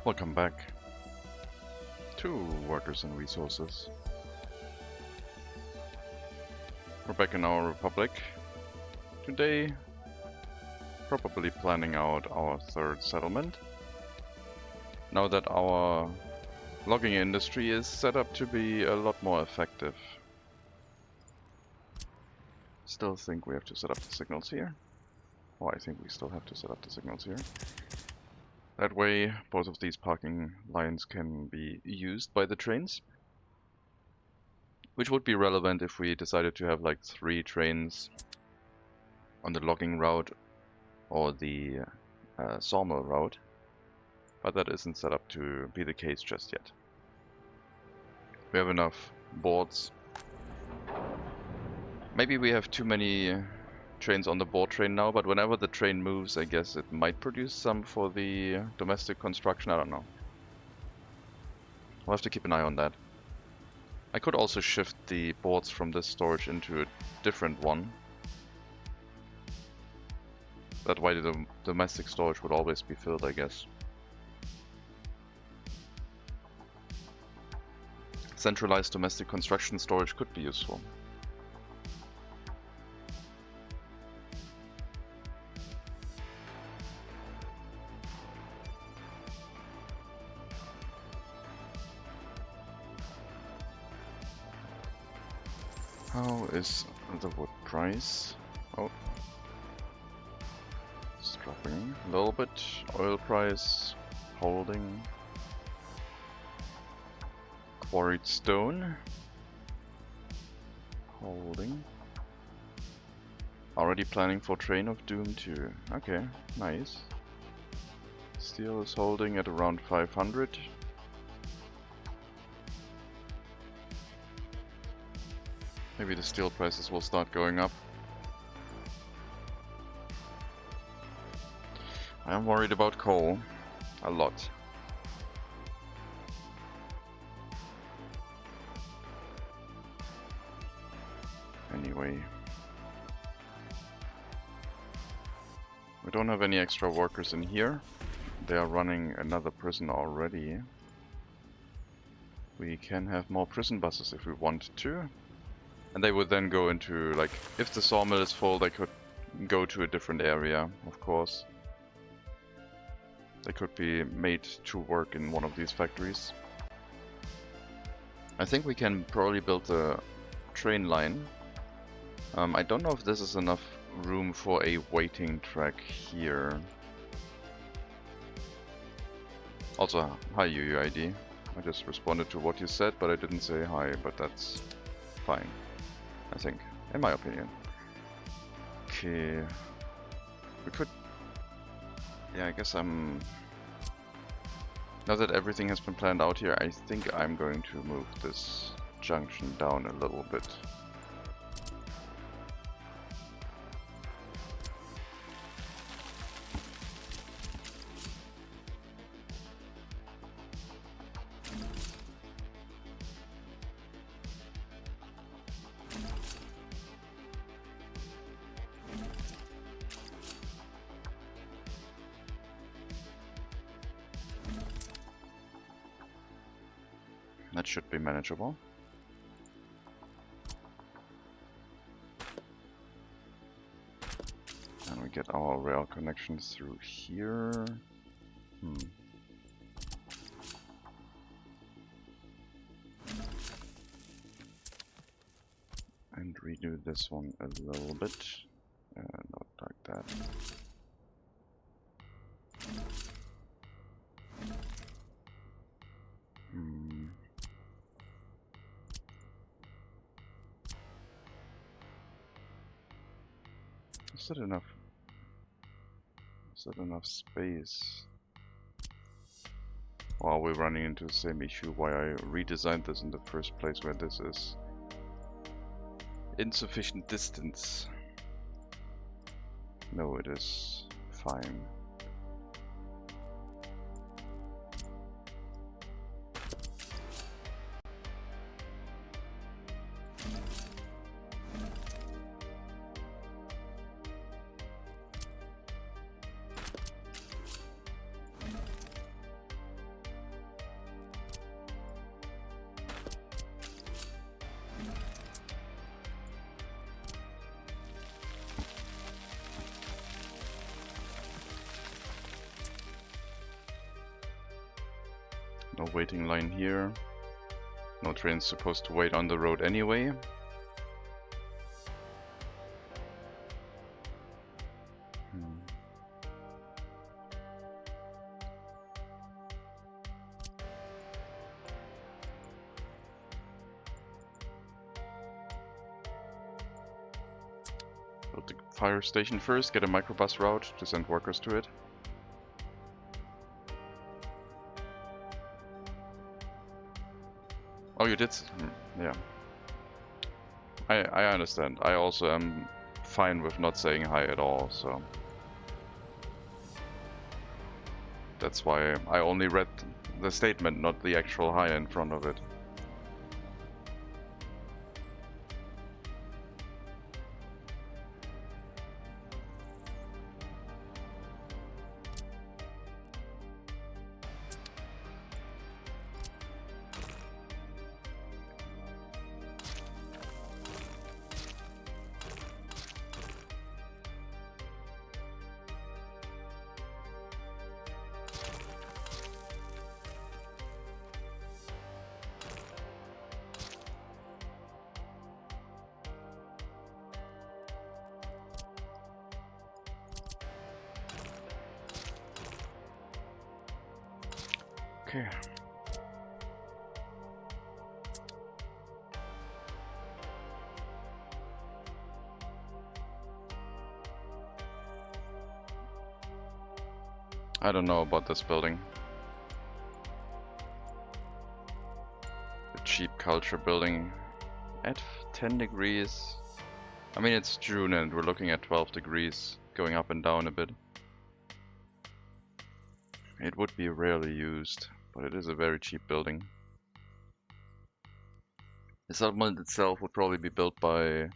Welcome back to Workers and Resources. We're back in our republic. Today, probably planning out our third settlement. Now that our logging industry is set up to be a lot more effective. Still think we have to set up the signals here. Oh, I think we still have to set up the signals here. That way, both of these parking lines can be used by the trains. Which would be relevant if we decided to have like 3 trains on the logging route or the sawmill route. But that isn't set up to be the case just yet. We have enough boards. Maybe we have too many trains on the board train now, but whenever the train moves, I guess it might produce some for the domestic construction. I don't know. We'll have to keep an eye on that. I could also shift the boards from this storage into a different one. That way the domestic storage would always be filled, I guess. Centralized domestic construction storage could be useful. How is the wood price? Oh, it's dropping a little bit. Oil price holding. Quarried stone holding. Already planning for Train of Doom 2. Okay, nice. Steel is holding at around 500. Maybe the steel prices will start going up. I am worried about coal. A lot. Anyway. We don't have any extra workers in here. They are running another prison already. We can have more prison buses if we want to. And they would then go into, like, if the sawmill is full, they could go to a different area, of course. They could be made to work in one of these factories. I think we can probably build a train line. I don't know if this is enough room for a waiting track here. Also, hi UUID. I just responded to what you said, but I didn't say hi, but that's fine. I think, in my opinion. Okay, we could, yeah, I guess now that everything has been planned out here, I think I'm going to move this junction down a little bit. That should be manageable. And we get our rail connections through here. And redo this one a little bit. Not like that. Is that enough? Is that enough space? Or are we running into the same issue why I redesigned this in the first place, where this is insufficient distance? No, it is fine. No waiting line here. No train's supposed to wait on the road anyway. Build the fire station first, get a microbus route to send workers to it. Oh, you did? Yeah. I understand. I also am fine with not saying hi at all, so... That's why I only read the statement, not the actual hi in front of it. Okay. I don't know about this building. The cheap culture building at 10 degrees. I mean, it's June and we're looking at 12 degrees, going up and down a bit. It would be rarely used, but it is a very cheap building. The settlement itself would probably be built by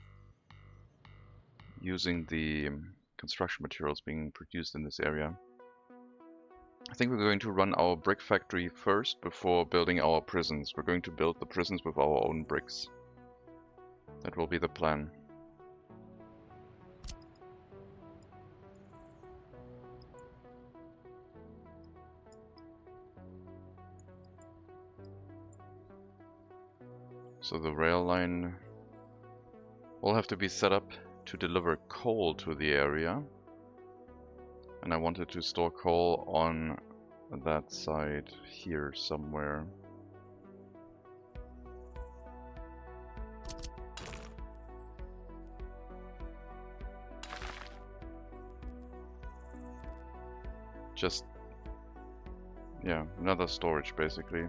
using the construction materials being produced in this area. I think we're going to run our brick factory first before building our prisons. We're going to build the prisons with our own bricks. That will be the plan. So the rail line will have to be set up to deliver coal to the area. And I wanted to store coal on that side here somewhere. Just, yeah, another storage basically.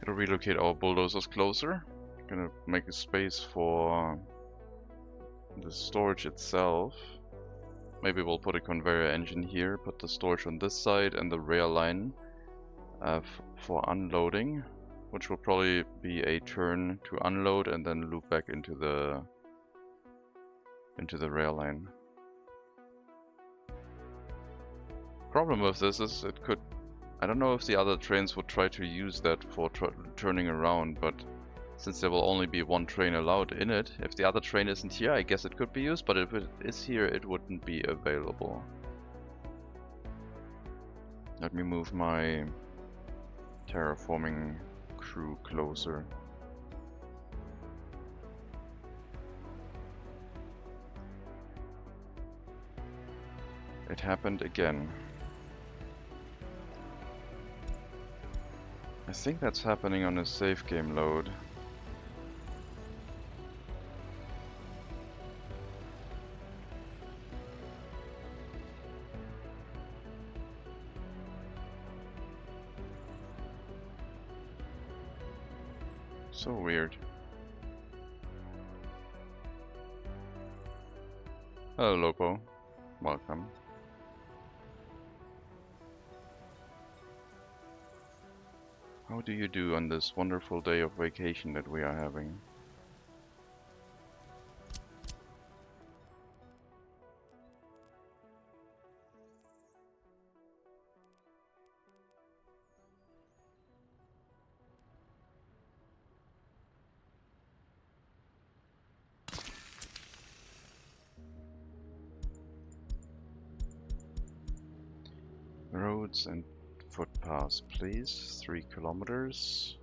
Gonna relocate our bulldozers closer. Gonna make a space for the storage itself. Maybe we'll put a conveyor engine here, put the storage on this side and the rail line for unloading, which will probably be a turn to unload and then loop back into the rail line. Problem with this is it could, I don't know if the other trains would try to use that for turning around, but since there will only be one train allowed in it, if the other train isn't here, I guess it could be used, but if it is here, it wouldn't be available. Let me move my terraforming crew closer. It happened again. I think that's happening on a save game load. So weird. Hello, Lopo. Welcome. How do you do on this wonderful day of vacation that we are having? Roads and footpaths, please. 3 kilometers.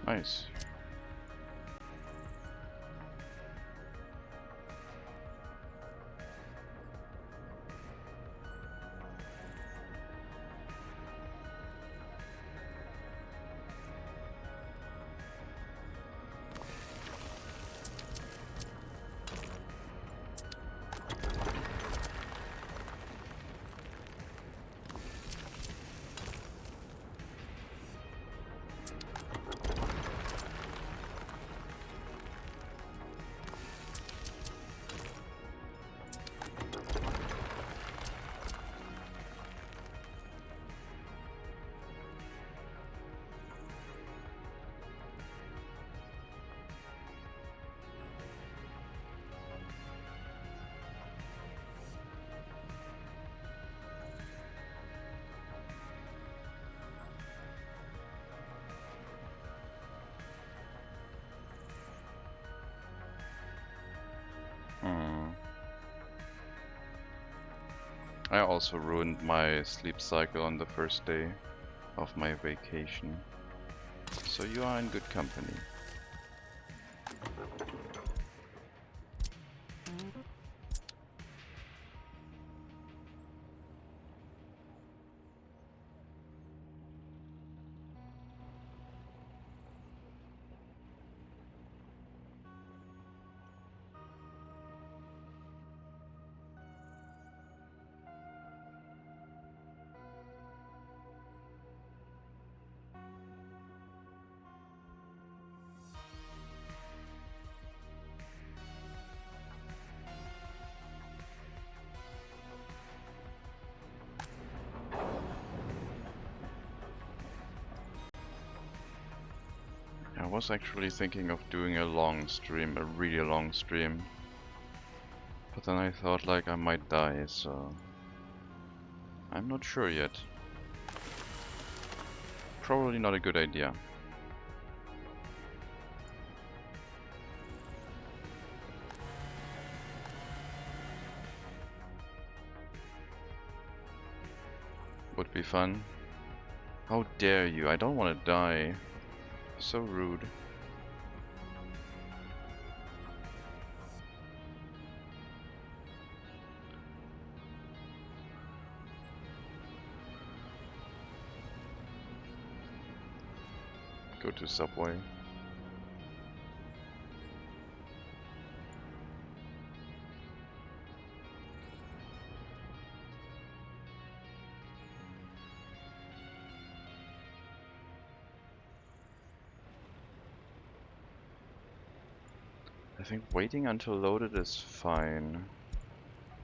Nice. I also ruined my sleep cycle on the first day of my vacation. So you are in good company. I was actually thinking of doing a long stream, a really long stream. But then I thought like I might die, so I'm not sure yet. Probably not a good idea. Would be fun. How dare you? I don't want to die. So rude. Go to subway. I think waiting until loaded is fine.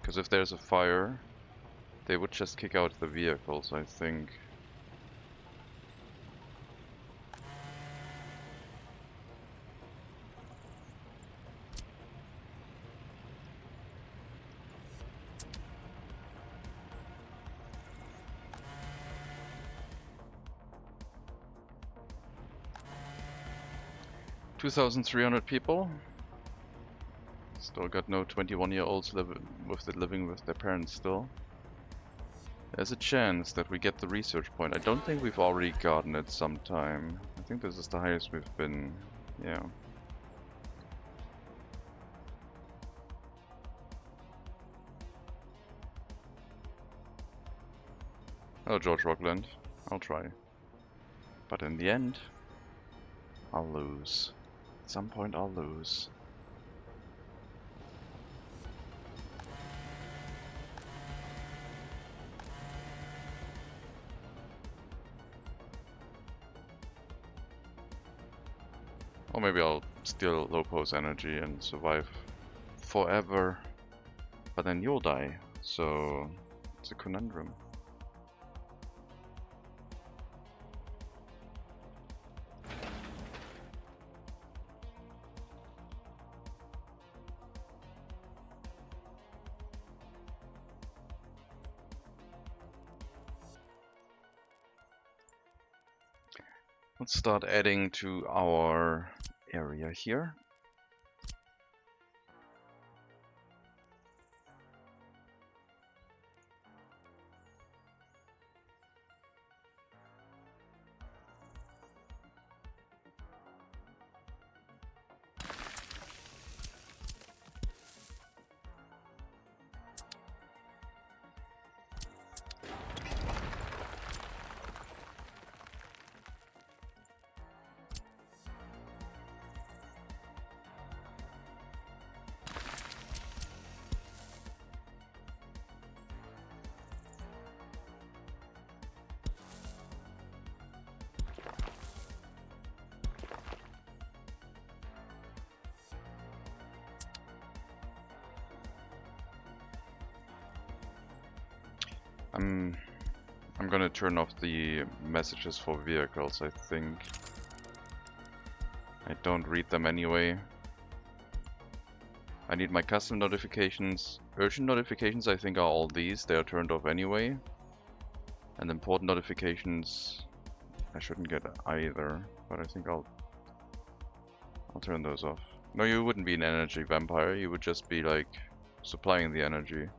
Because if there's a fire, they would just kick out the vehicles, I think. $2,300 people. Still got no 21-year-olds living with their parents still. There's a chance that we get the research point. I don't think we've already gotten it sometime. I think this is the highest we've been. Yeah. Oh, George Rockland. I'll try. But in the end, I'll lose. At some point I'll lose. Or maybe I'll steal low pose energy and survive forever. But then you'll die, so it's a conundrum. Let's start adding to our area here. I'm gonna turn off the messages for vehicles, I think. I don't read them anyway. I need my custom notifications. Urgent notifications, I think, are all these. They are turned off anyway. And important notifications, I shouldn't get either, but I think I'll turn those off. No, you wouldn't be an energy vampire. You would just be like supplying the energy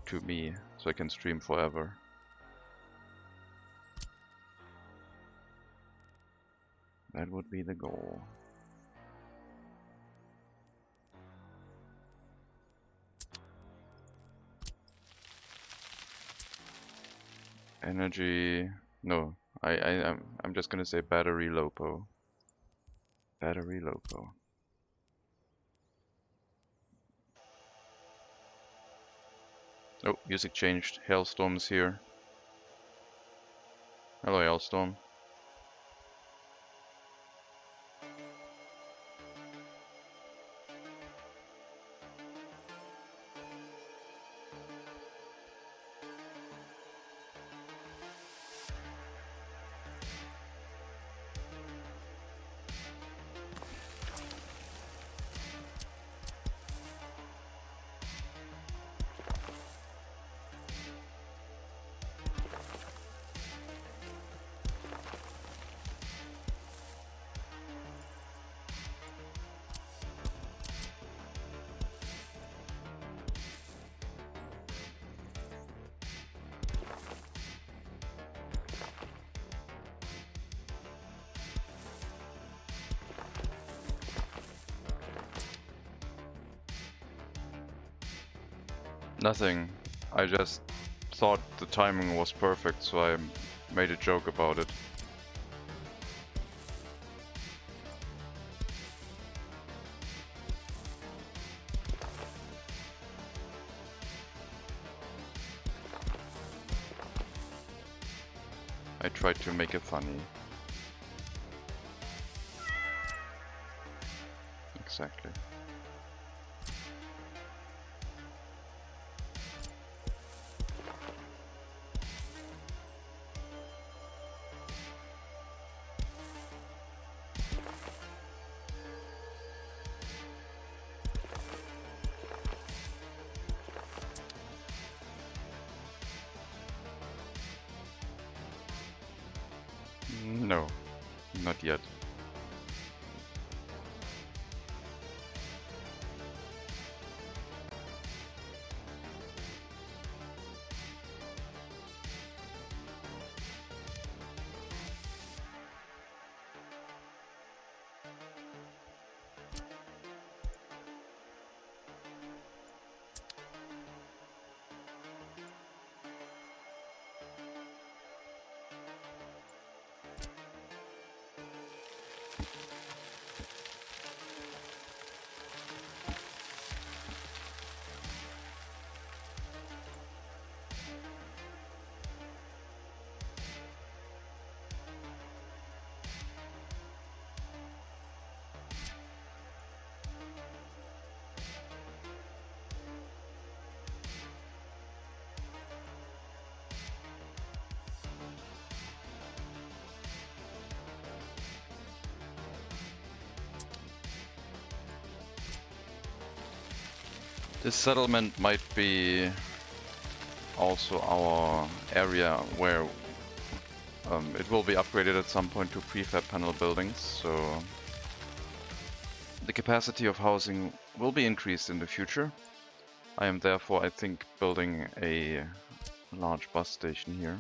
to me, so I can stream forever. That would be the goal. Energy. No, I'm just gonna say battery lopo. Battery lopo. Oh, music changed. Hailstorm's here. Hello, Hailstorm. Nothing. I just thought the timing was perfect, so I made a joke about it. I tried to make it funny. Exactly. No, not yet. This settlement might be also our area where it will be upgraded at some point to prefab panel buildings, so the capacity of housing will be increased in the future. I am therefore, I think, building a large bus station here.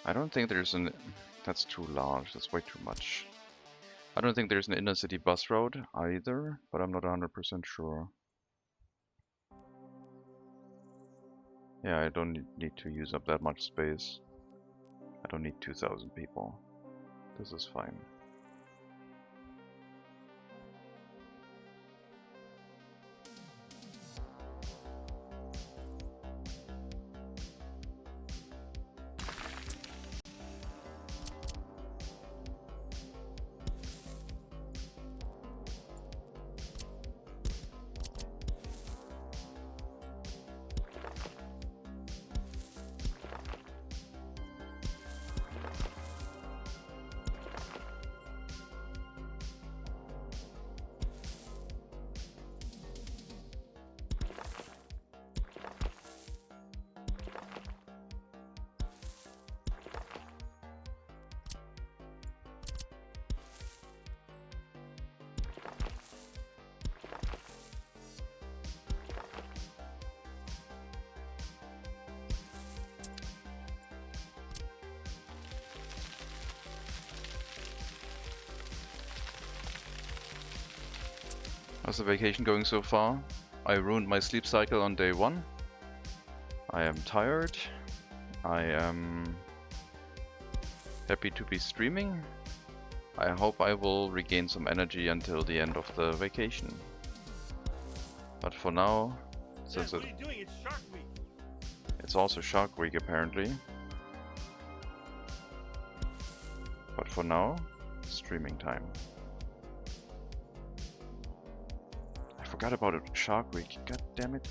I don't think there's an... That's too large, that's way too much. I don't think there's an inner city bus road either, but I'm not 100% sure. Yeah, I don't need to use up that much space. I don't need 2,000 people. This is fine. How's the vacation going so far? I ruined my sleep cycle on day 1. I am tired. I am happy to be streaming. I hope I will regain some energy until the end of the vacation. But for now, since what are you doing? It's Shark Week. It's also Shark Week apparently. But for now, streaming time. I forgot about it. Shark Week. God damn it.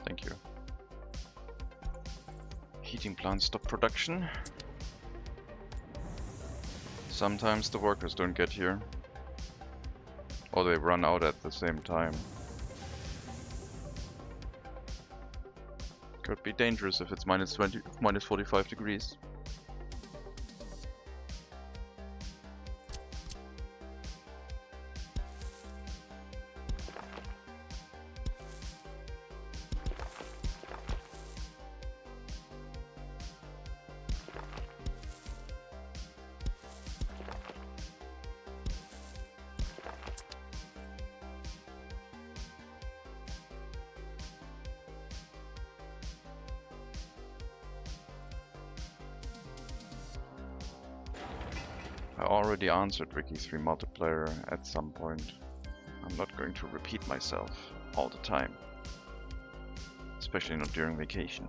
Thank you. Heating plant stop production. Sometimes the workers don't get here. Or they run out at the same time. Could be dangerous if it's minus 45 degrees. I already answered Wiki 3 multiplayer at some point. I'm not going to repeat myself all the time. Especially not during vacation.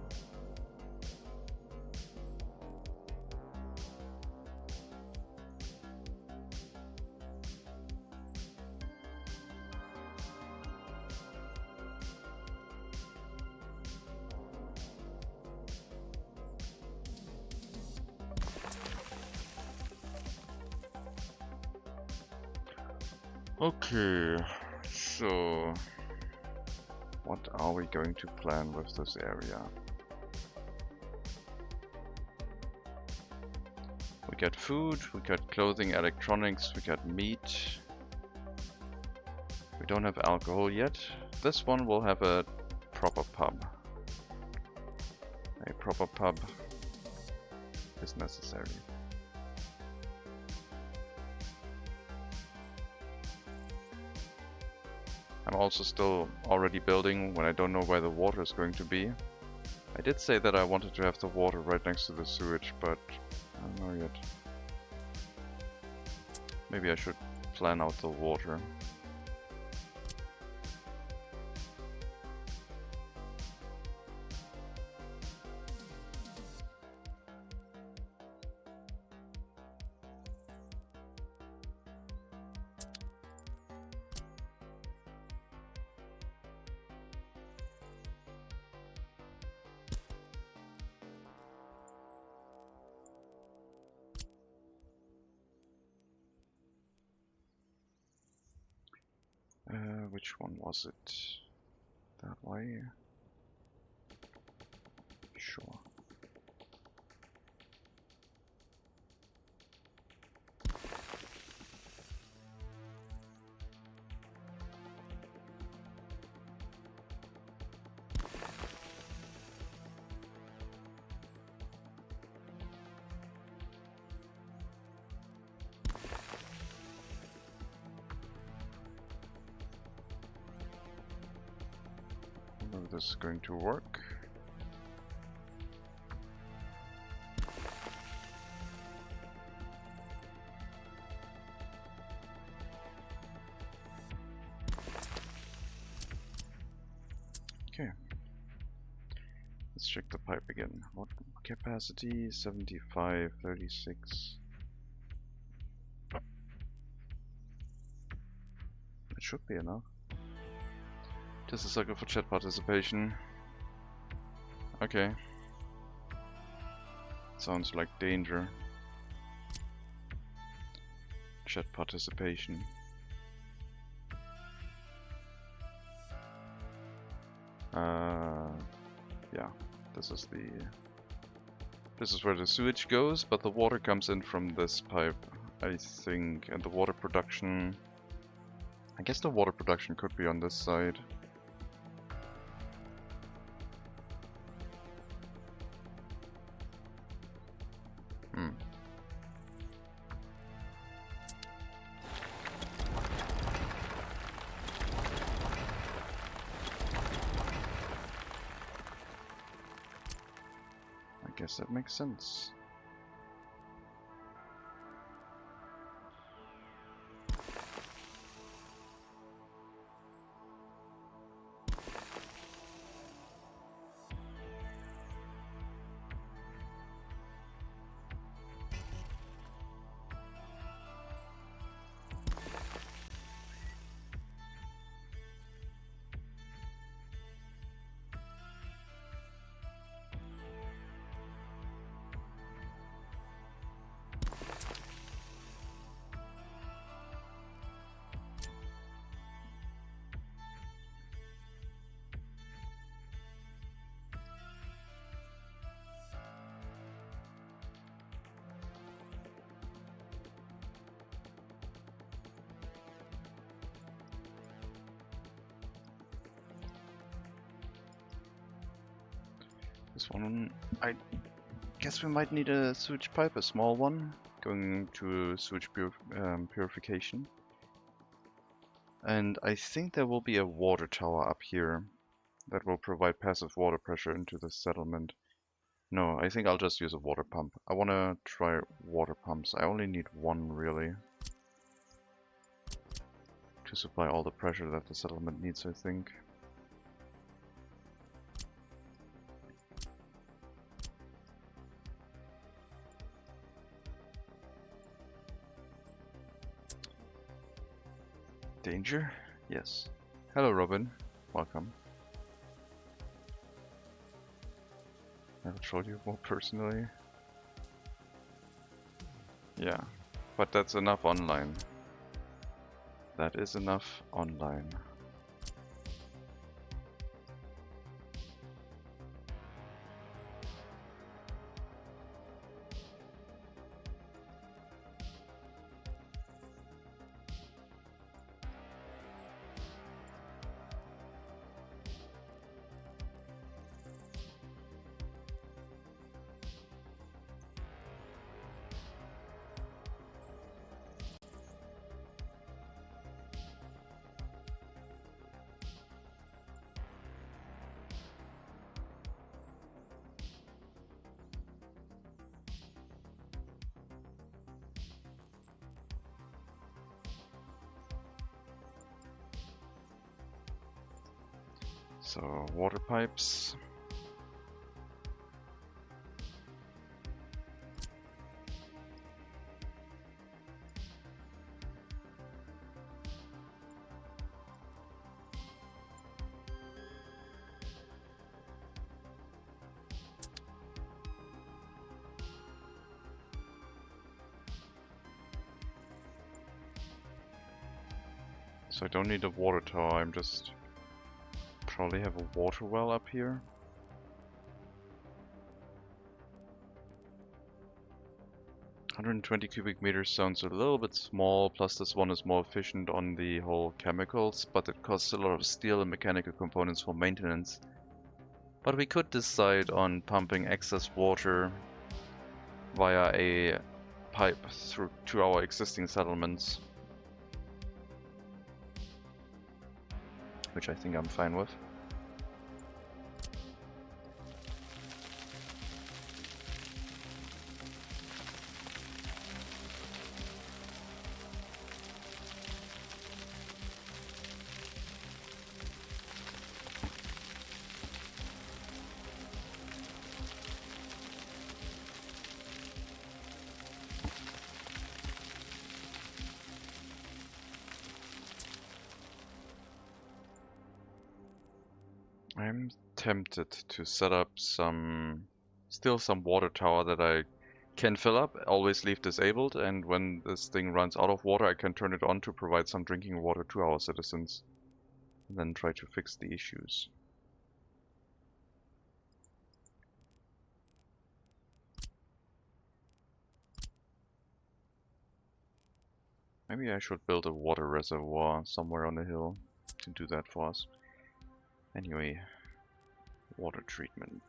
Okay, so what are we going to plan with this area? We got food, we got clothing, electronics, we got meat. We don't have alcohol yet. This one will have a proper pub. A proper pub is necessary. I'm also still already building when I don't know where the water is going to be. I did say that I wanted to have the water right next to the sewage, but I don't know yet. Maybe I should plan out the water. Which one was it? That way? Sure. Whether this is going to work. Okay. Let's check the pipe again. What capacity? 75, 36. That should be enough. Just a second for chat participation. Okay. Sounds like danger. Chat participation. Yeah, this is where the sewage goes, but the water comes in from this pipe, I think, and the water production. I guess the water production could be on this side. I guess that makes sense. This one, I guess we might need a sewage pipe, a small one, going to sewage purification. And I think there will be a water tower up here that will provide passive water pressure into the settlement. No, I think I'll just use a water pump. I want to try water pumps. I only need one, really, to supply all the pressure that the settlement needs, I think. Danger? Yes. Hello, Robin. Welcome. Never told you more personally. Yeah, but that's enough online. That is enough online. So, water pipes. So I don't need a water tower, I'm just probably have a water well up here. $120 cubic meters sounds a little bit small, plus this one is more efficient on the whole chemicals, but it costs a lot of steel and mechanical components for maintenance. But we could decide on pumping excess water via a pipe through to our existing settlements, which I think I'm fine with. I'm tempted to set up still some water tower that I can fill up, always leave disabled, and when this thing runs out of water I can turn it on to provide some drinking water to our citizens, and then try to fix the issues. Maybe I should build a water reservoir somewhere on the hill to do that for us. Anyway, water treatment.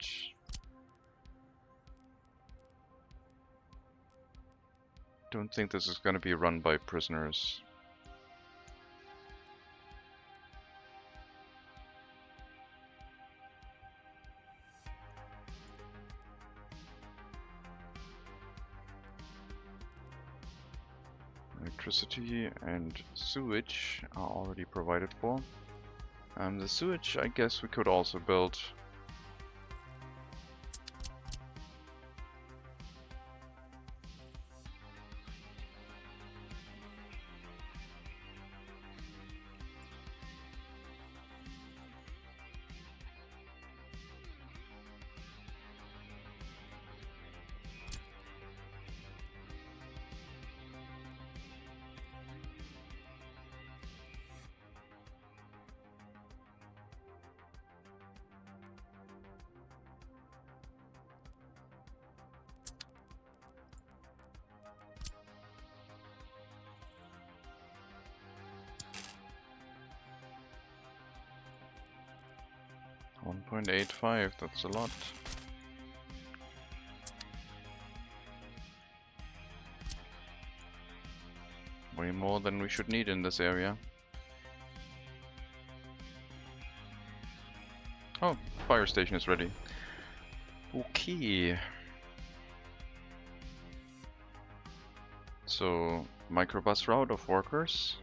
Don't think this is going to be run by prisoners. Electricity and sewage are already provided for. The sewage, I guess we could also build. $1.85, that's a lot. Way more than we should need in this area. Oh, fire station is ready. Okay. So, microbus route of workers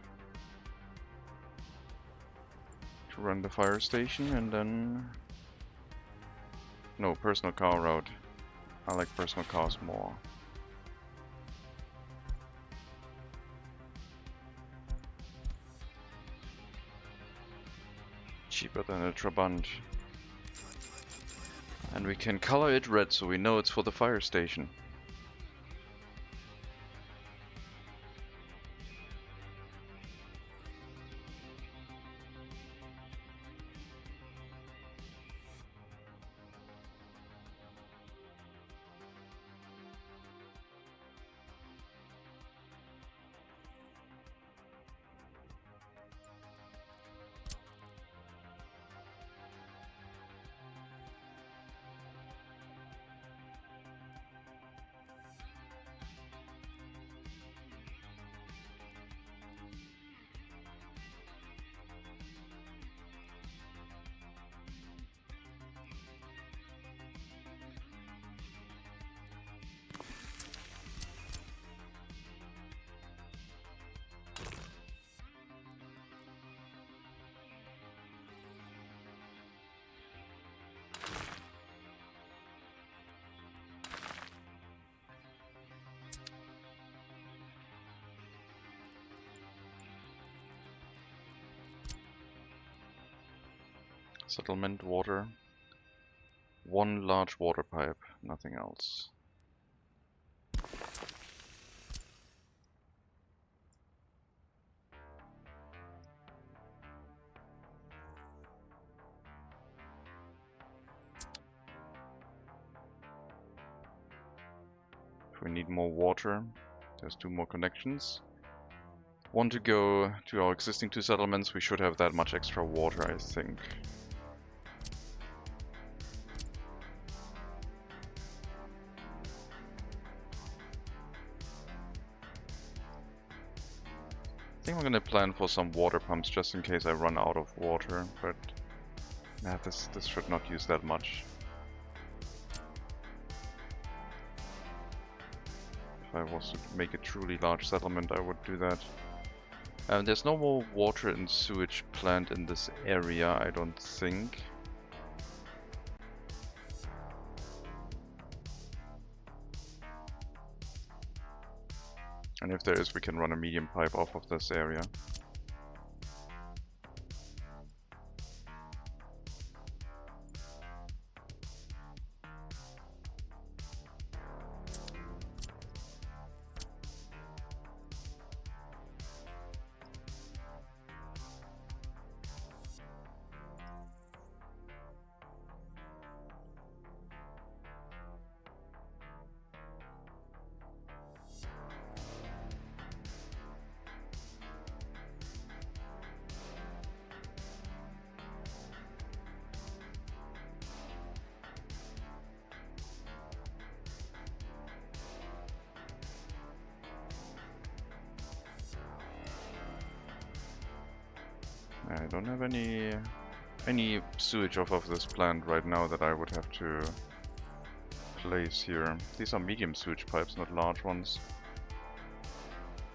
to run the fire station, and then... No, personal car route. I like personal cars more. Cheaper than a Trabant. And we can color it red so we know it's for the fire station. Settlement water. One large water pipe, nothing else. We need more water. There's 2 more connections. Want to go to our existing 2 settlements. We should have that much extra water, I think. I think I'm gonna plan for some water pumps just in case I run out of water, but nah, this should not use that much. If I was to make a truly large settlement, I would do that. There's no more water and sewage plant in this area, I don't think. And if there is, we can run a medium pipe off of this area. I don't have any sewage off of this plant right now that I would have to place here. These are medium sewage pipes, not large ones.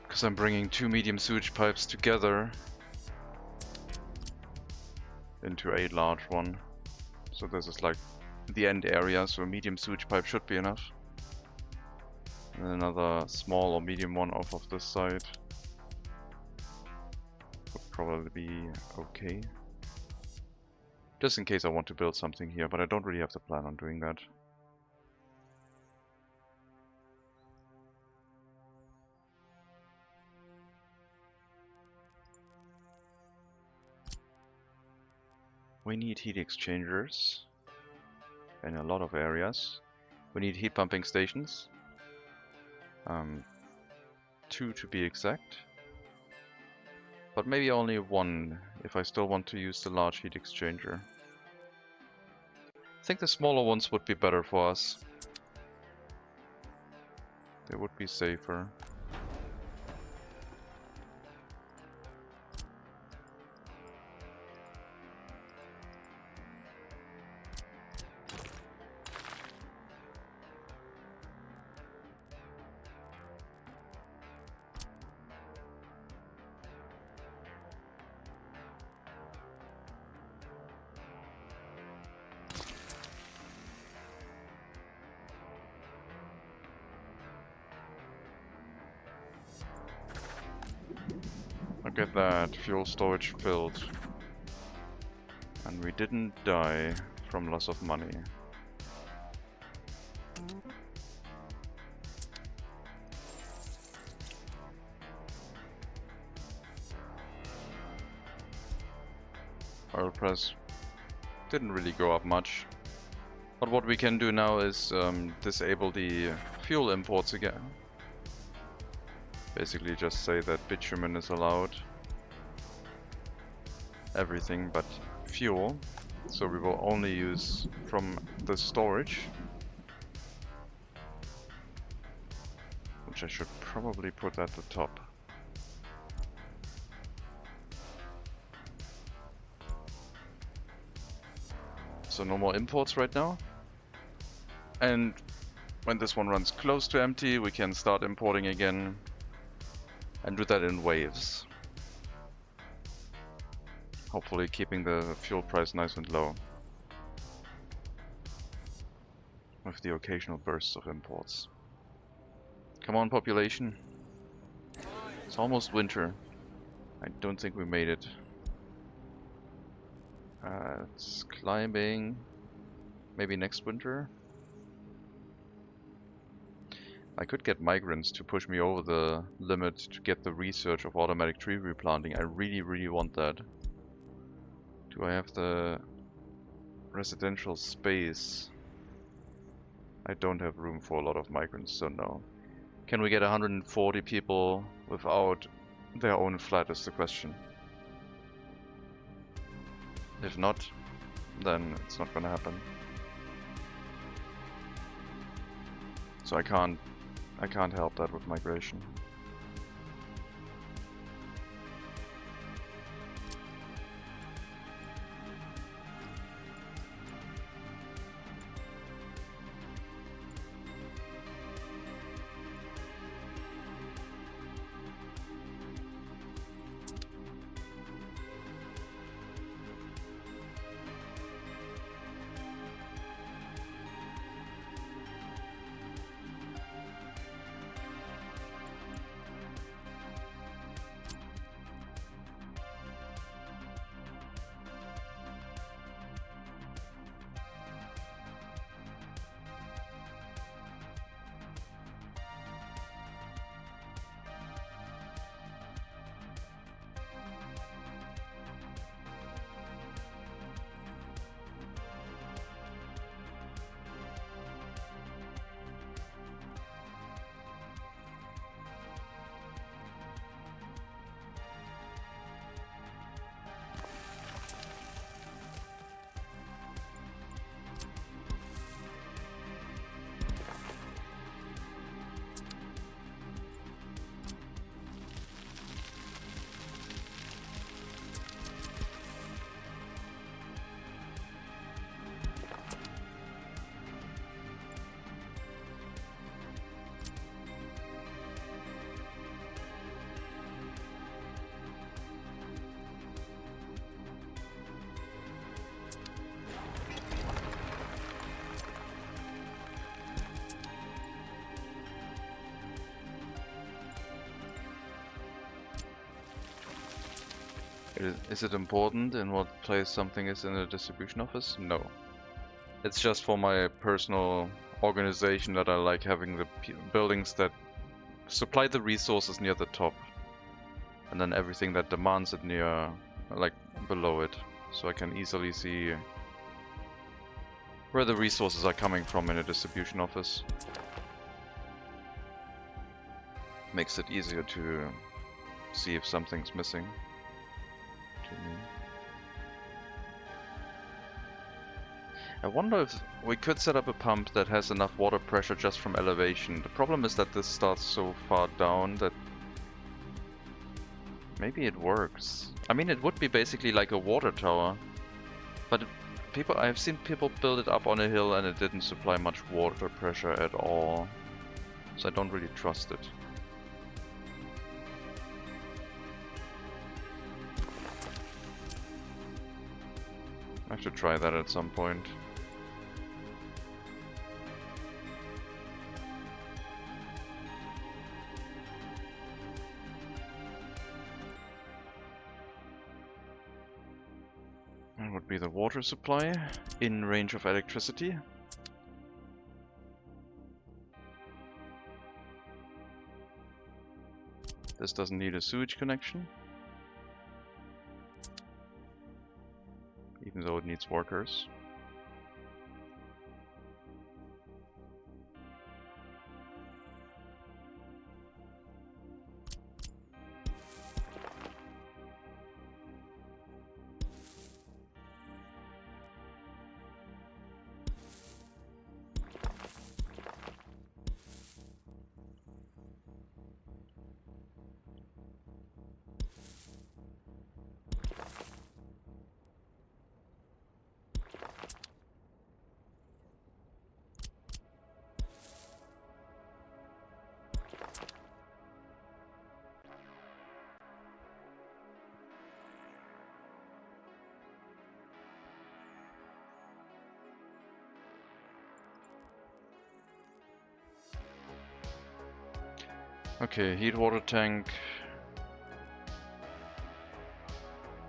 Because I'm bringing 2 medium sewage pipes together into a large one. So this is like the end area, so a medium sewage pipe should be enough. And another small or medium one off of this side. Probably be okay. Just in case I want to build something here, but I don't really have the plan on doing that. We need heat exchangers in a lot of areas. We need heat pumping stations. 2 to be exact. But maybe only 1 if I still want to use the large heat exchanger. I think the smaller ones would be better for us. They would be safer. I'll get that fuel storage filled. And we didn't die from loss of money. Oil price didn't really go up much. But what we can do now is disable the fuel imports again. Basically just say that bitumen is allowed. Everything but fuel. So we will only use from the storage. Which I should probably put at the top. So no more imports right now. And when this one runs close to empty, we can start importing again. And do that in waves. Hopefully keeping the fuel price nice and low. With the occasional bursts of imports. Come on, population. It's almost winter. I don't think we made it. It's climbing. Maybe next winter? I could get migrants to push me over the limit to get the research of automatic tree replanting. I really want that. Do I have the residential space? I don't have room for a lot of migrants, so no. Can we get 140 people without their own flat is the question. If not, then it's not gonna happen. So I can't help that with migration. Is it important in what place something is in a distribution office? No. It's just for my personal organization that I like having the buildings that supply the resources near the top. And then everything that demands it near, like below it. So I can easily see where the resources are coming from in a distribution office. Makes it easier to see if something's missing. I wonder if we could set up a pump that has enough water pressure just from elevation. The problem is that this starts so far down that maybe it works. I mean, it would be basically like a water tower, but I've seen people build it up on a hill and it didn't supply much water pressure at all, so I don't really trust it. I have to try that at some point. That would be the water supply in range of electricity. This doesn't need a sewage connection, even though it needs workers. Okay, heat water tank.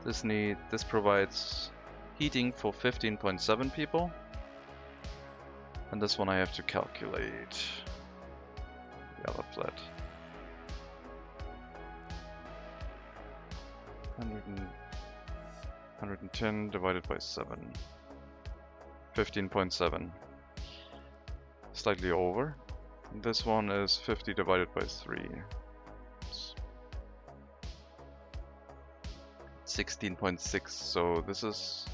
This provides heating for 15.7 people. And this one I have to calculate. The other flat. 110 divided by 7. 15.7. Slightly over. This one is 50 divided by 3. 16.6, so this is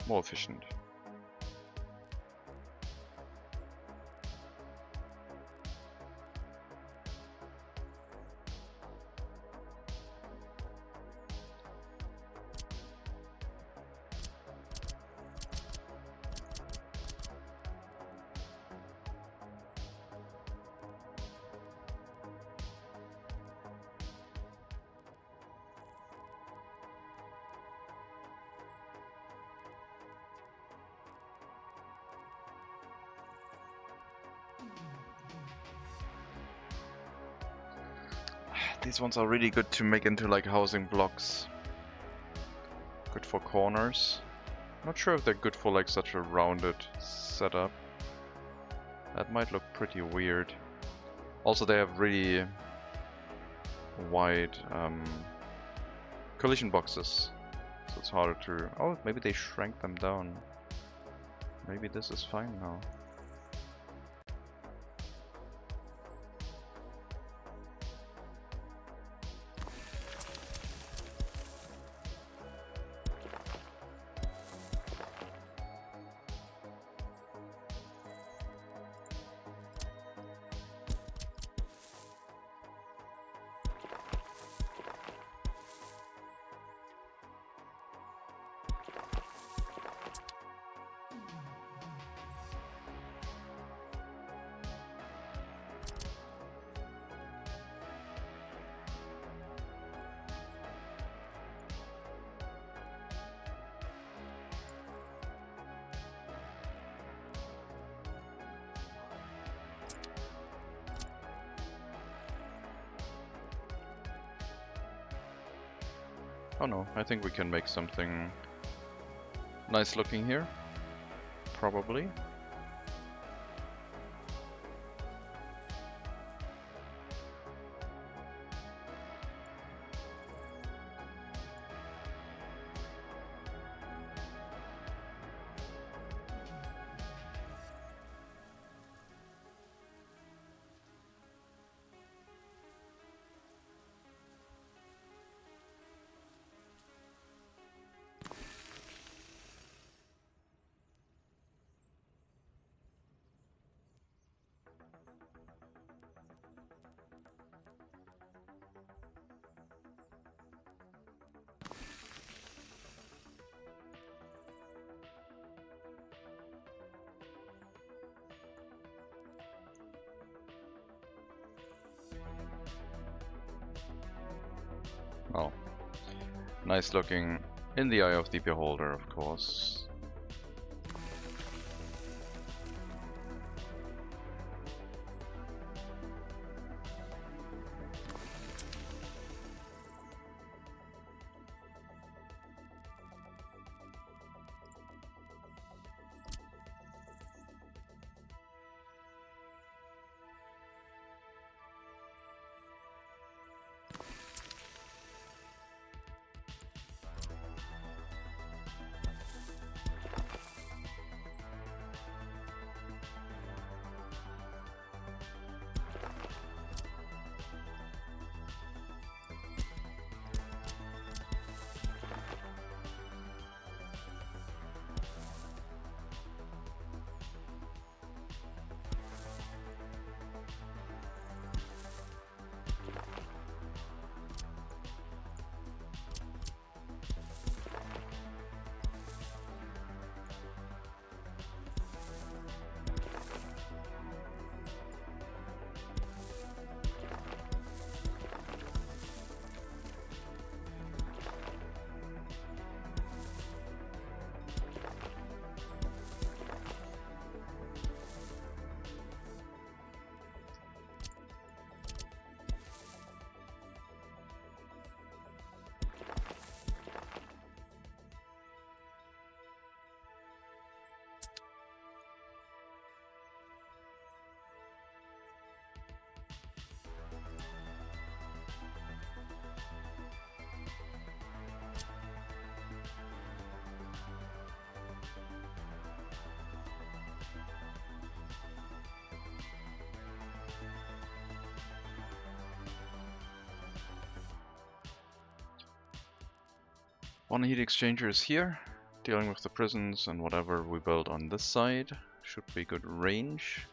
more efficient. These ones are really good to make into like housing blocks. Good for corners. Not sure if they're good for like such a rounded setup. That might look pretty weird. Also, they have really wide collision boxes, so it's harder to... Oh, maybe they shrank them down. Maybe this is fine now. Oh no, I think we can make something nice looking here. Probably. Oh, nice looking in the eye of the beholder, of course. One heat exchanger is here, dealing with the prisons and whatever we build on this side. Should be good range.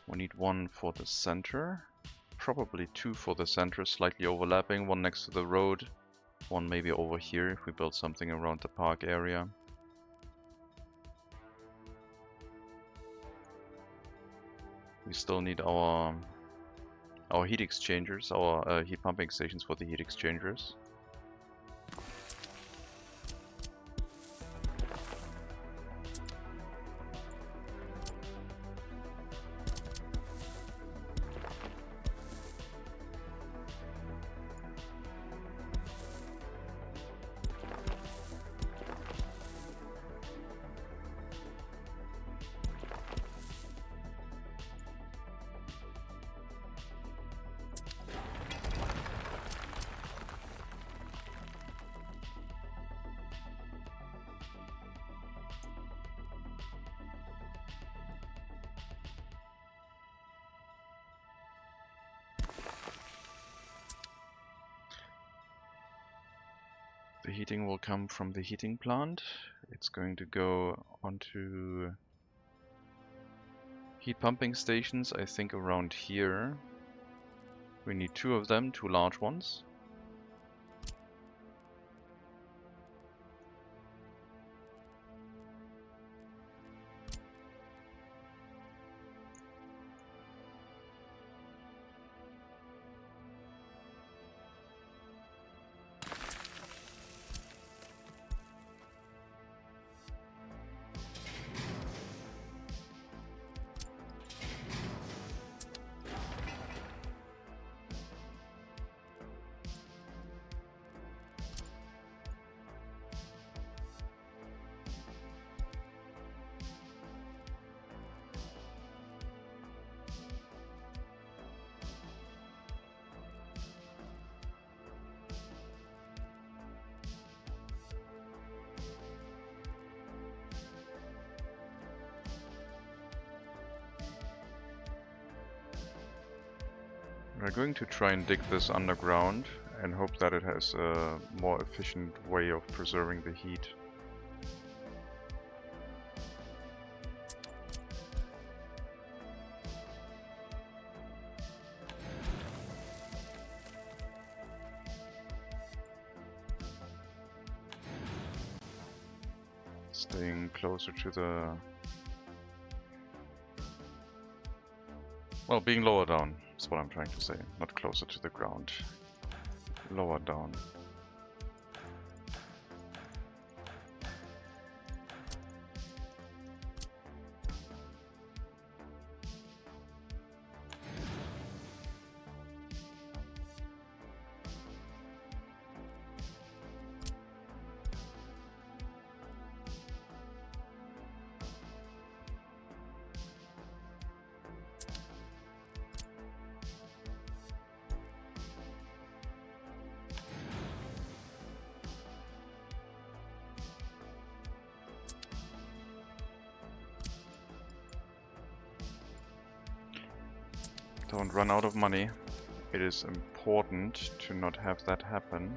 We need one for the center. Probably two for the center, slightly overlapping. One next to the road. One maybe over here if we build something around the park area. We still need our heat exchangers, our heat pumping stations for the heat exchangers. The heating will come from the heating plant. It's going to go onto heat pumping stations, I think around here. We need two of them, two large ones. We're going to try and dig this underground and hope that it has a more efficient way of preserving the heat. Staying closer to the... well, being lower down. That's what I'm trying to say, not closer to the ground. Lower down. Don't run out of money. It is important to not have that happen.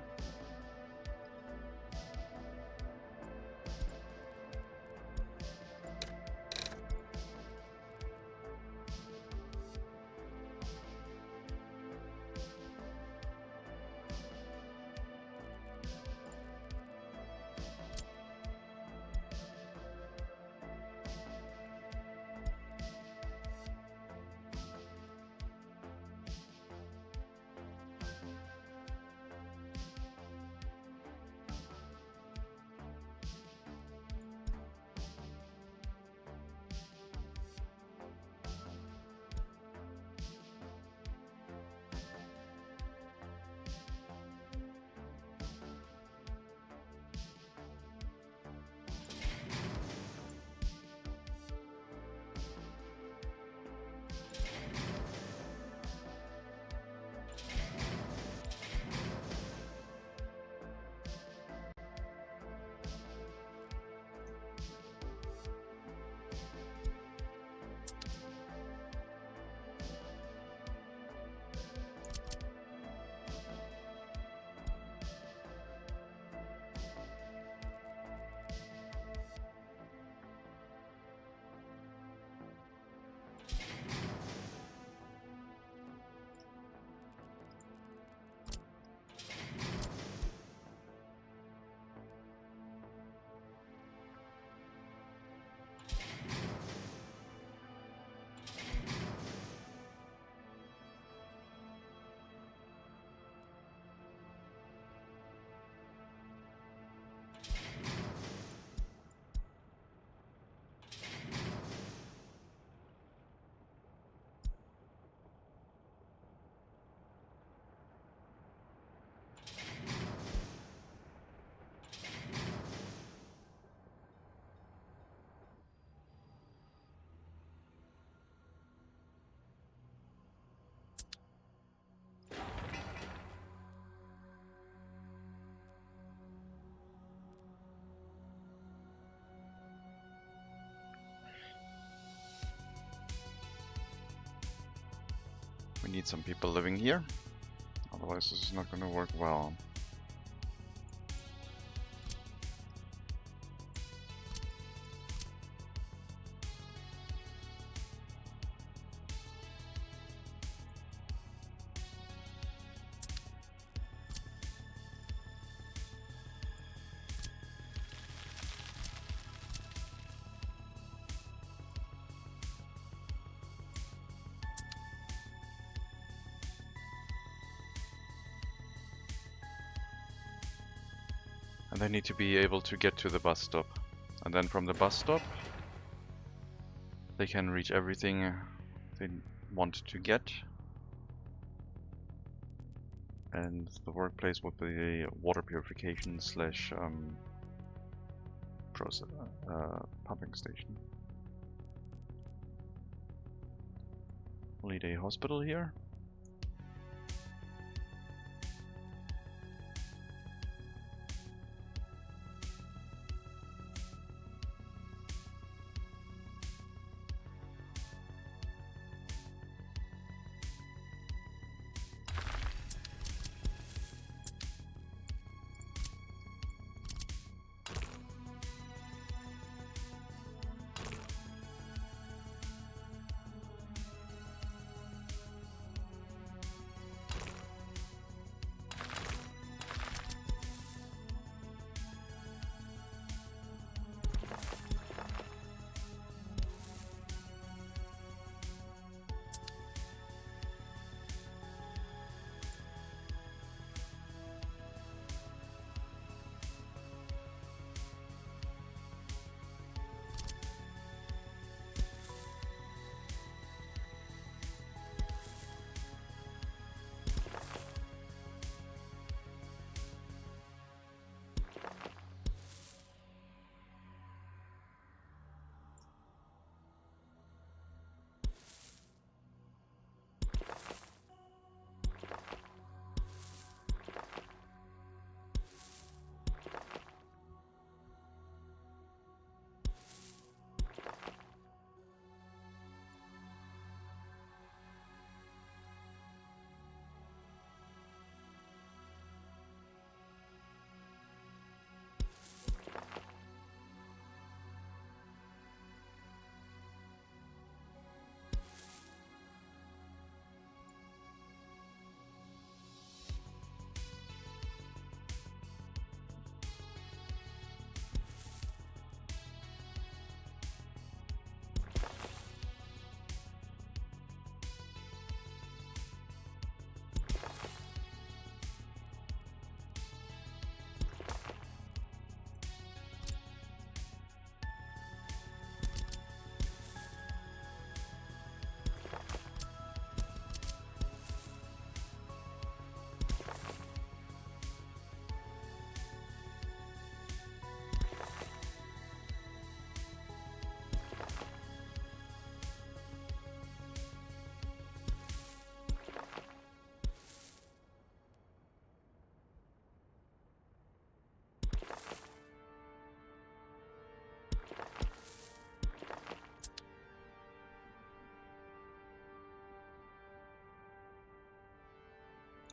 We need some people living here, otherwise this is not going to work well. And they need to be able to get to the bus stop. And then from the bus stop, they can reach everything they want to get. And the workplace would be a water purification slash pumping station. We'll need a hospital here.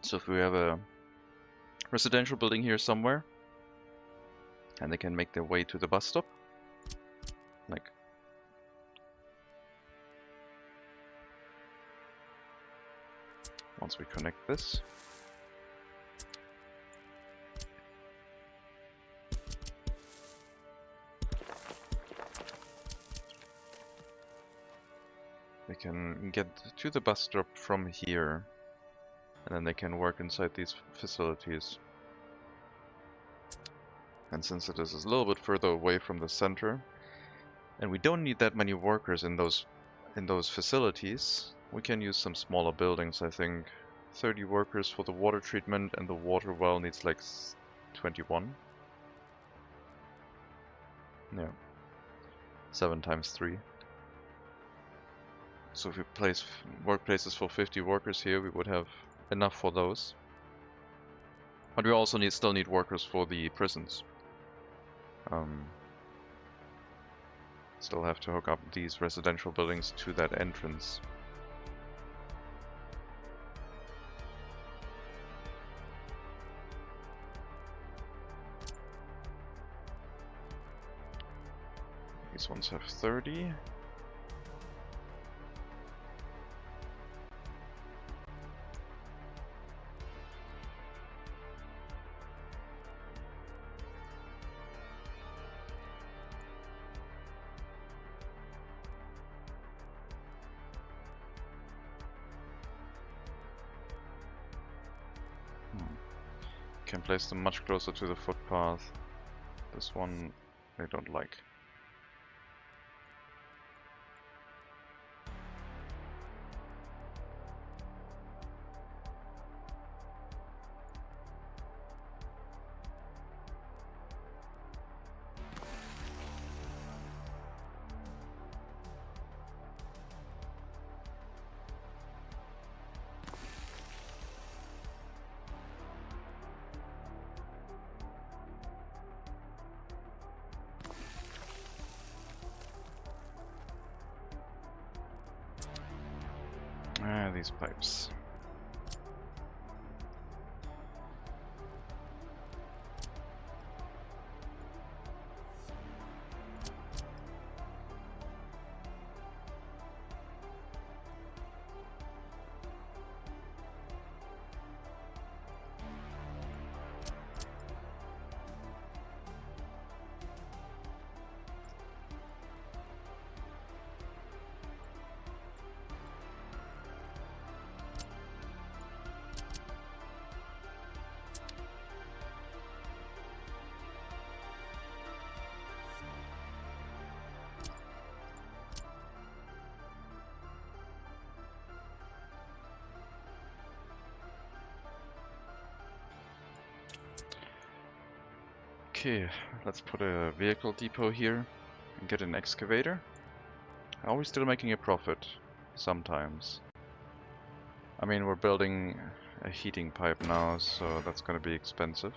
So if we have a residential building here somewhere, and they can make their way to the bus stop, like once we connect this. They can get to the bus stop from here, and then they can work inside these facilities. And since it is a little bit further away from the center, and we don't need that many workers in those facilities, we can use some smaller buildings. I think 30 workers for the water treatment, and the water well needs like 21. Yeah. 7 times 3. So if we place workplaces for 50 workers here, we would have enough for those. But we also still need workers for the prisons. Still have to hook up these residential buildings to that entrance. These ones have 30. Can place them much closer to the footpath. This one I don't like. These pipes. Okay, let's put a vehicle depot here and get an excavator. Are we still making a profit? Sometimes. I mean, we're building a heating pipe now, so that's gonna be expensive.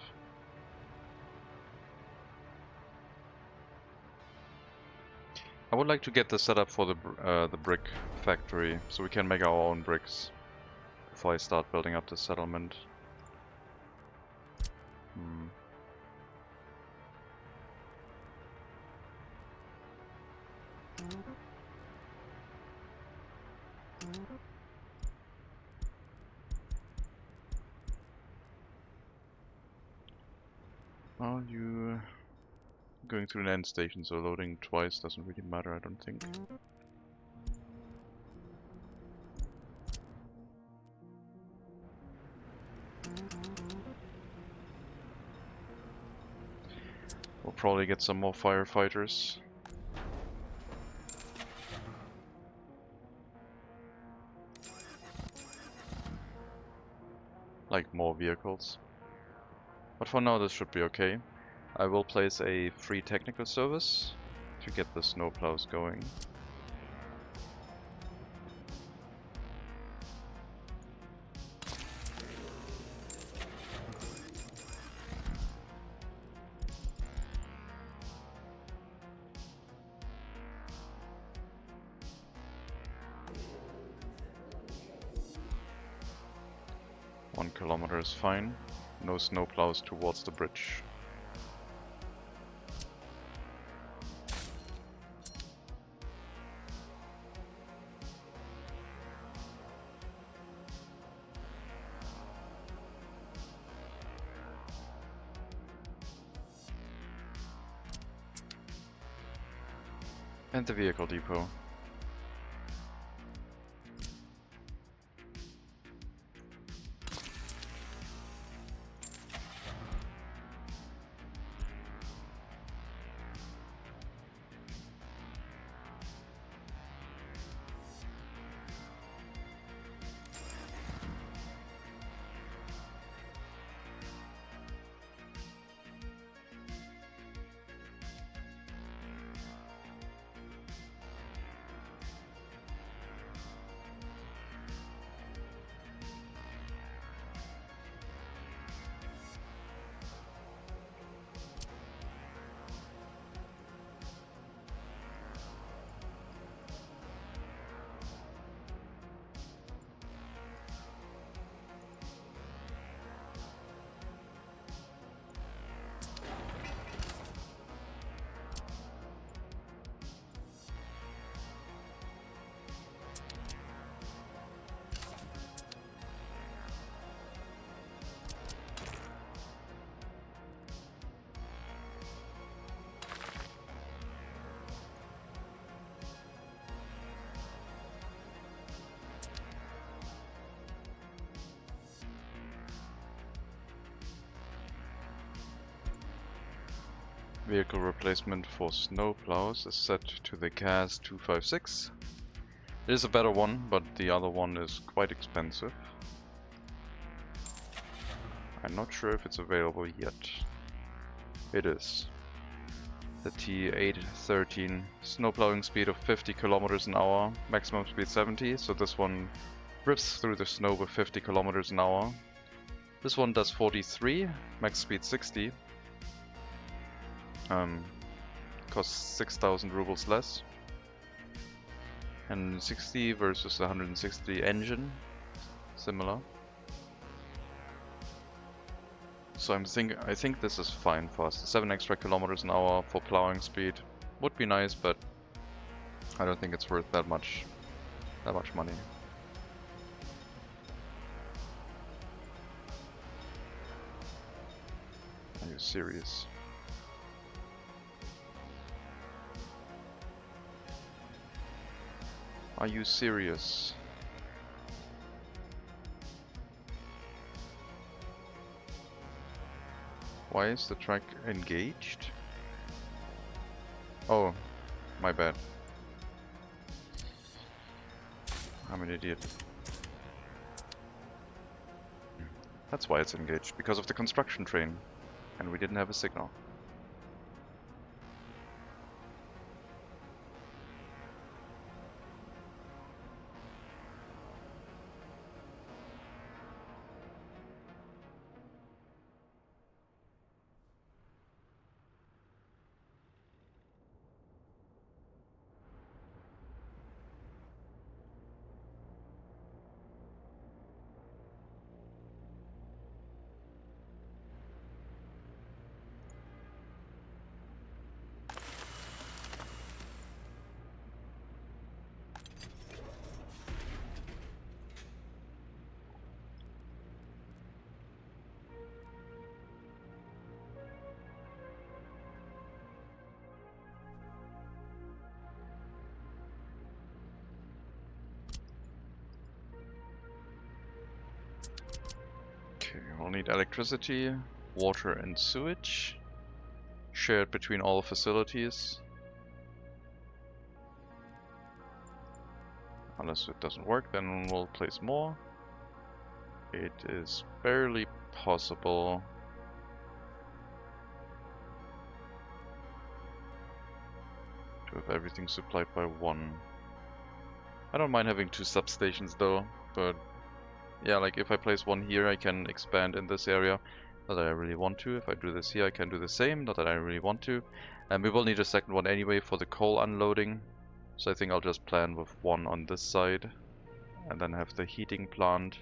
I would like to get the setup for the brick factory, so we can make our own bricks before I start building up the settlement. Well, you going through an end station, so loading twice doesn't really matter, I don't think. We'll probably get some more firefighters. Like more vehicles. But for now this should be okay. I will place a free technical service to get the snowplows going. One kilometer is fine. No snowplows towards the bridge. And the vehicle depot. Vehicle replacement for snowplows is set to the CAS 256. It is a better one, but the other one is quite expensive. I'm not sure if it's available yet. It is. The T813, snowplowing speed of 50 kilometers an hour, maximum speed 70, so this one rips through the snow with 50 kilometers an hour. This one does 43, max speed 60. Costs 6,000 rubles less. And 60 versus 160 engine, similar. So I think this is fine for us. 7 extra kilometers an hour for plowing speed would be nice, but I don't think it's worth that much money. Are you serious? Are you serious? Why is the track engaged? Oh, my bad. I'm an idiot. That's why it's engaged, because of the construction train. And we didn't have a signal. Okay, we'll need electricity, water and sewage, shared between all facilities. Unless it doesn't work, then we'll place more. It is barely possible to have everything supplied by one. I don't mind having 2 substations though, but yeah, like if I place one here, I can expand in this area. Not that I really want to. If I do this here, I can do the same. Not that I really want to. And we will need a second one anyway for the coal unloading. So I think I'll just plan with one on this side. And then have the heating plant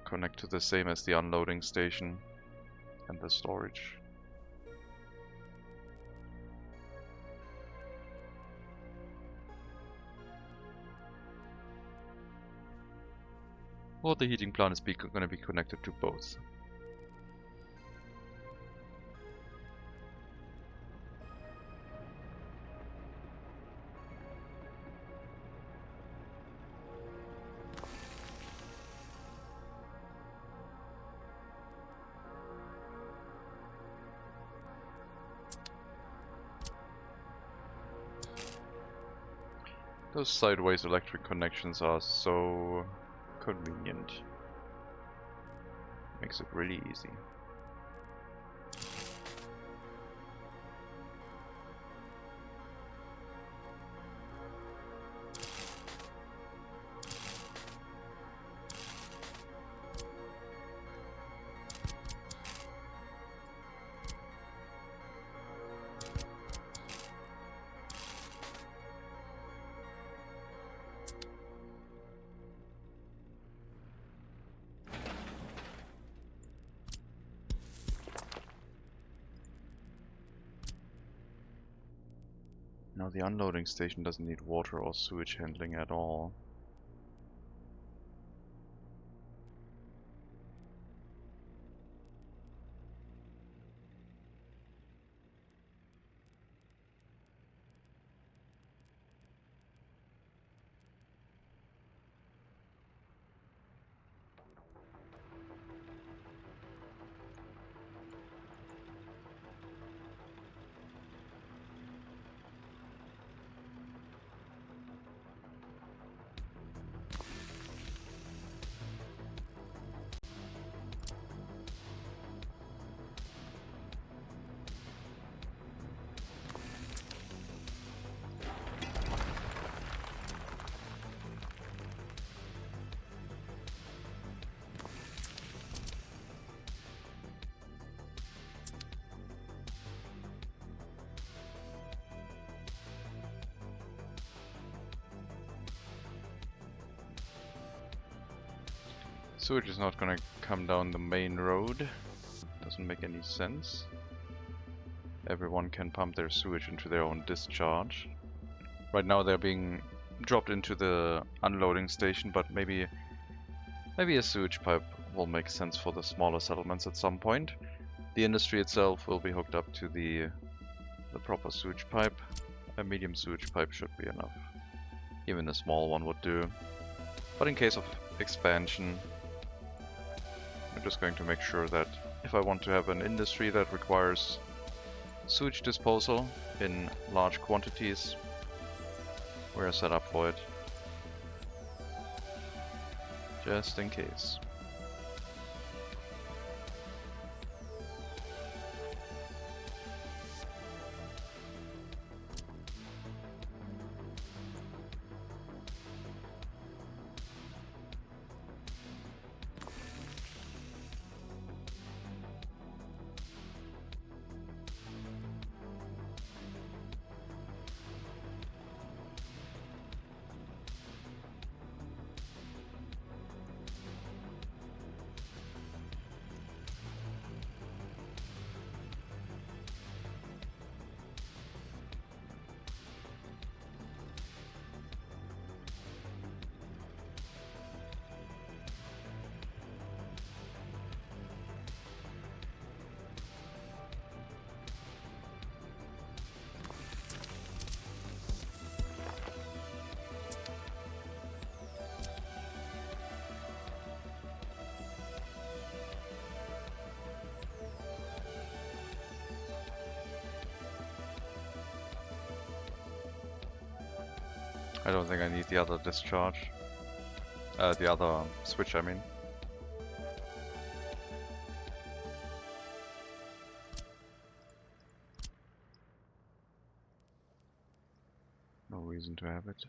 connect to the same as the unloading station and the storage. Or the heating plant is going to be connected to both. Those sideways electric connections are so convenient. Makes it really easy. Now the unloading station doesn't need water or sewage handling at all. Sewage is not gonna come down the main road. Doesn't make any sense. Everyone can pump their sewage into their own discharge. Right now they're being dropped into the unloading station, but maybe a sewage pipe will make sense for the smaller settlements at some point. The industry itself will be hooked up to the proper sewage pipe. A medium sewage pipe should be enough. Even a small one would do. But in case of expansion, I'm just going to make sure that if I want to have an industry that requires sewage disposal in large quantities, we're set up for it. Just in case. I don't think I need the other discharge. The other switch, I mean. No reason to have it.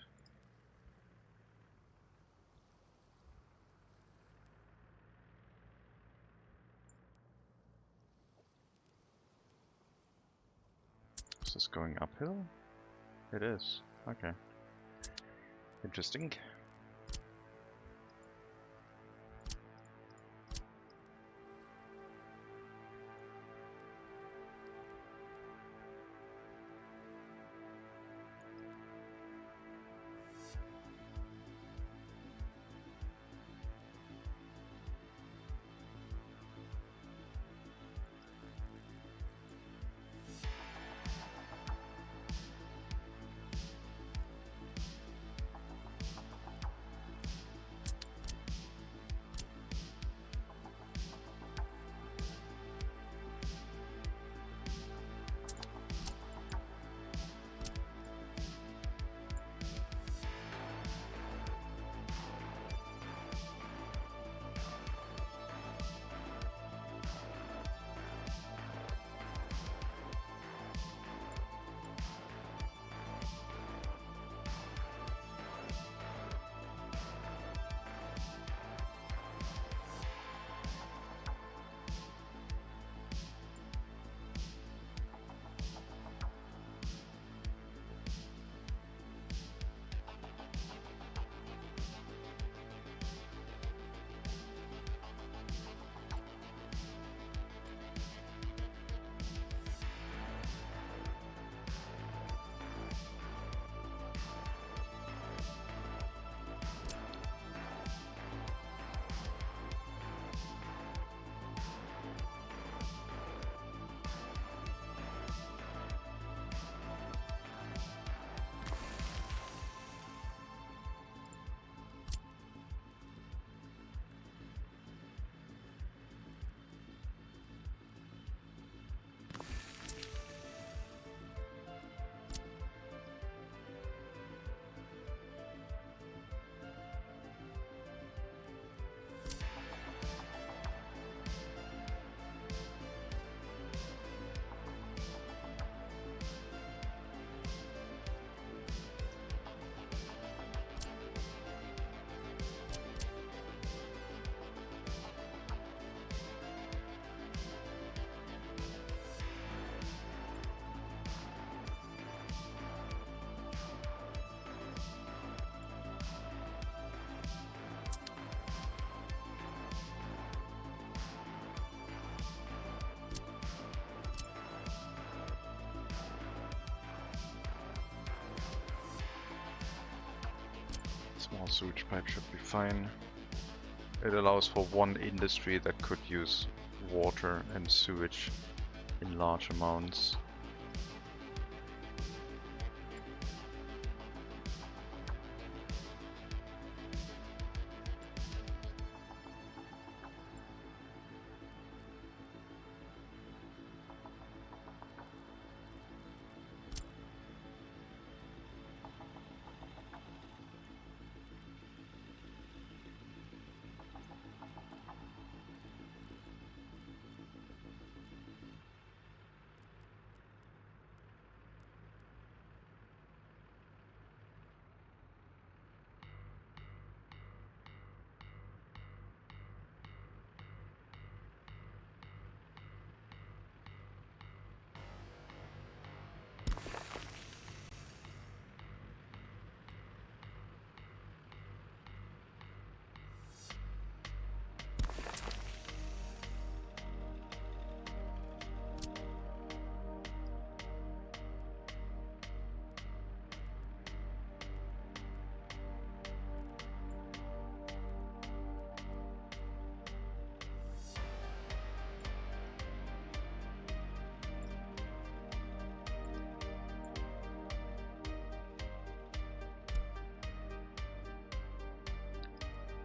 Is this going uphill? It is. Okay. Interesting. Small sewage pipe should be fine. It allows for one industry that could use water and sewage in large amounts.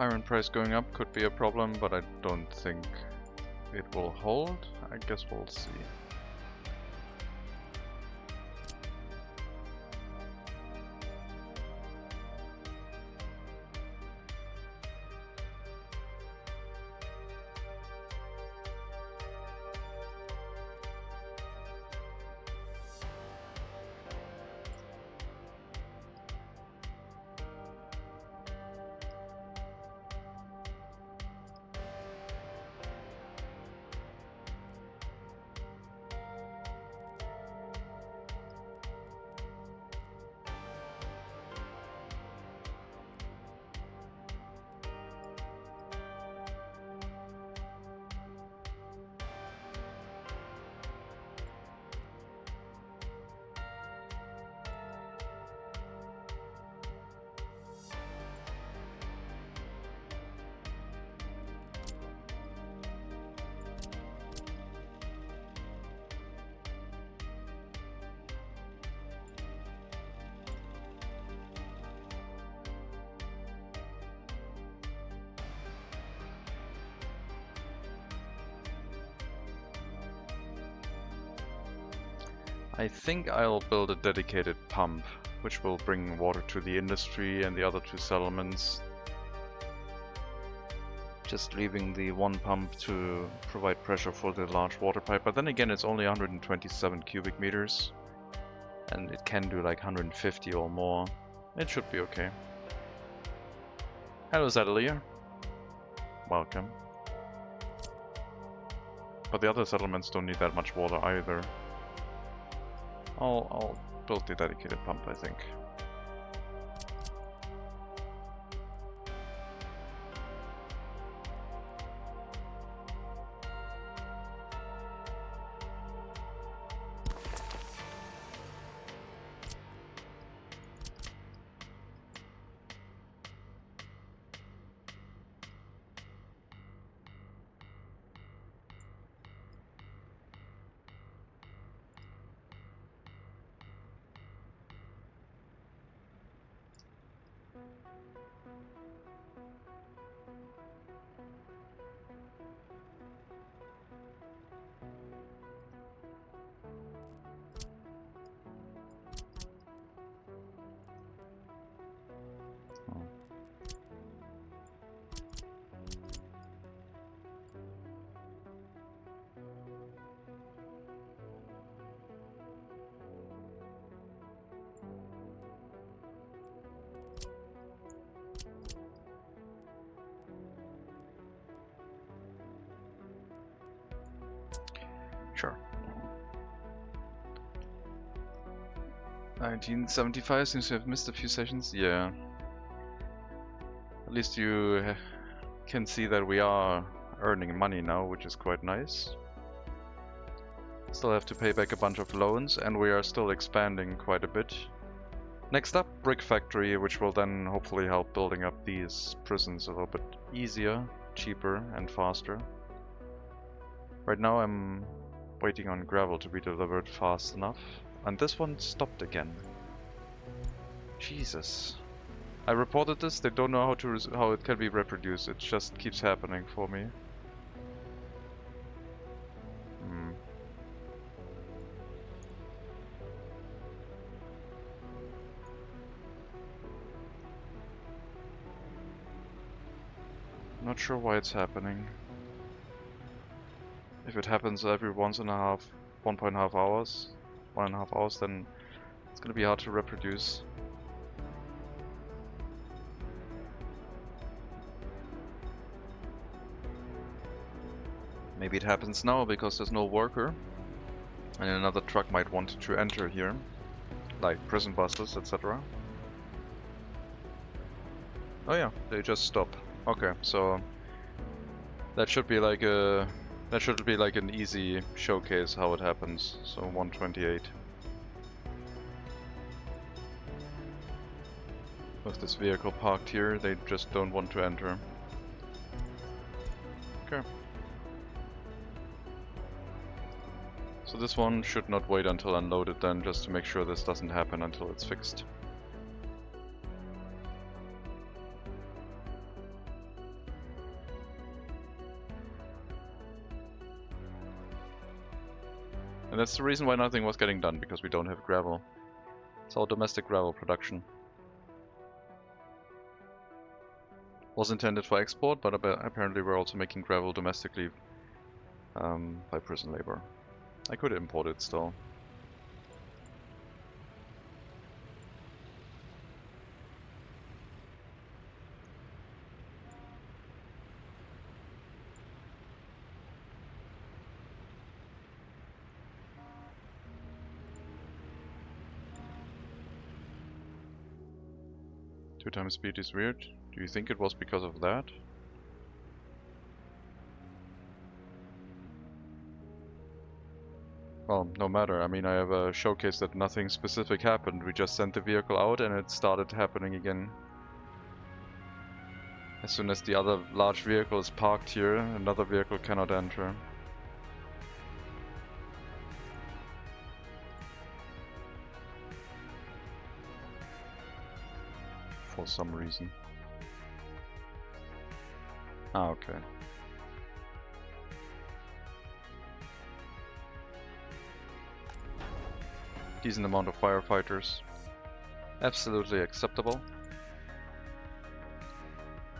Iron price going up could be a problem, but I don't think it will hold. I guess we'll see. I think I'll build a dedicated pump, which will bring water to the industry and the other two settlements. Just leaving the one pump to provide pressure for the large water pipe, but then again it's only 127 cubic meters and it can do like 150 or more. It should be okay. Hello Zadalia. Welcome. But the other settlements don't need that much water either. I'll build the dedicated pump, I think. Sure. 1975 seems to have missed a few sessions. Yeah. At least you can see that we are earning money now, which is quite nice. Still have to pay back a bunch of loans, and we are still expanding quite a bit. Next up, brick factory, which will then hopefully help building up these prisons a little bit easier, cheaper, and faster. Right now I'm waiting on gravel to be delivered fast enough, and this one stopped again. Jesus. I reported this, they don't know how it can be reproduced, it just keeps happening for me. Not sure why it's happening. If it happens every 1.5 hours, 1.5 hours, then it's gonna be hard to reproduce. Maybe it happens now because there's no worker, and another truck might want to enter here, like prison buses, etc. Oh yeah, they just stop. Okay, so that should be like an easy showcase how it happens. So 128. With this vehicle parked here, they just don't want to enter. Okay. So this one should not wait until unloaded then, just to make sure this doesn't happen until it's fixed. And that's the reason why nothing was getting done, because we don't have gravel. It's all domestic gravel production. Was intended for export, but apparently we're also making gravel domestically by prison labor. I could import it still. Two times speed is weird. Do you think it was because of that? Well, no matter. I mean, I have a showcase that nothing specific happened. We just sent the vehicle out and it started happening again. As soon as the other large vehicle is parked here, another vehicle cannot enter. For some reason. Ah, okay. Decent amount of firefighters. Absolutely acceptable.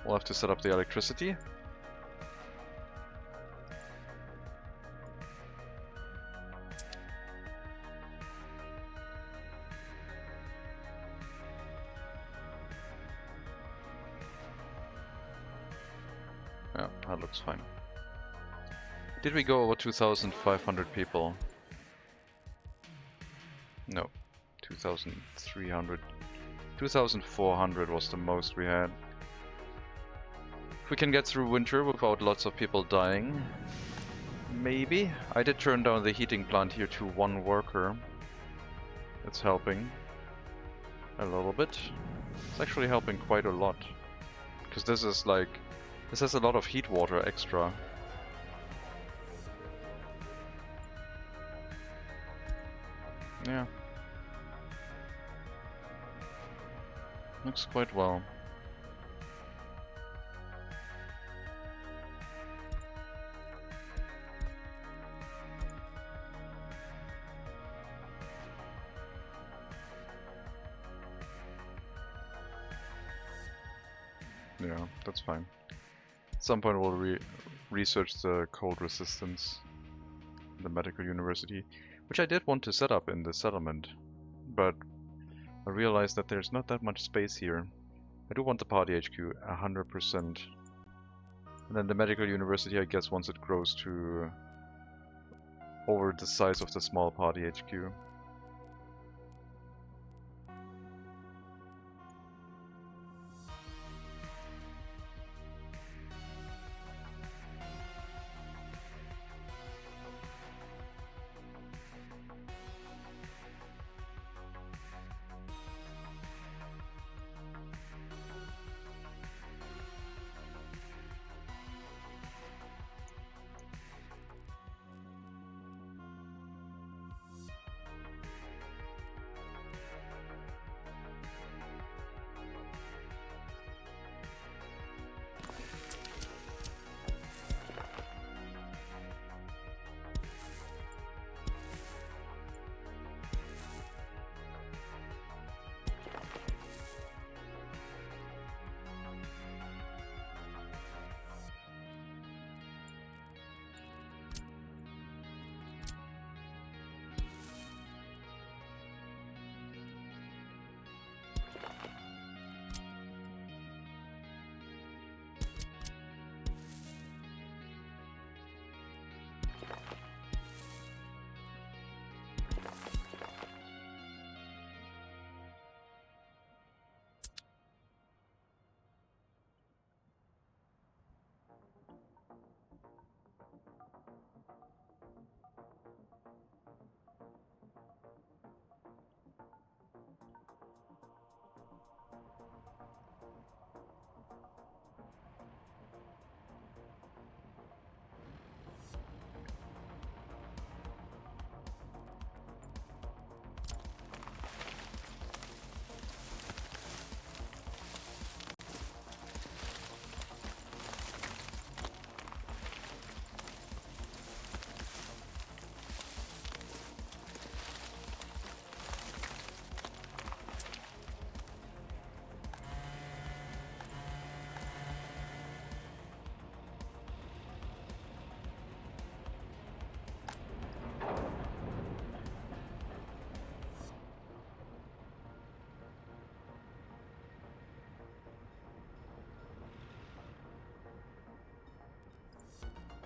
We'll have to set up the electricity. Yeah, that looks fine. Did we go over 2,500 people? No. 2,300. 2,400 was the most we had. If we can get through winter without lots of people dying, maybe. I did turn down the heating plant here to 1 worker. It's helping a little bit. It's actually helping quite a lot. Because this is like, this has a lot of heat water extra. Yeah. Looks quite well. Yeah, that's fine. At some point we'll research the cold resistance in the medical university, which I did want to set up in the settlement, but I realized that there's not that much space here. I do want the party HQ 100%. And then the medical university, I guess, once it grows to over the size of the small party HQ.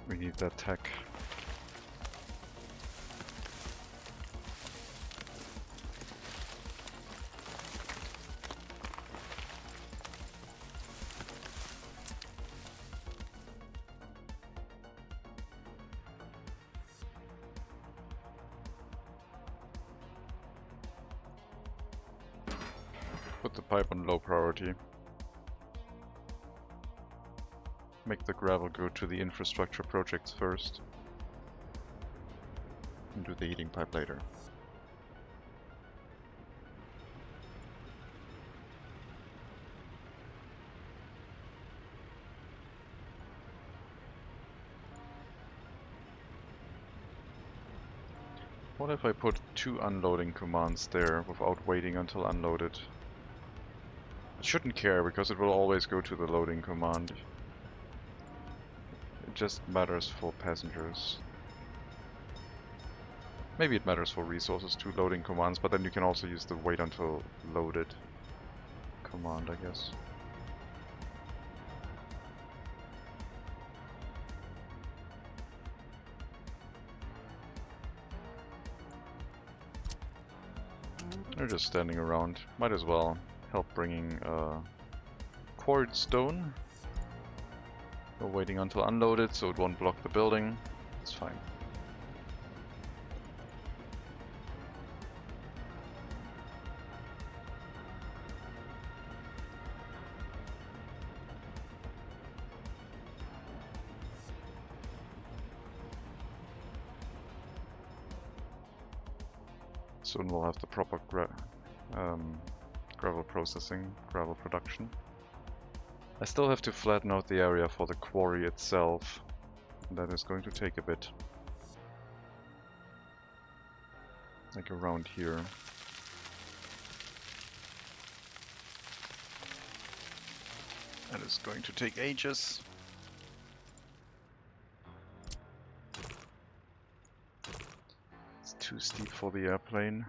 We need that tech. Put the pipe on low priority. Make the gravel go to the infrastructure projects first. And do the heating pipe later. What if I put 2 unloading commands there without waiting until unloaded? I shouldn't care because it will always go to the loading command. It just matters for passengers. Maybe it matters for resources too, loading commands, but then you can also use the wait until loaded command, I guess. They're just standing around. Might as well help bringing quarried stone. We're waiting until unloaded so it won't block the building. It's fine. Soon we'll have the proper gravel processing, gravel production. I still have to flatten out the area for the quarry itself. That is going to take a bit. Like around here. That is going to take ages. It's too steep for the airplane.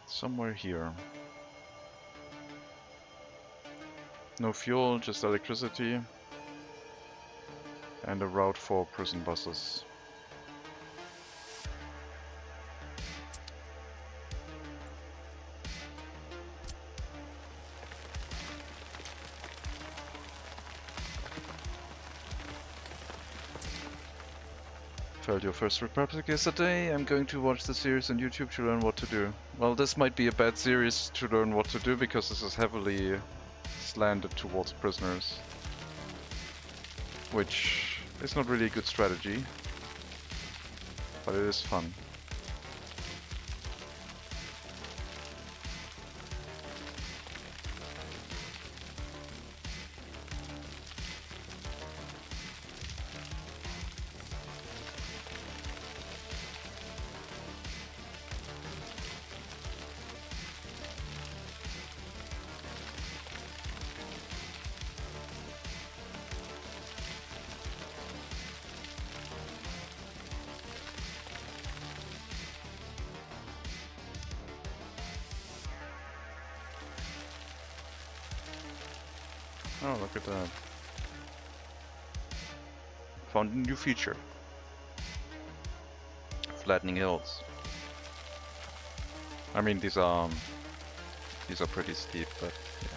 Somewhere here. No fuel, just electricity. And a route for prison buses. Felt your first Republic yesterday. I'm going to watch the series on YouTube to learn what to do. Well, this might be a bad series to learn what to do because this is heavily slanted towards prisoners. Which is not really a good strategy. But it is fun. Oh, look at that. Found a new feature. Flattening hills. I mean, these are pretty steep, but yeah.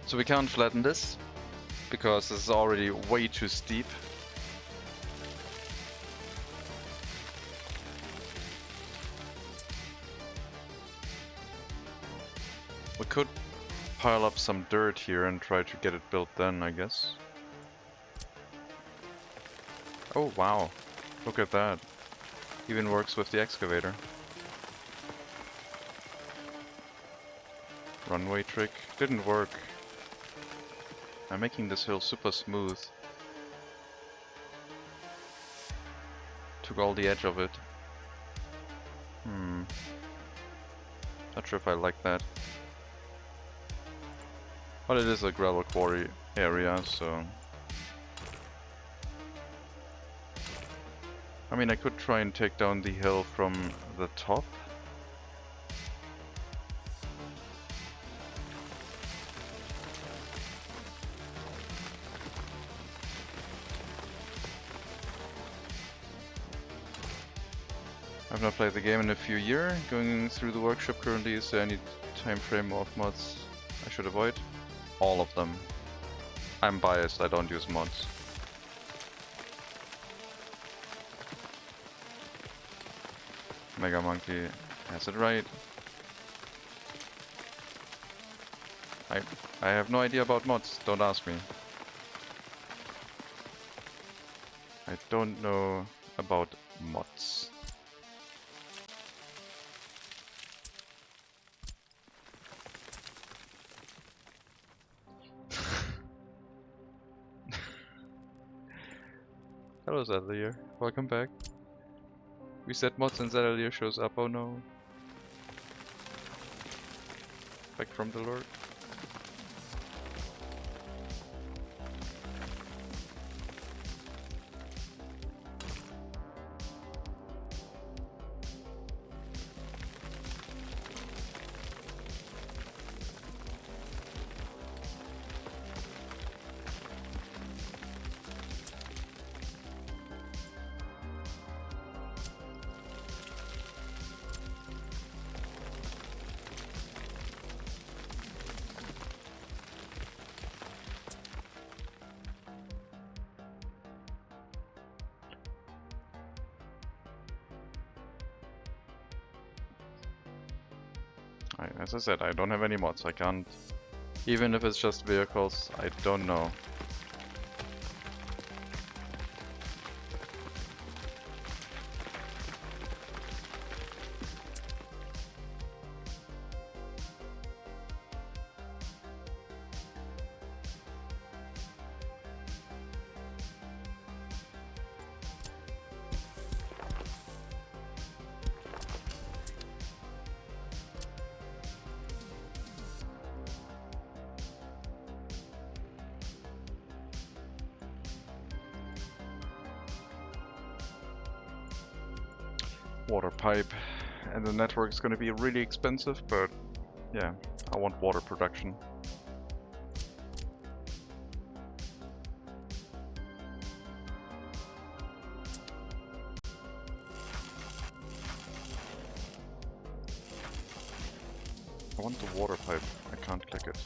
So we can't flatten this because this is already way too steep. We could pile up some dirt here and try to get it built then, I guess. Oh wow, look at that. Even works with the excavator. Runway trick, didn't work. I'm making this hill super smooth. took all the edge of it. Not sure if I like that. But it is a gravel quarry area, so... I mean, I could try and take down the hill from the top. I've not played the game in a few years. Going through the workshop currently, is there any time frame of mods I should avoid? All of them. I'm biased, I don't use mods. Mega Monkey has it right. I have no idea about mods, don't ask me. I don't know about mods. Hello Zedlier, welcome back. We set mods and Zedlier shows up, oh no. Back from the Lord. As I said, I don't have any mods, I can't... Even if it's just vehicles, I don't know. Water pipe, and the network is going to be really expensive, but yeah, I want water production. I want the water pipe, I can't click it.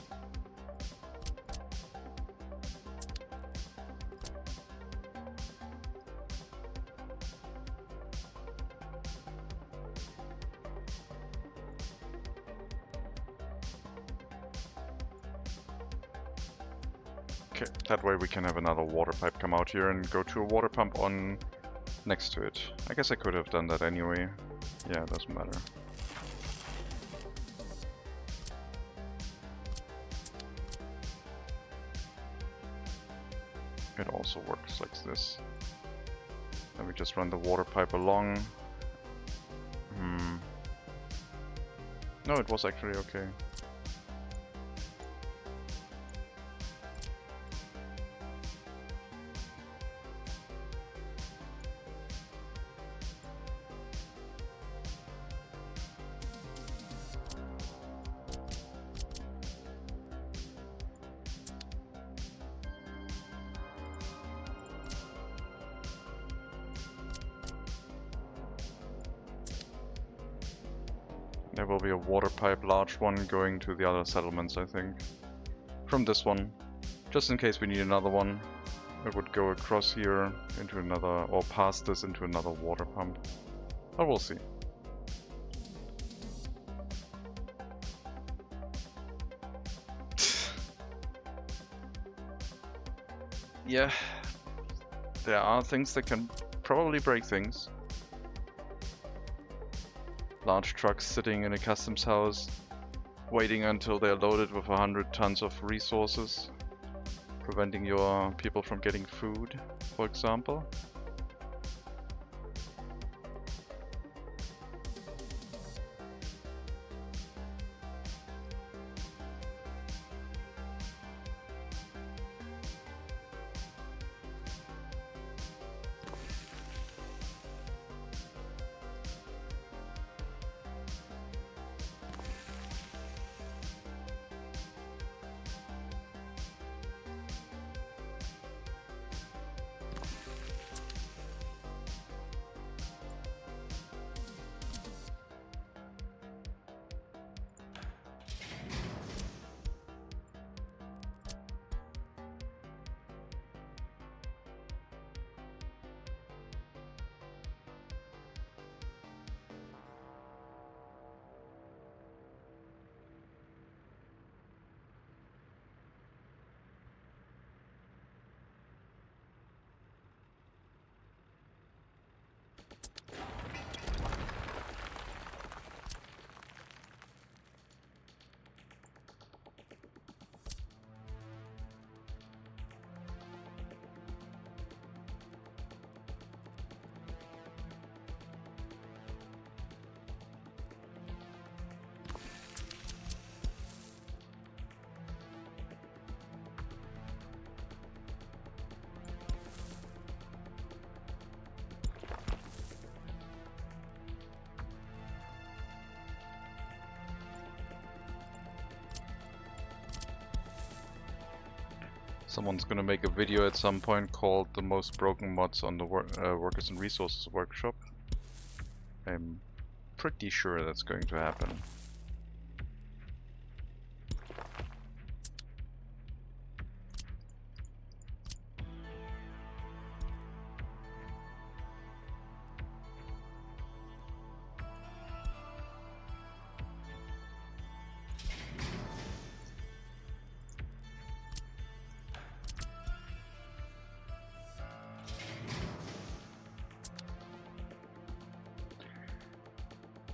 Okay, that way we can have another water pipe come out here and go to a water pump on next to it. I guess I could have done that anyway. Yeah, it doesn't matter. It also works like this. Then we just run the water pipe along. No, it was actually okay. There will be a water pipe, large one, going to the other settlements, I think. From this one. Just in case we need another one. It would go across here into another, or past this into another water pump. But we'll see. Yeah. There are things that can probably break things. Large trucks sitting in a customs house, waiting until they're loaded with 100 tons of resources, preventing your people from getting food, for example. Someone's gonna make a video at some point called "The Most Broken Mods on the Workers and Resources Workshop." I'm pretty sure that's going to happen.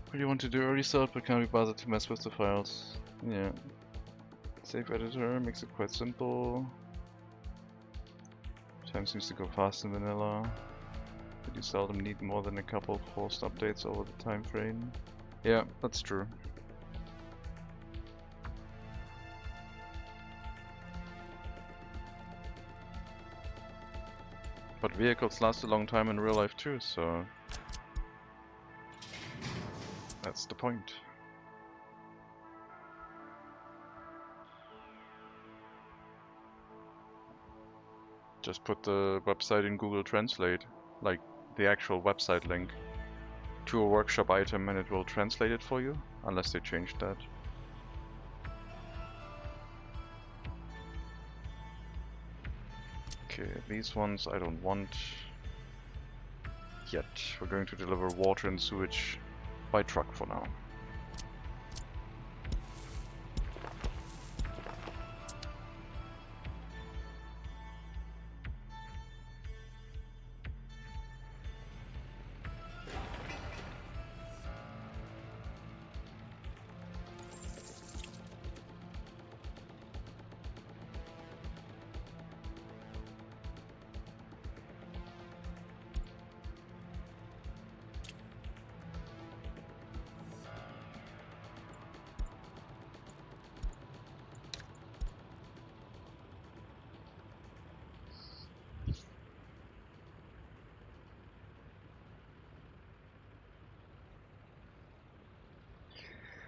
What do you want to do? Early start, but can't be bothered to mess with the files. Yeah. Save editor makes it quite simple. Time seems to go fast in vanilla. But you seldom need more than a couple forced updates over the time frame. Yeah, that's true. But vehicles last a long time in real life too, so that's the point. Just put the website in Google Translate, like the actual website link, to a workshop item and it will translate it for you, unless they changed that. Okay, these ones I don't want yet. We're going to deliver water and sewage by truck for now.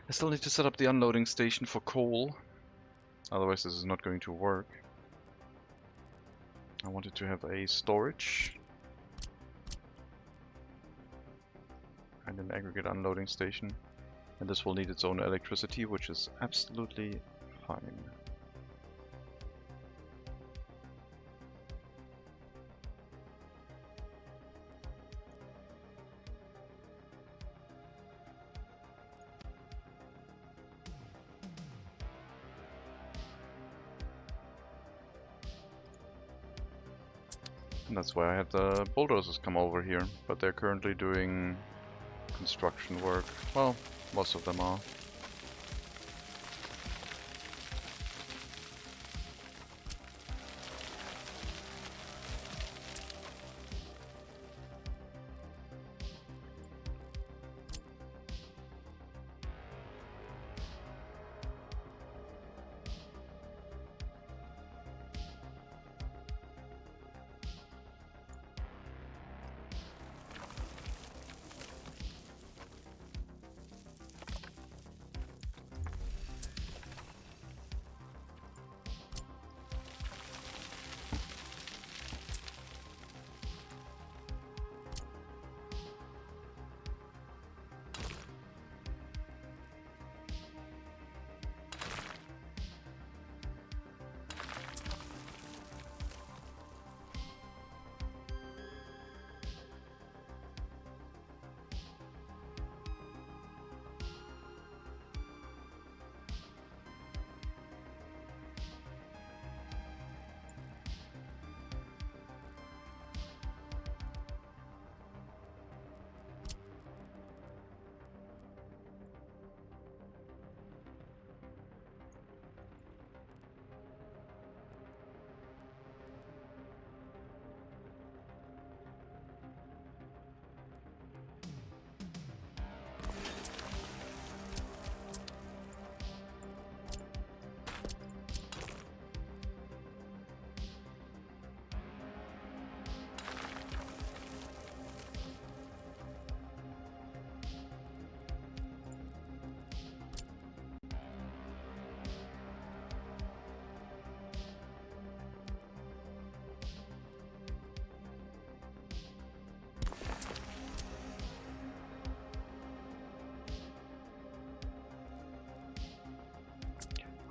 I still need to set up the unloading station for coal, otherwise this is not going to work. I wanted to have a storage and an aggregate unloading station, and this will need its own electricity, which is absolutely fine. And that's why I had the bulldozers come over here, but they're currently doing construction work. Well, most of them are.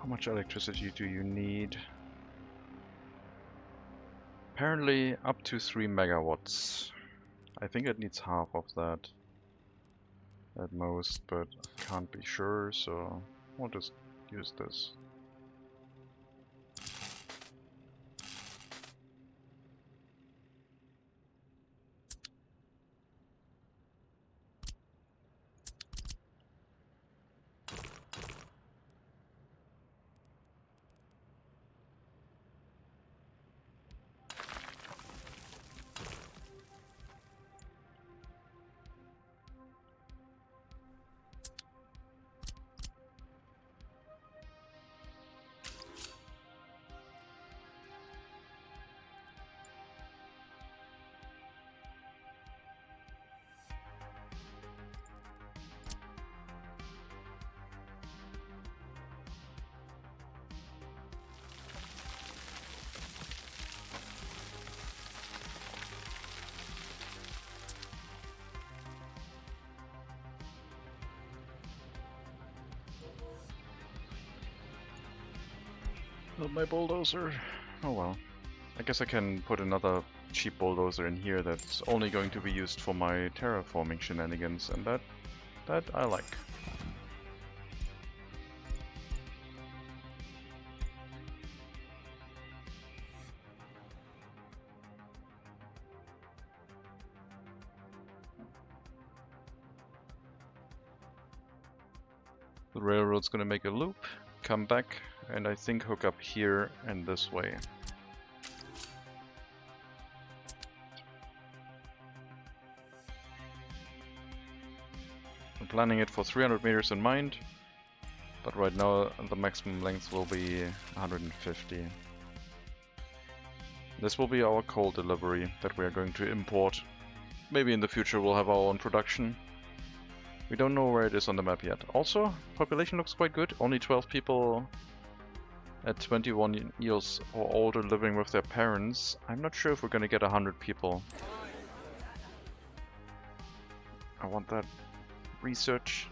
How much electricity do you need? Apparently up to 3 megawatts. I think it needs half of that at most, but can't be sure, so we'll just use this. Not my bulldozer. Oh well. I guess I can put another cheap bulldozer in here that's only going to be used for my terraforming shenanigans, and that I like. The railroad's gonna make a loop, come back, and I think hook up here and this way. I'm planning it for 300 meters in mind, but right now the maximum length will be 150. This will be our coal delivery that we are going to import. Maybe in the future we'll have our own production. We don't know where it is on the map yet. Also, population looks quite good. Only 12 people at 21 years or older living with their parents. I'm not sure if we're gonna get 100 people. I want that research.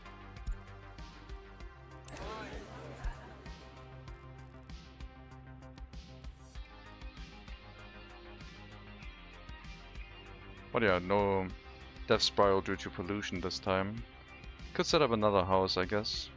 But yeah, no death spiral due to pollution this time. Could set up another house, I guess.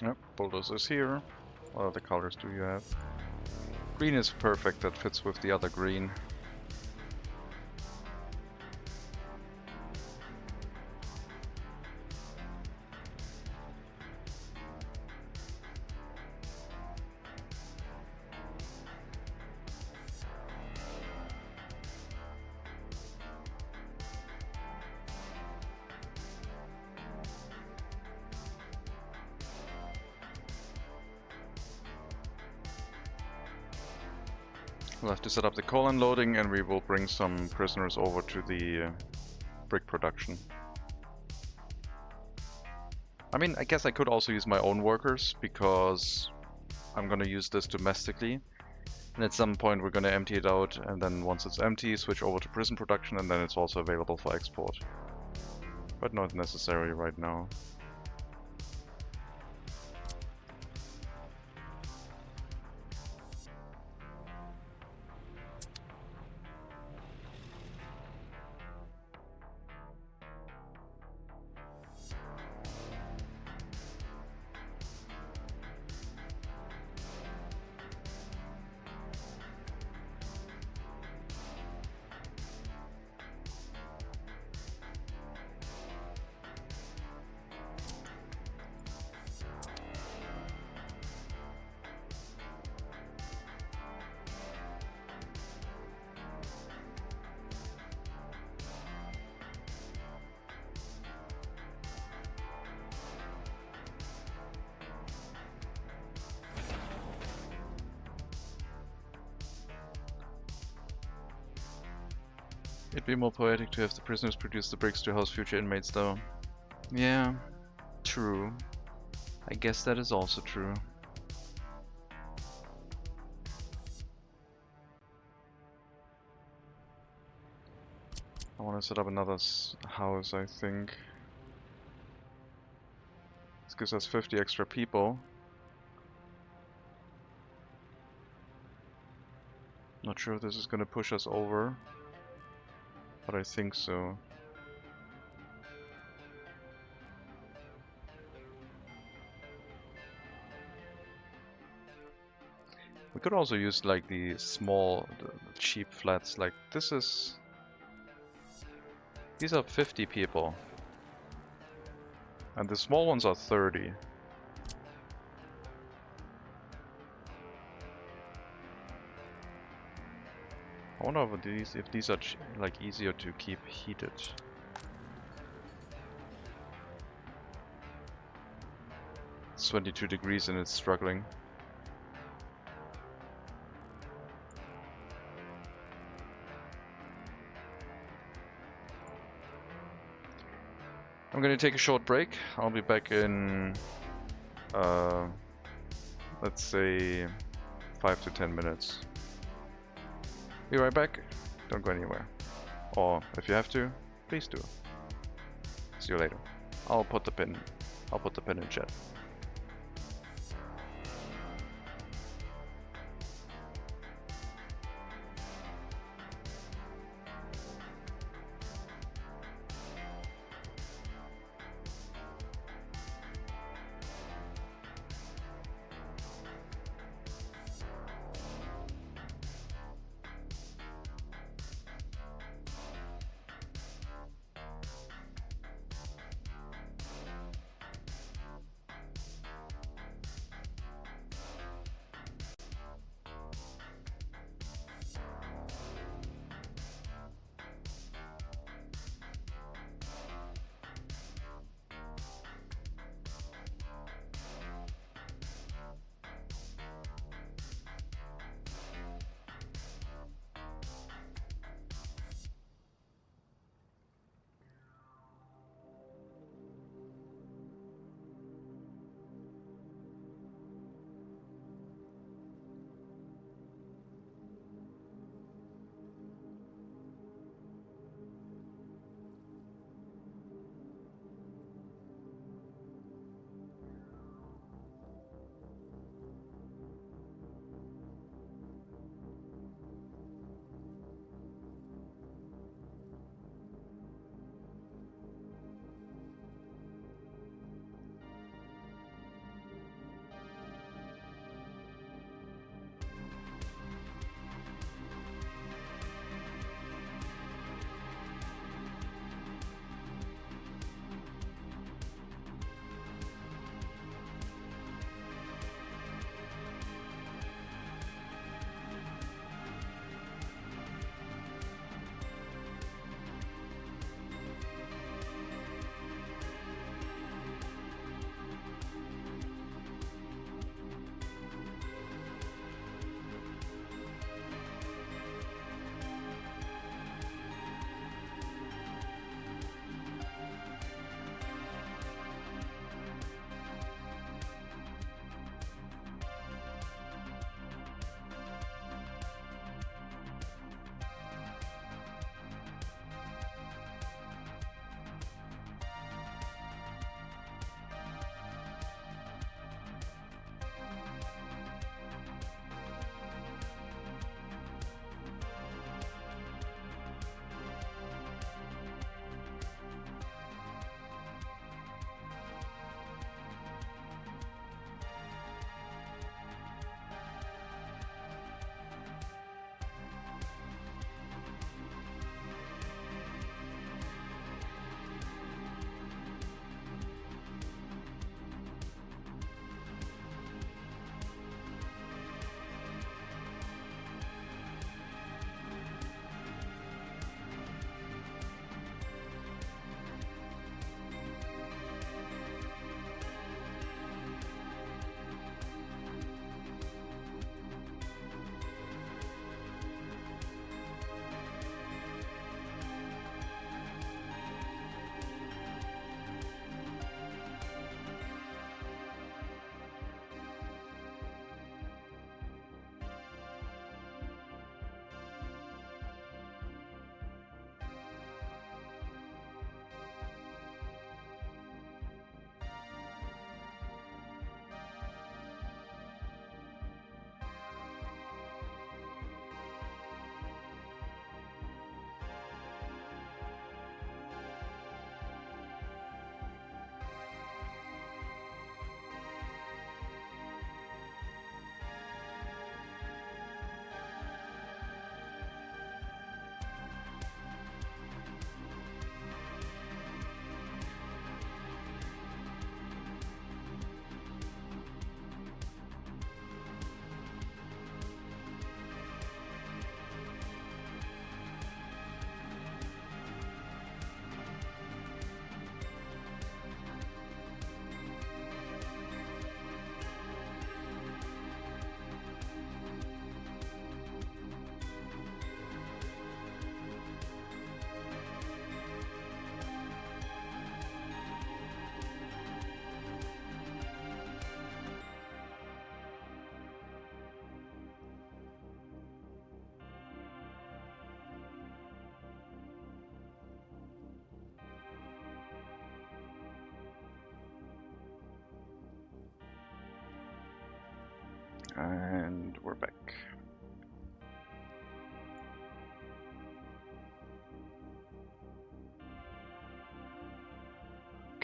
Yep, bulldozers here. What other colors do you have? Green is perfect, that fits with the other green. We'll have to set up the coal unloading, and we will bring some prisoners over to the brick production. I mean, I guess I could also use my own workers, because I'm gonna use this domestically. And at some point we're gonna empty it out, and then once it's empty, switch over to prison production, and then it's also available for export. But not necessary right now. It'd be more poetic to have the prisoners produce the bricks to house future inmates, though. Yeah, true. I guess that is also true. I want to set up another house, I think. This gives us 50 extra people. Not sure if this is going to push us over, but I think so. We could also use like the small, the cheap flats. Like this is... These are 50 people. And the small ones are 30. I wonder if these are like easier to keep heated. It's 22 degrees and it's struggling. I'm gonna take a short break. I'll be back in, let's say, 5 to 10 minutes. Be right back. Don't go anywhere. Or if you have to, please do. See you later. I'll put the pin in chat.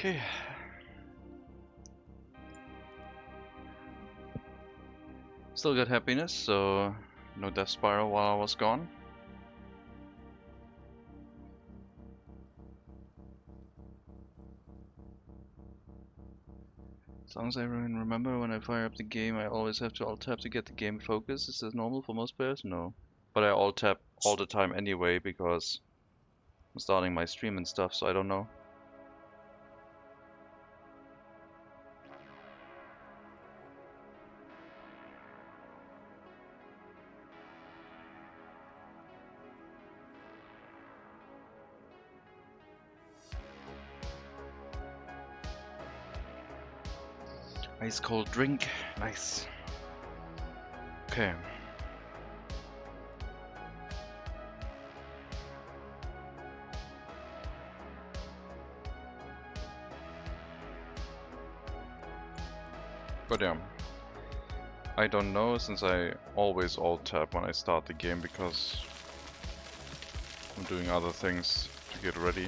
Okay. Still got happiness, so no death spiral while I was gone. As long as I remember, when I fire up the game, I always have to alt-tab to get the game focused. Is this normal for most players? No. But I alt-tab all the time anyway, because I'm starting my stream and stuff, so I don't know. Ice cold drink, nice. Okay. But yeah, I don't know, since I always alt-tab when I start the game because I'm doing other things to get ready.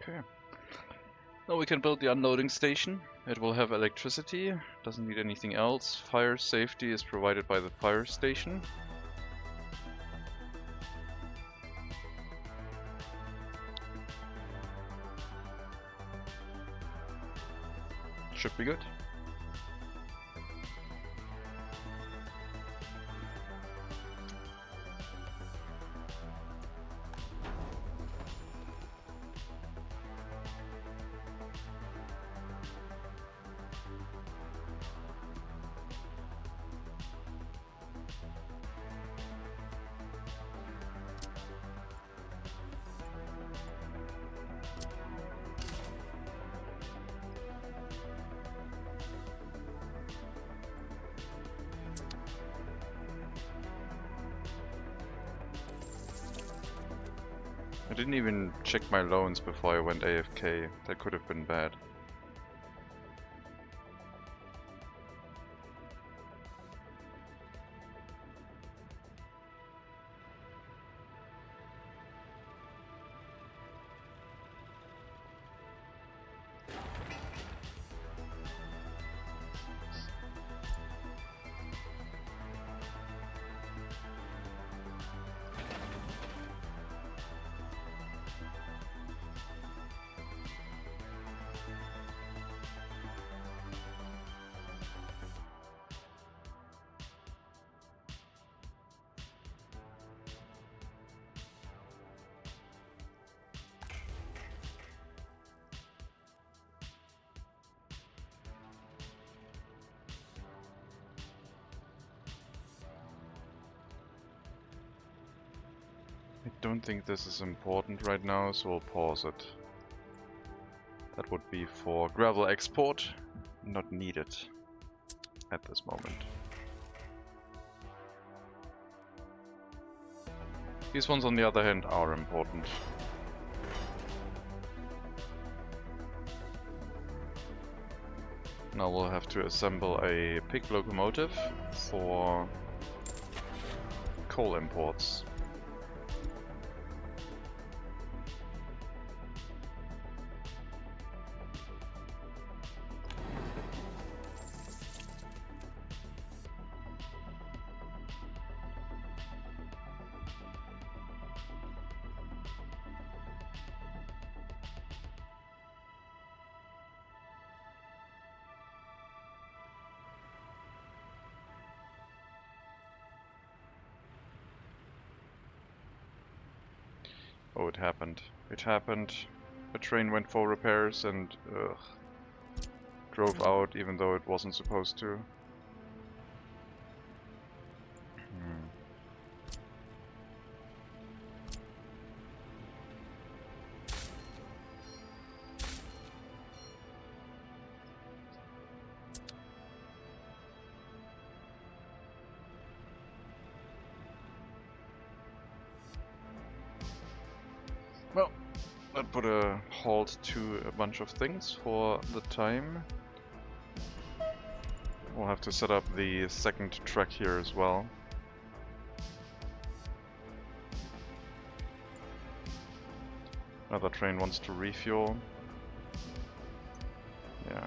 Okay. Now we can build the unloading station. It will have electricity, doesn't need anything else. Fire safety is provided by the fire station. Should be good. I didn't even check my loans before I went AFK. That could have been bad. I don't think this is important right now, so I'll pause it. That would be for gravel export, not needed at this moment. These ones on the other hand are important. Now we'll have to assemble a pig locomotive for coal imports. Oh, it happened. It happened. The train went for repairs and drove out even though it wasn't supposed to. Well, that put a halt to a bunch of things for the time. We'll have to set up the second track here as well. Another train wants to refuel. Yeah.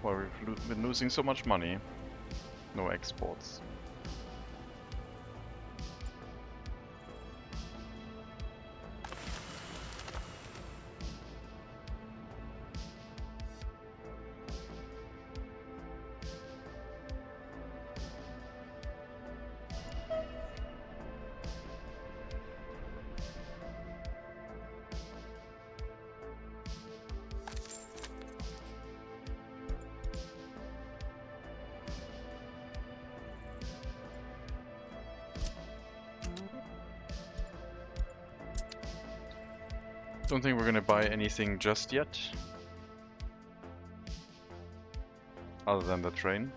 Where we've been losing so much money. No exports. Don't think we're gonna buy anything just yet. Other than the train.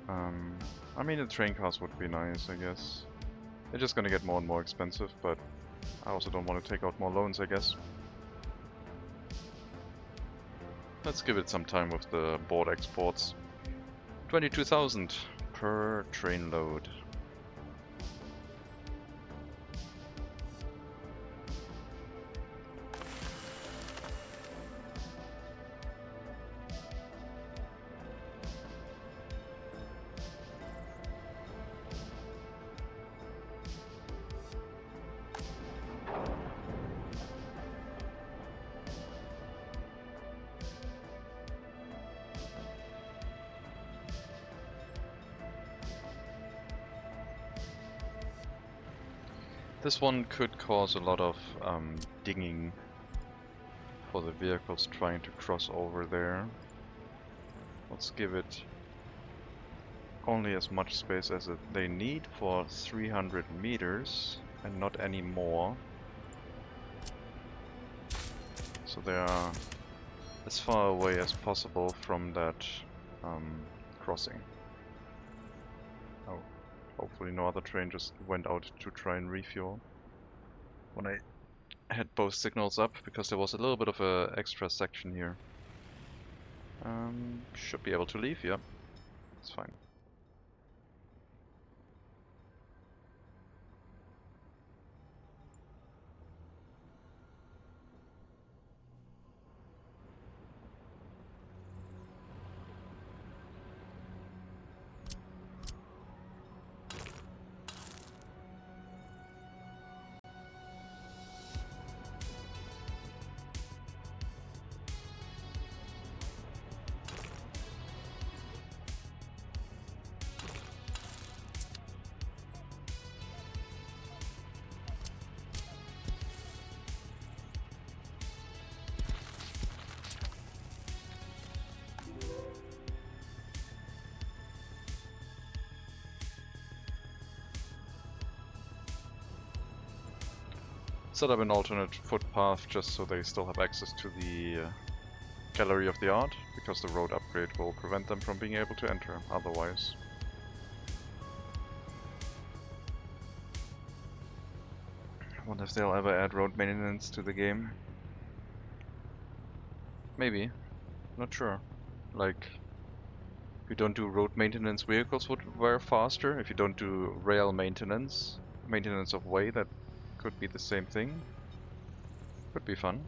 I mean, the train cars would be nice, I guess. They're just gonna get more and more expensive, but I also don't want to take out more loans, I guess. Let's give it some time with the board exports. 22,000 per train load. This one could cause a lot of dinging for the vehicles trying to cross over there. Let's give it only as much space as they need for 300 meters and not any more. So they are as far away as possible from that crossing. Oh, hopefully no other train just went out to try and refuel when I had both signals up, because there was a little bit of a extra section here. Should be able to leave, yeah. It's fine. Set up an alternate footpath just so they still have access to the Gallery of the Art, because the road upgrade will prevent them from being able to enter otherwise. I wonder if they'll ever add road maintenance to the game. Maybe. Not sure. Like, if you don't do road maintenance, vehicles would wear faster. If you don't do rail maintenance, maintenance of way, that could be the same thing. Could be fun.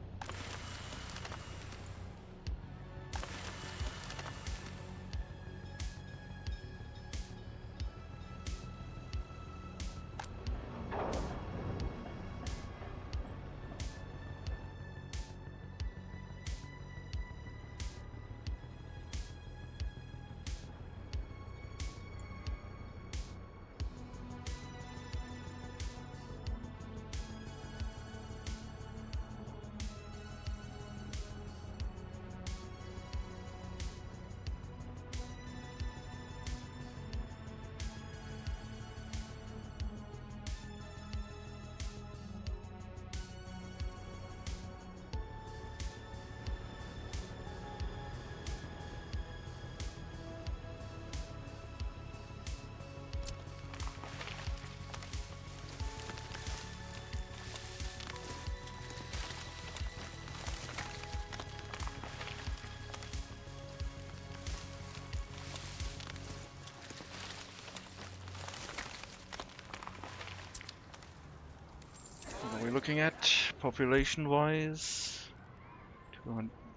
What are we looking at population-wise?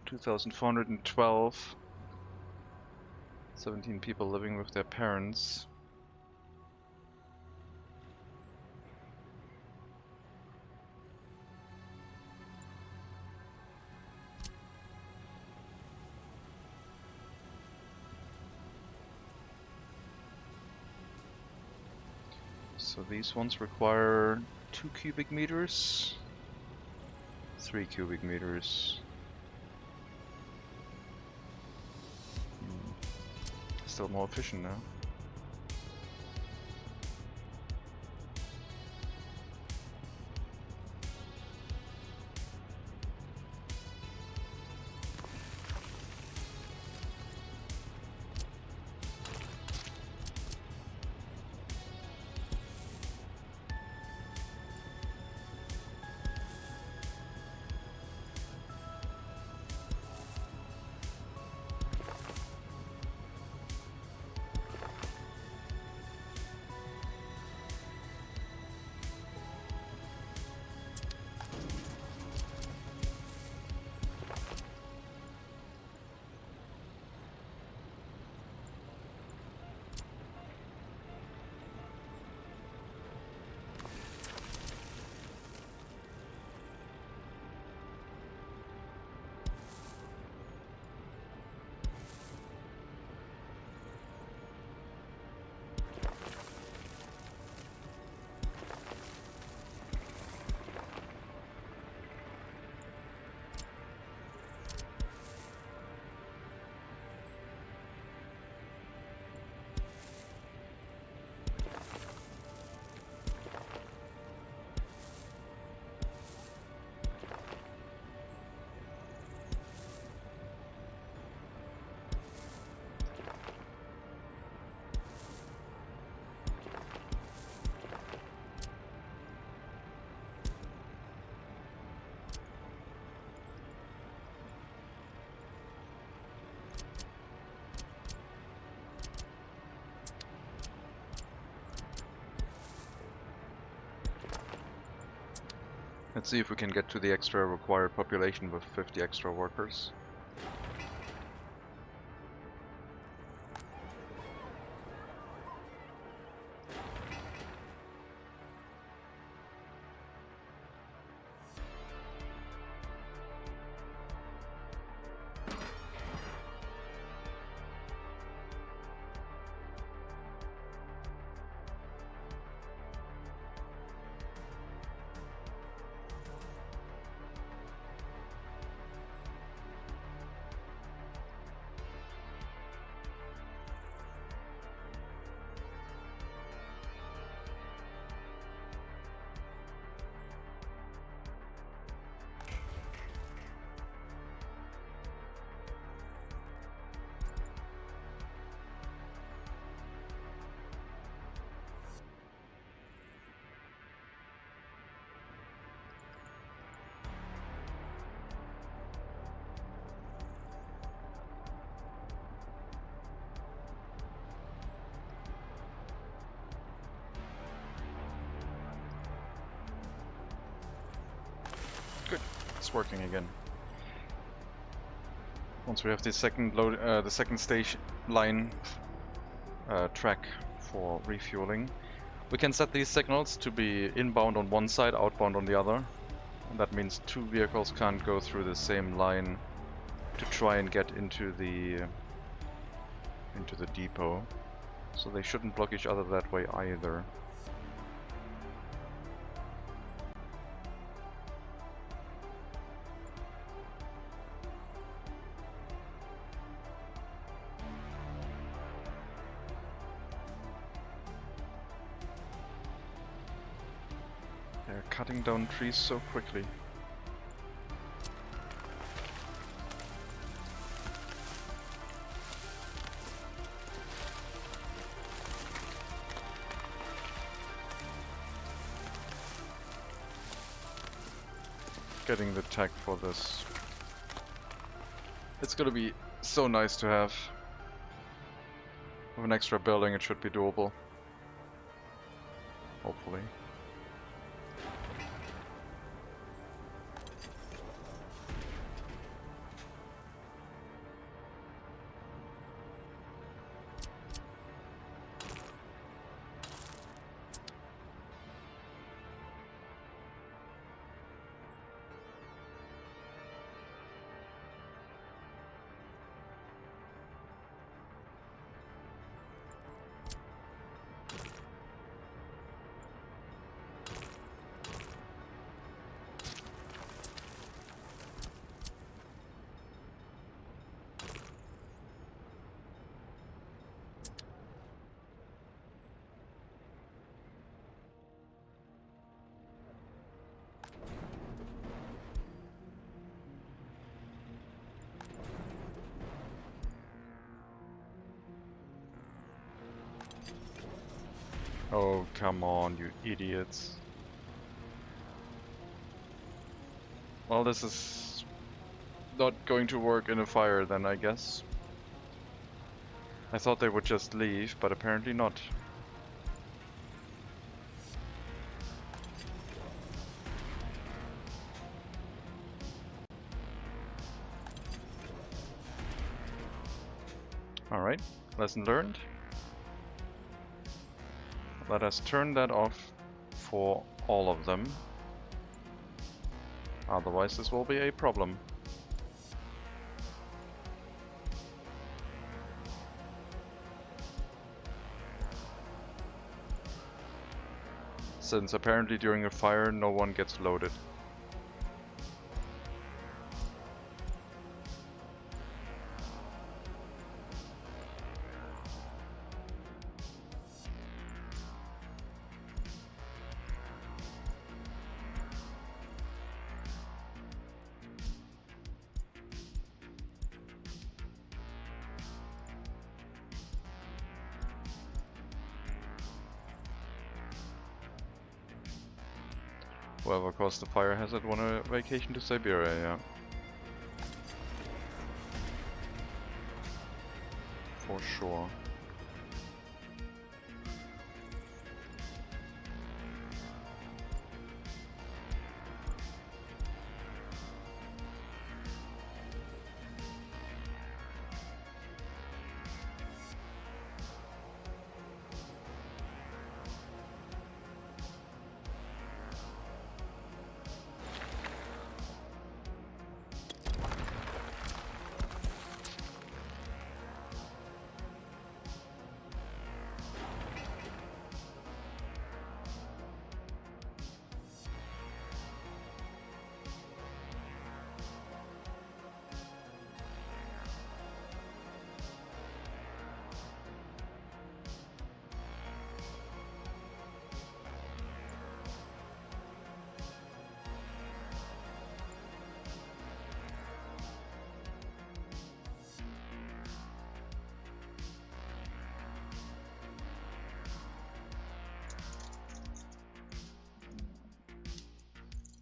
2,412. 17 people living with their parents. So these ones require 2 cubic meters, 3 cubic meters. Still more efficient now. Let's see if we can get to the extra required population with 50 extra workers. Good, it's working again. Once we have the second load, the second station line track for refueling, we can set these signals to be inbound on one side, outbound on the other. And that means two vehicles can't go through the same line to try and get into the depot. So they shouldn't block each other that way either. They're cutting down trees so quickly. Getting the tech for this. It's gonna be so nice to have. With an extra building, it should be doable. Hopefully. Oh, come on, you idiots. Well, this is not going to work in a fire then, I guess. I thought they would just leave, but apparently not. Alright, lesson learned. Let us turn that off for all of them. Otherwise this will be a problem. Since apparently during a fire no one gets loaded. Whoever caused the fire hazard won a vacation to Siberia, yeah. For sure.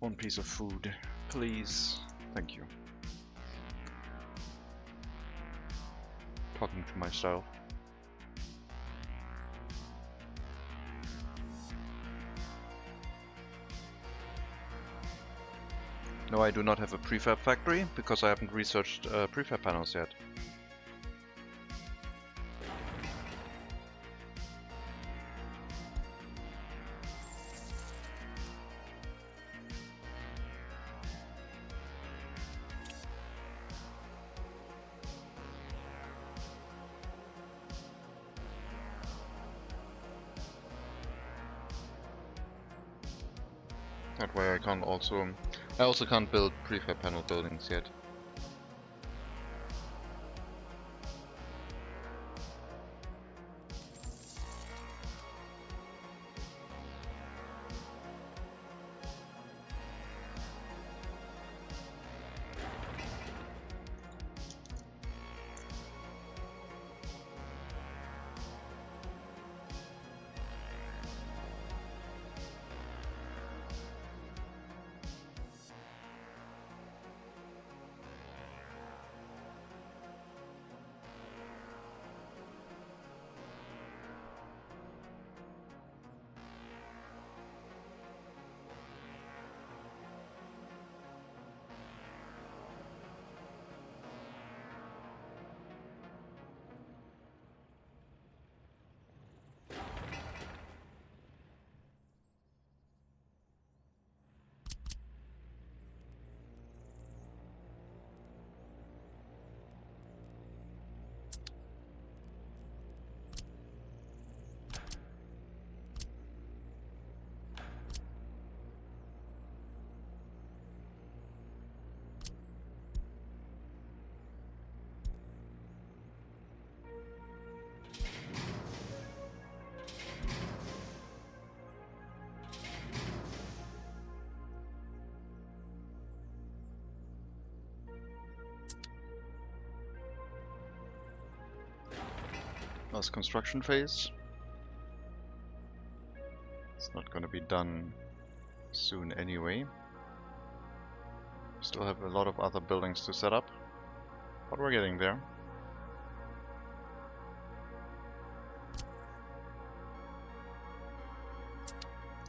One piece of food, please. Thank you. Talking to myself. No, I do not have a prefab factory because I haven't researched prefab panels yet. That way I also can't build prefab panel buildings yet. Last construction phase. It's not gonna be done soon anyway. Still have a lot of other buildings to set up, but we're getting there.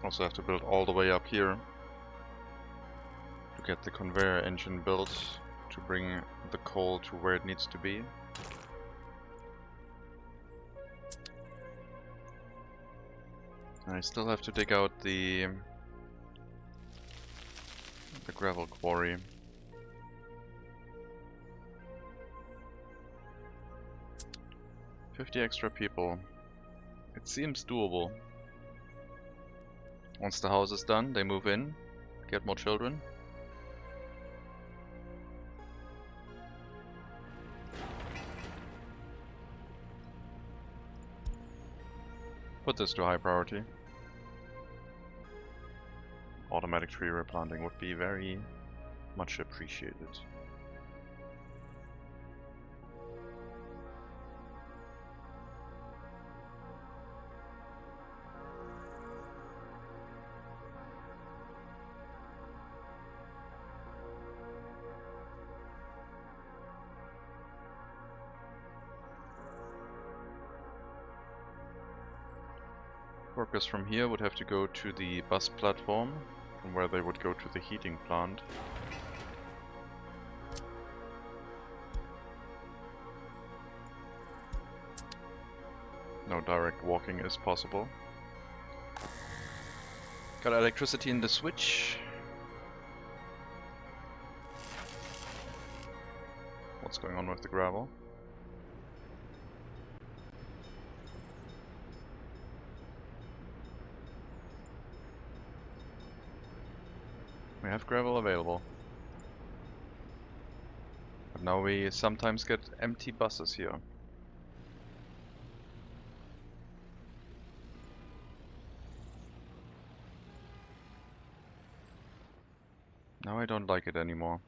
Also have to build all the way up here to get the conveyor engine built to bring the coal to where it needs to be. I still have to dig out the gravel quarry. $50 extra people. It seems doable. Once the house is done, they move in, get more children. Put this to high priority. Automatic tree replanting would be very much appreciated. Workers from here would have to go to the bus platform, from where they would go to the heating plant. No direct walking is possible. Got electricity in the switch. What's going on with the gravel? We have gravel available. But now we sometimes get empty buses here. Now I don't like it anymore.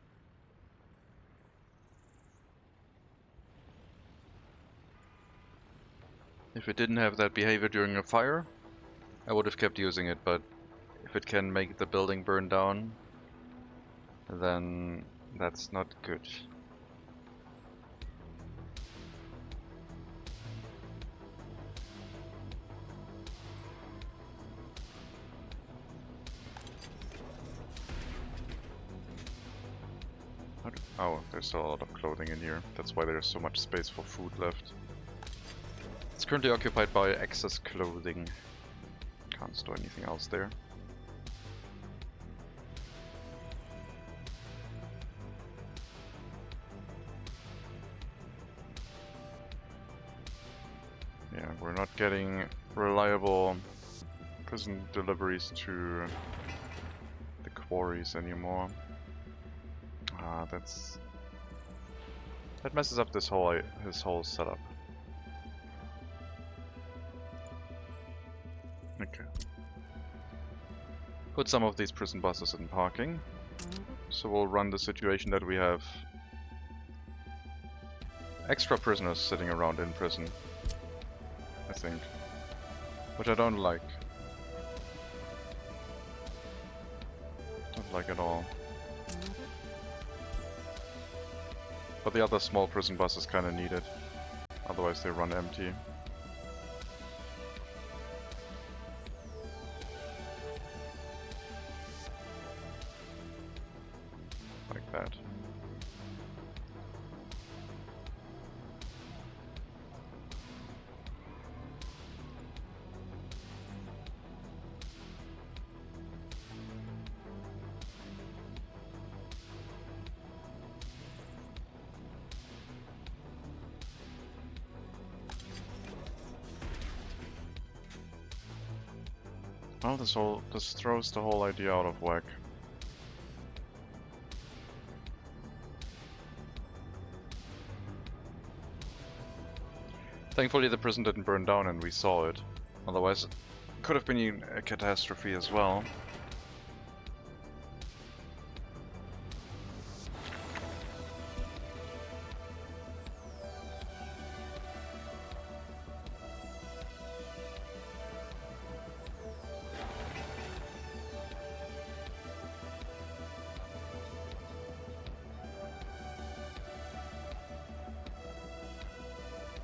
If it didn't have that behavior during a fire, I would have kept using it, but if it can make the building burn down then that's not good. Oh, there's still a lot of clothing in here. That's why there's so much space for food left. It's currently occupied by excess clothing. Can't store anything else there. Yeah, we're not getting reliable prison deliveries to the quarries anymore. That messes up this whole setup. Okay. Put some of these prison buses in parking. So we'll run the situation that we have extra prisoners sitting around in prison, I think. Which I don't like. Don't like at all. But the other small prison bus is kinda needed. Otherwise they run empty. Like that. Well, this throws the whole idea out of whack. Thankfully the prison didn't burn down and we saw it. Otherwise it could have been a catastrophe as well.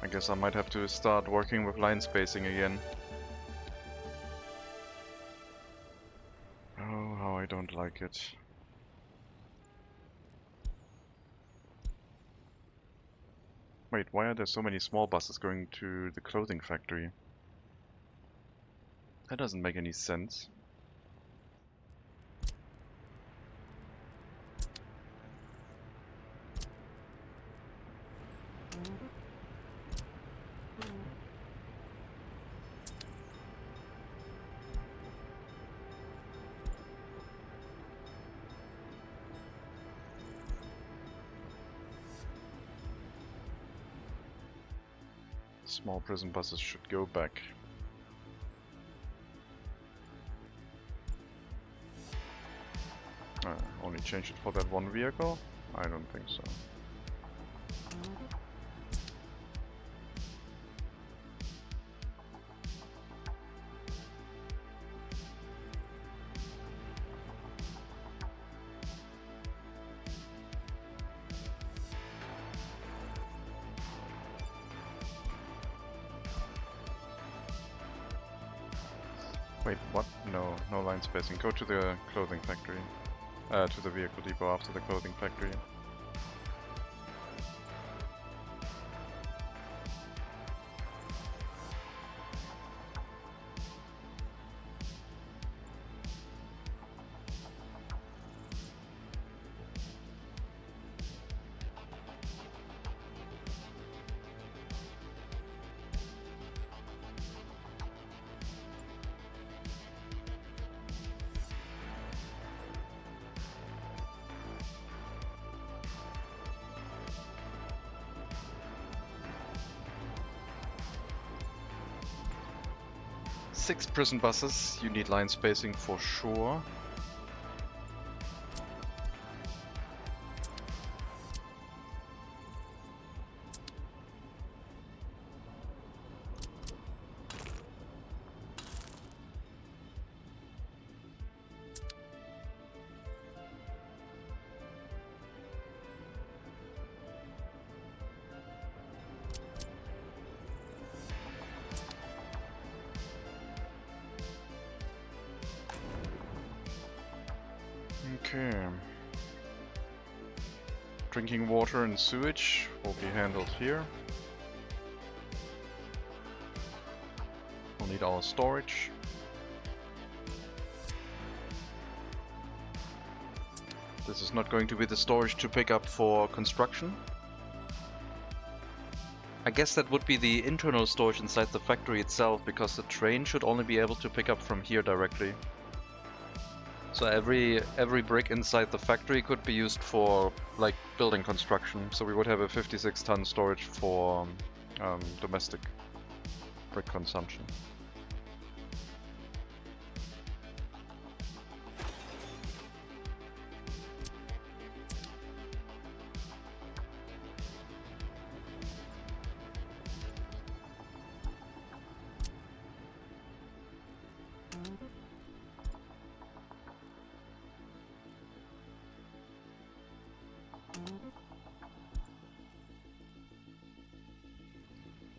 I guess I might have to start working with line spacing again. Oh, how I don't like it. Wait, why are there so many small buses going to the clothing factory? That doesn't make any sense. Small prison buses should go back. Only change it for that one vehicle? I don't think so. Wait, what? No, no line spacing. Go to the clothing factory. To the vehicle depot after the clothing factory. Six prison buses, you need line spacing for sure. Okay. Drinking water and sewage will be handled here. We'll need our storage. This is not going to be the storage to pick up for construction. I guess that would be the internal storage inside the factory itself, because the train should only be able to pick up from here directly. So every brick inside the factory could be used for like building construction. So we would have a 56-ton storage for domestic brick consumption.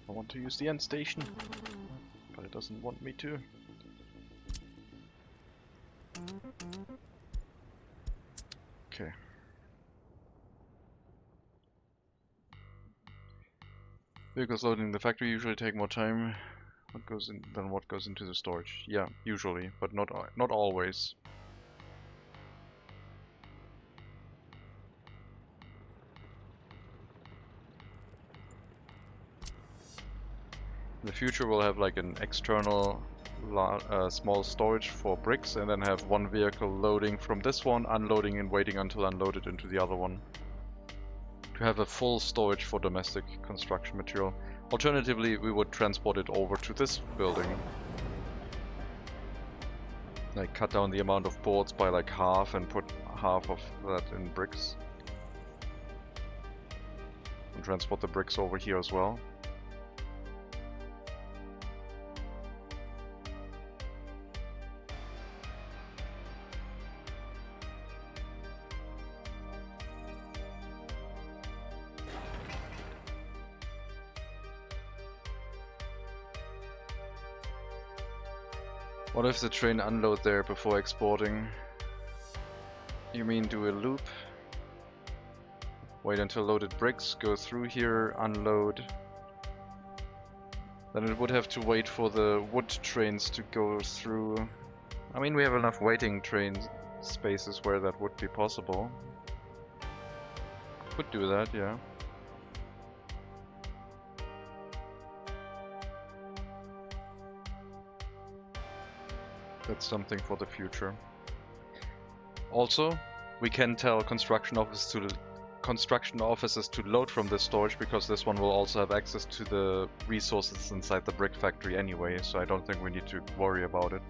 I want to use the end station, but it doesn't want me to. Okay. Vehicles loading the factory usually take more time than what goes into the storage. Yeah, usually, but not always. In the future we'll have like an external small storage for bricks, and then have one vehicle loading from this one, unloading and waiting until unloaded into the other one. To have a full storage for domestic construction material. Alternatively, we would transport it over to this building. Like cut down the amount of boards by like half and put half of that in bricks. And transport the bricks over here as well. What if the train unload there before exporting? You mean do a loop? Wait until loaded bricks, go through here, unload. Then it would have to wait for the wood trains to go through. I mean, we have enough waiting train spaces where that would be possible. Could do that, yeah. That's something for the future. Also, we can tell construction offices to load from this storage, because this one will also have access to the resources inside the brick factory anyway, so I don't think we need to worry about it.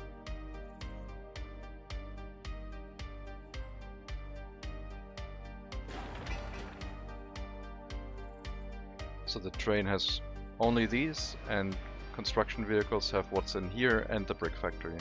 So the train has only these, and construction vehicles have what's in here and the brick factory.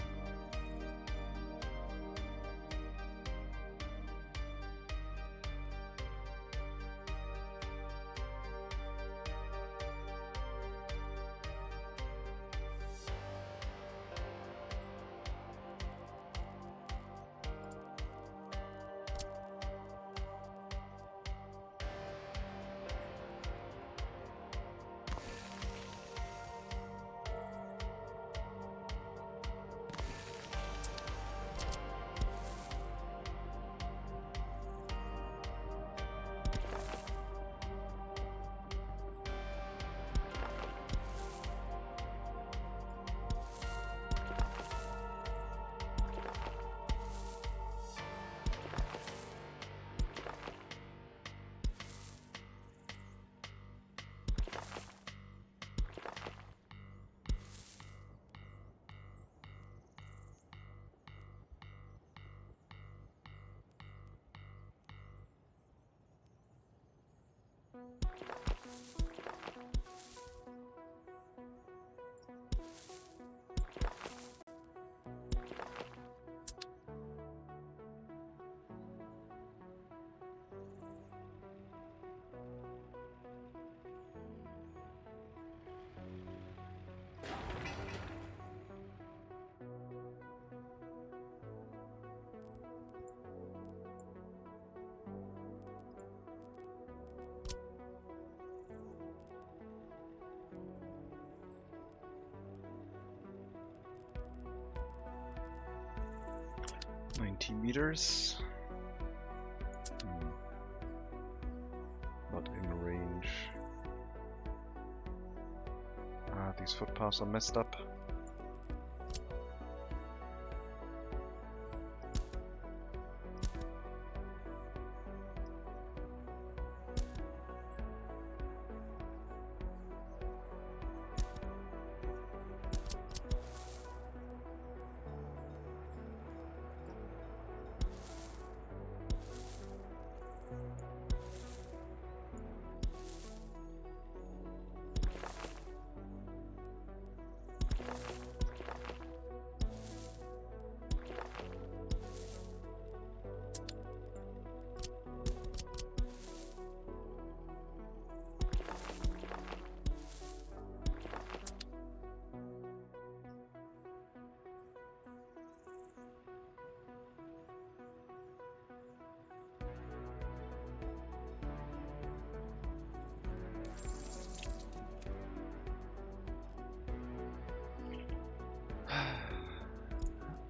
90 meters. Not in range. Ah, these footpaths are messed up.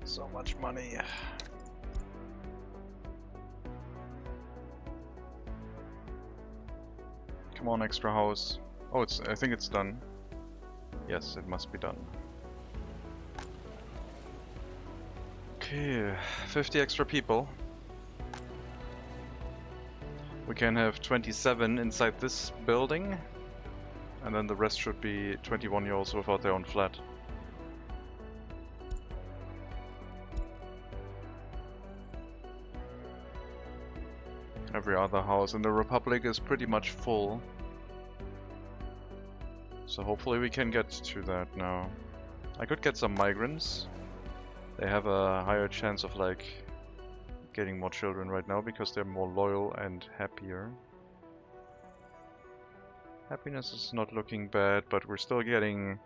So much money. Come on, extra house. Oh, I think it's done. Yes, it must be done. Okay, 50 extra people. We can have 27 inside this building, and then the rest should be 21-year-olds without their own flat. Every other house in the Republic is pretty much full. So hopefully we can get to that now. I could get some migrants. They have a higher chance of like getting more children right now because they're more loyal and happier. Happiness is not looking bad, but we're still getting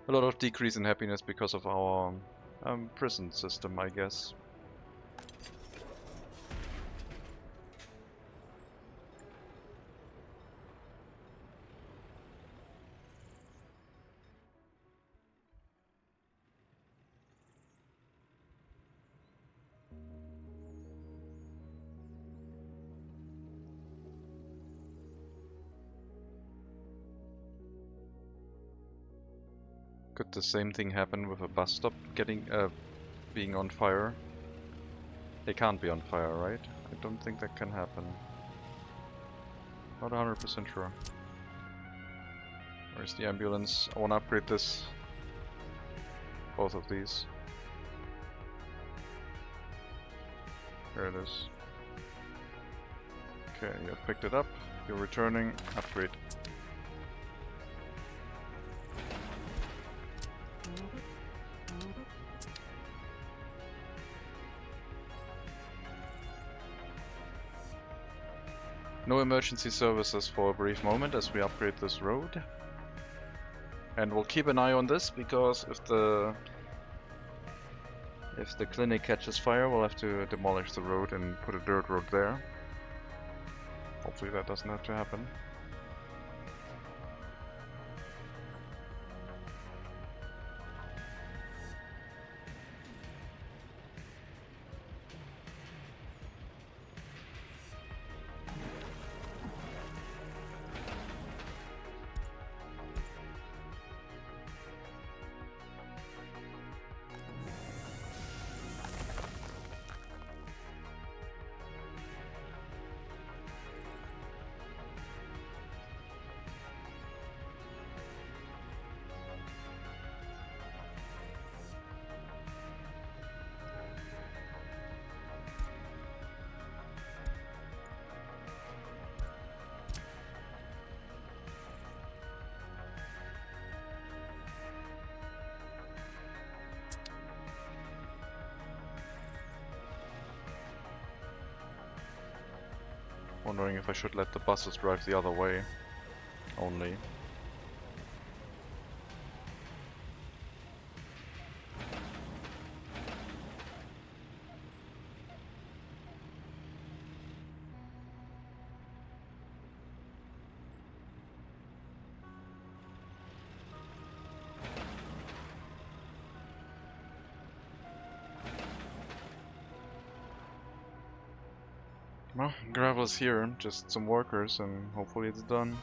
a lot of decrease in happiness because of our prison system, I guess. Could the same thing happen with a bus stop being on fire? They can't be on fire, right? I don't think that can happen. Not 100% sure. Where's the ambulance? I want to upgrade this. Both of these. There it is. Okay, you have picked it up. You're returning. Upgrade. No emergency services for a brief moment as we upgrade this road. And we'll keep an eye on this because if the clinic catches fire, we'll have to demolish the road and put a dirt road there. Hopefully that doesn't have to happen. Wondering if I should let the buses drive the other way only. Well, gravel is here, just some workers, and hopefully it's done.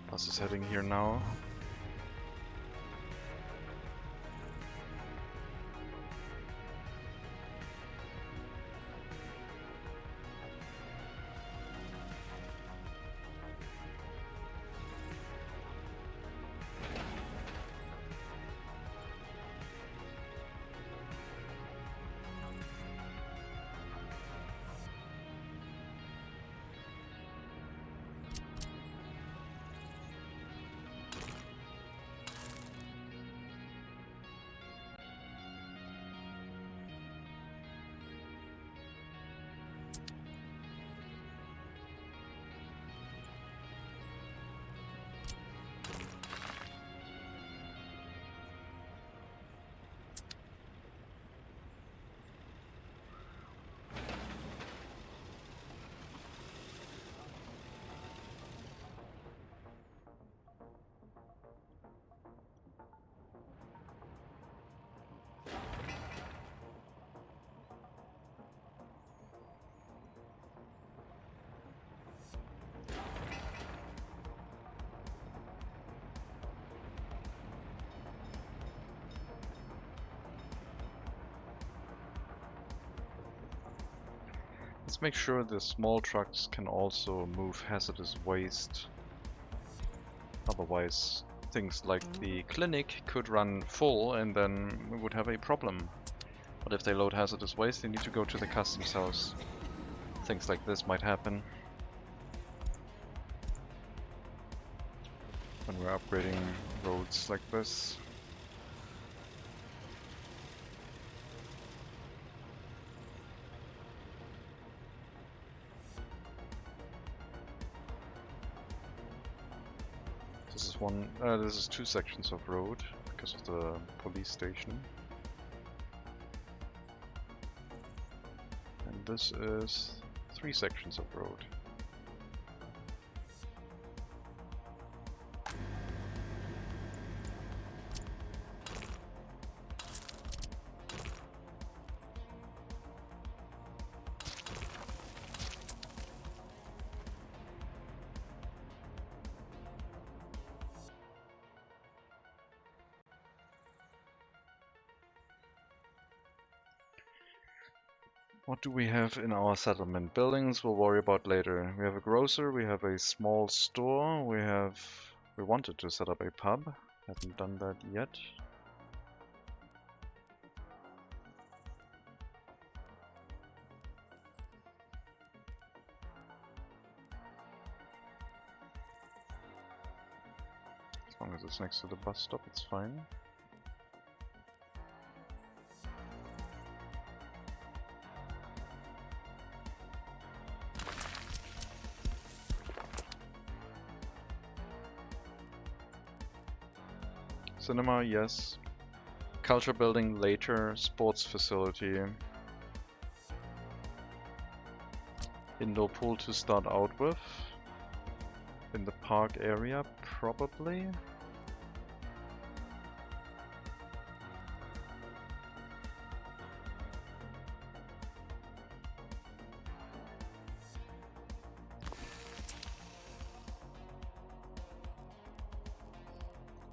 Bus is heading here now. Let's make sure the small trucks can also move hazardous waste. Otherwise, things like the clinic could run full and then we would have a problem. But if they load hazardous waste, they need to go to the customs house. Things like this might happen when we're upgrading roads like this. This is 2 sections of road because of the police station. And this is 3 sections of road. What do we have in our settlement? Buildings we'll worry about later. We have a grocer, we have a small store, we wanted to set up a pub, haven't done that yet. As long as it's next to the bus stop, it's fine. Cinema, yes. Culture building later. Sports facility. Indoor pool to start out with. In the park area, probably.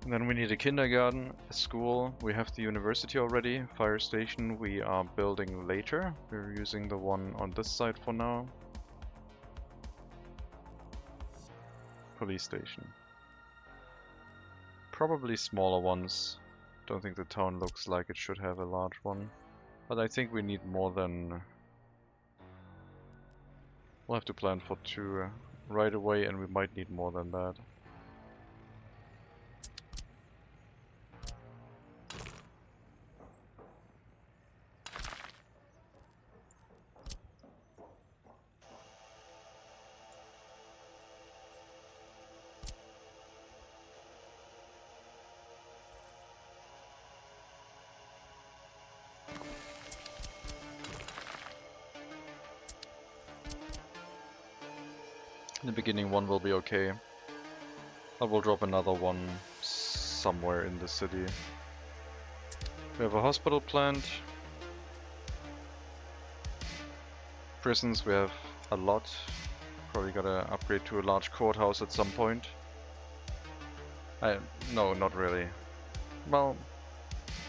And then we need a kindergarten, a school, we have the university already, fire station we are building later. We're using the one on this side for now. Police station. Probably smaller ones. Don't think the town looks like it should have a large one. But I think we need more than... We'll have to plan for 2 right away and we might need more than that. In the beginning one will be okay. I will drop another one somewhere in the city. We have a hospital plant. Prisons we have a lot. Probably gotta upgrade to a large courthouse at some point. No, not really. Well,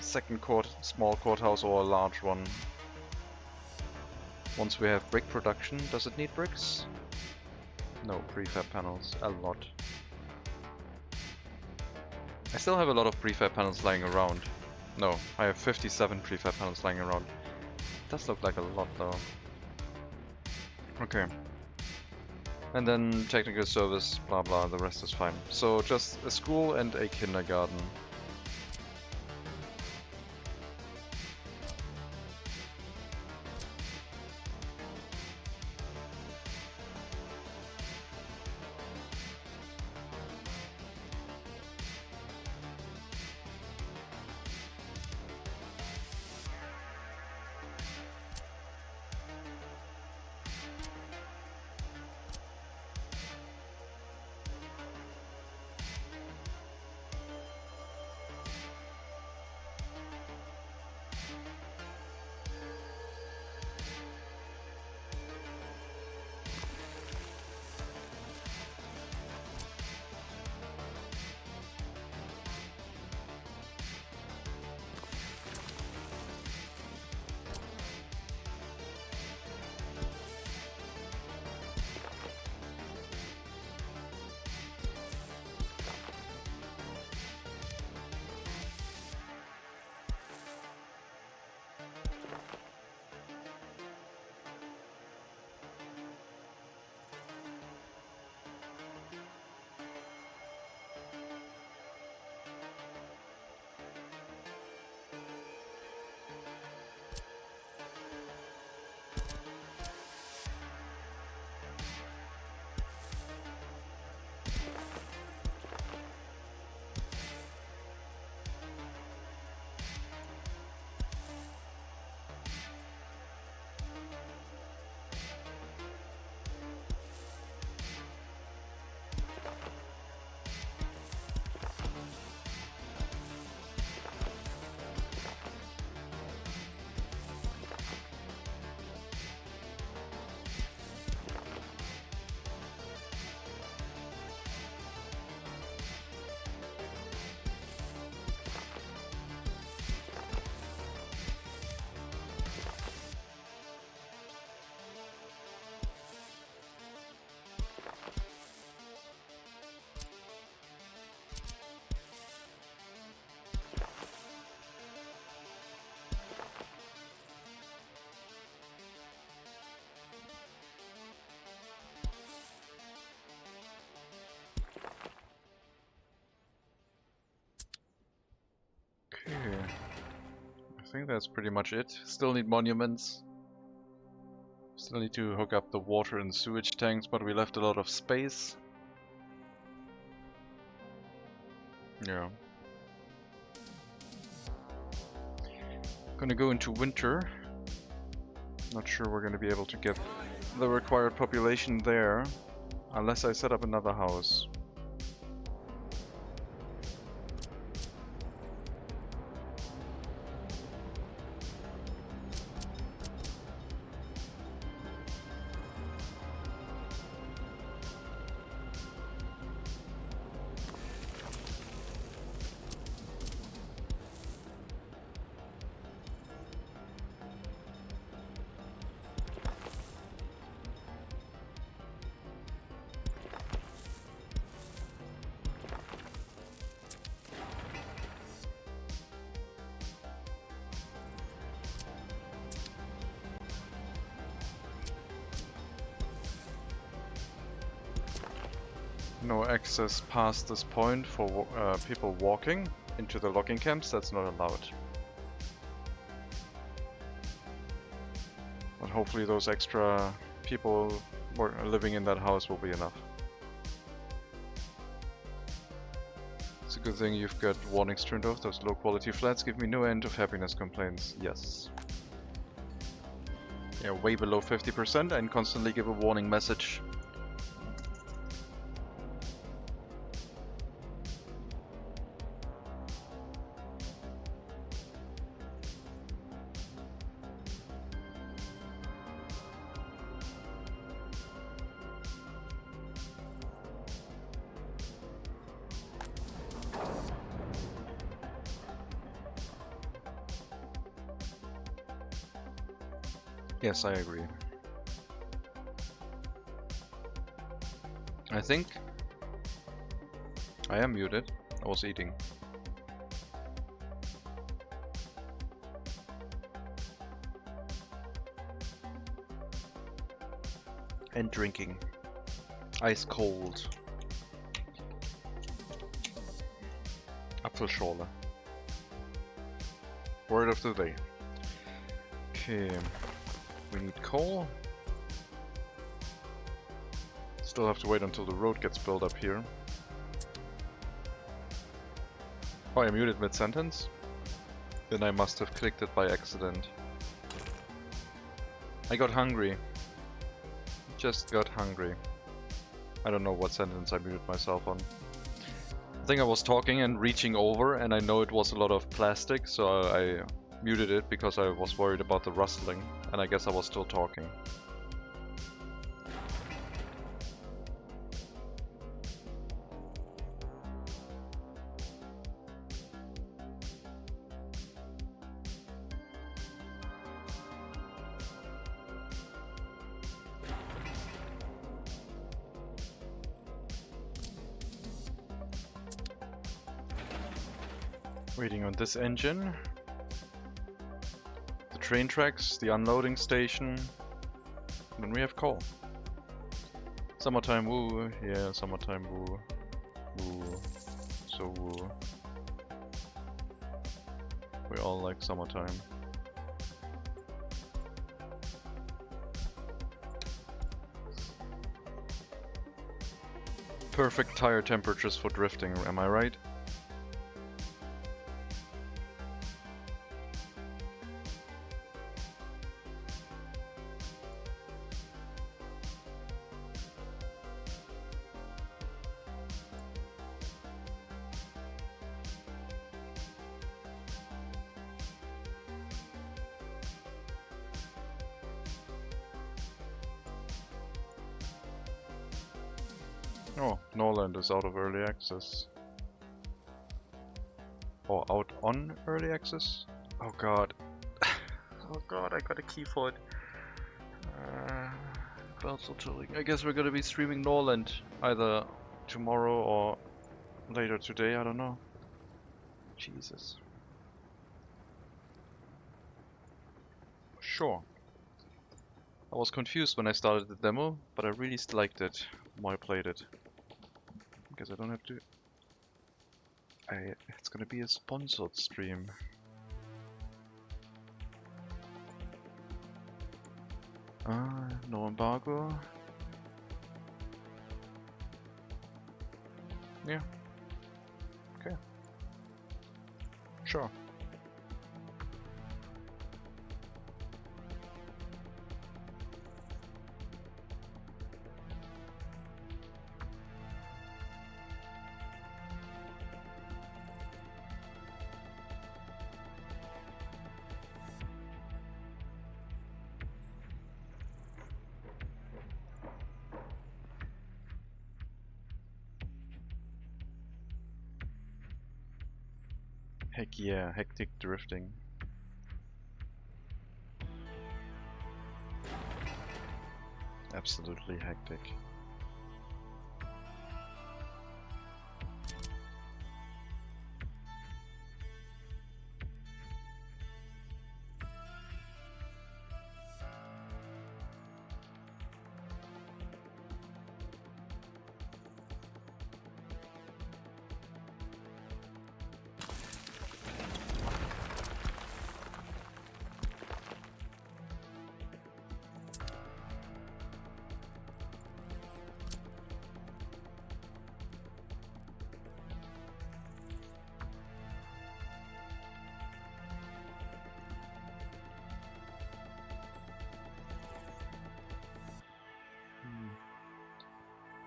second small courthouse or a large one. Once we have brick production, does it need bricks? No, prefab panels, a lot. I still have a lot of prefab panels lying around. No, I have 57 prefab panels lying around. Does look like a lot though. Okay. And then technical service, blah blah, the rest is fine. So just a school and a kindergarten. Okay. I think that's pretty much it. Still need monuments. Still need to hook up the water and sewage tanks, but we left a lot of space. Yeah. Gonna go into winter. Not sure we're gonna be able to get the required population there, unless I set up another house. No access past this point for people walking into the logging camps, that's not allowed. But hopefully those extra people living in that house will be enough. It's a good thing you've got warnings turned off. Those low quality flats give me no end of happiness complaints. Yes. Yeah, way below 50% and constantly give a warning message. Yes, I agree. I think I am muted. I was eating. And drinking. Ice cold. Apfelschorle. Word of the day. Okay. We need coal. Still have to wait until the road gets built up here. Oh, I muted mid-sentence? Then I must have clicked it by accident. I got hungry. Just got hungry. I don't know what sentence I muted myself on. I think I was talking and reaching over, and I know it was a lot of plastic, so I muted it because I was worried about the rustling, and I guess I was still talking. Waiting on this engine. The train tracks, the unloading station. Then we have coal. Summertime woo, yeah, summertime woo. Woo. So woo. We all like summertime. Perfect tire temperatures for drifting, am I right? Oh, Norland is out of early access. Or out on early access? Oh god. Oh god, I got a key for it. I guess we're gonna be streaming Norland either tomorrow or later today, I don't know. Jesus. Sure. I was confused when I started the demo, but I really liked it when I played it. Because I don't have to... It's gonna be a sponsored stream. No embargo. Yeah. Okay. Sure. Heck yeah, hectic drifting. Absolutely hectic.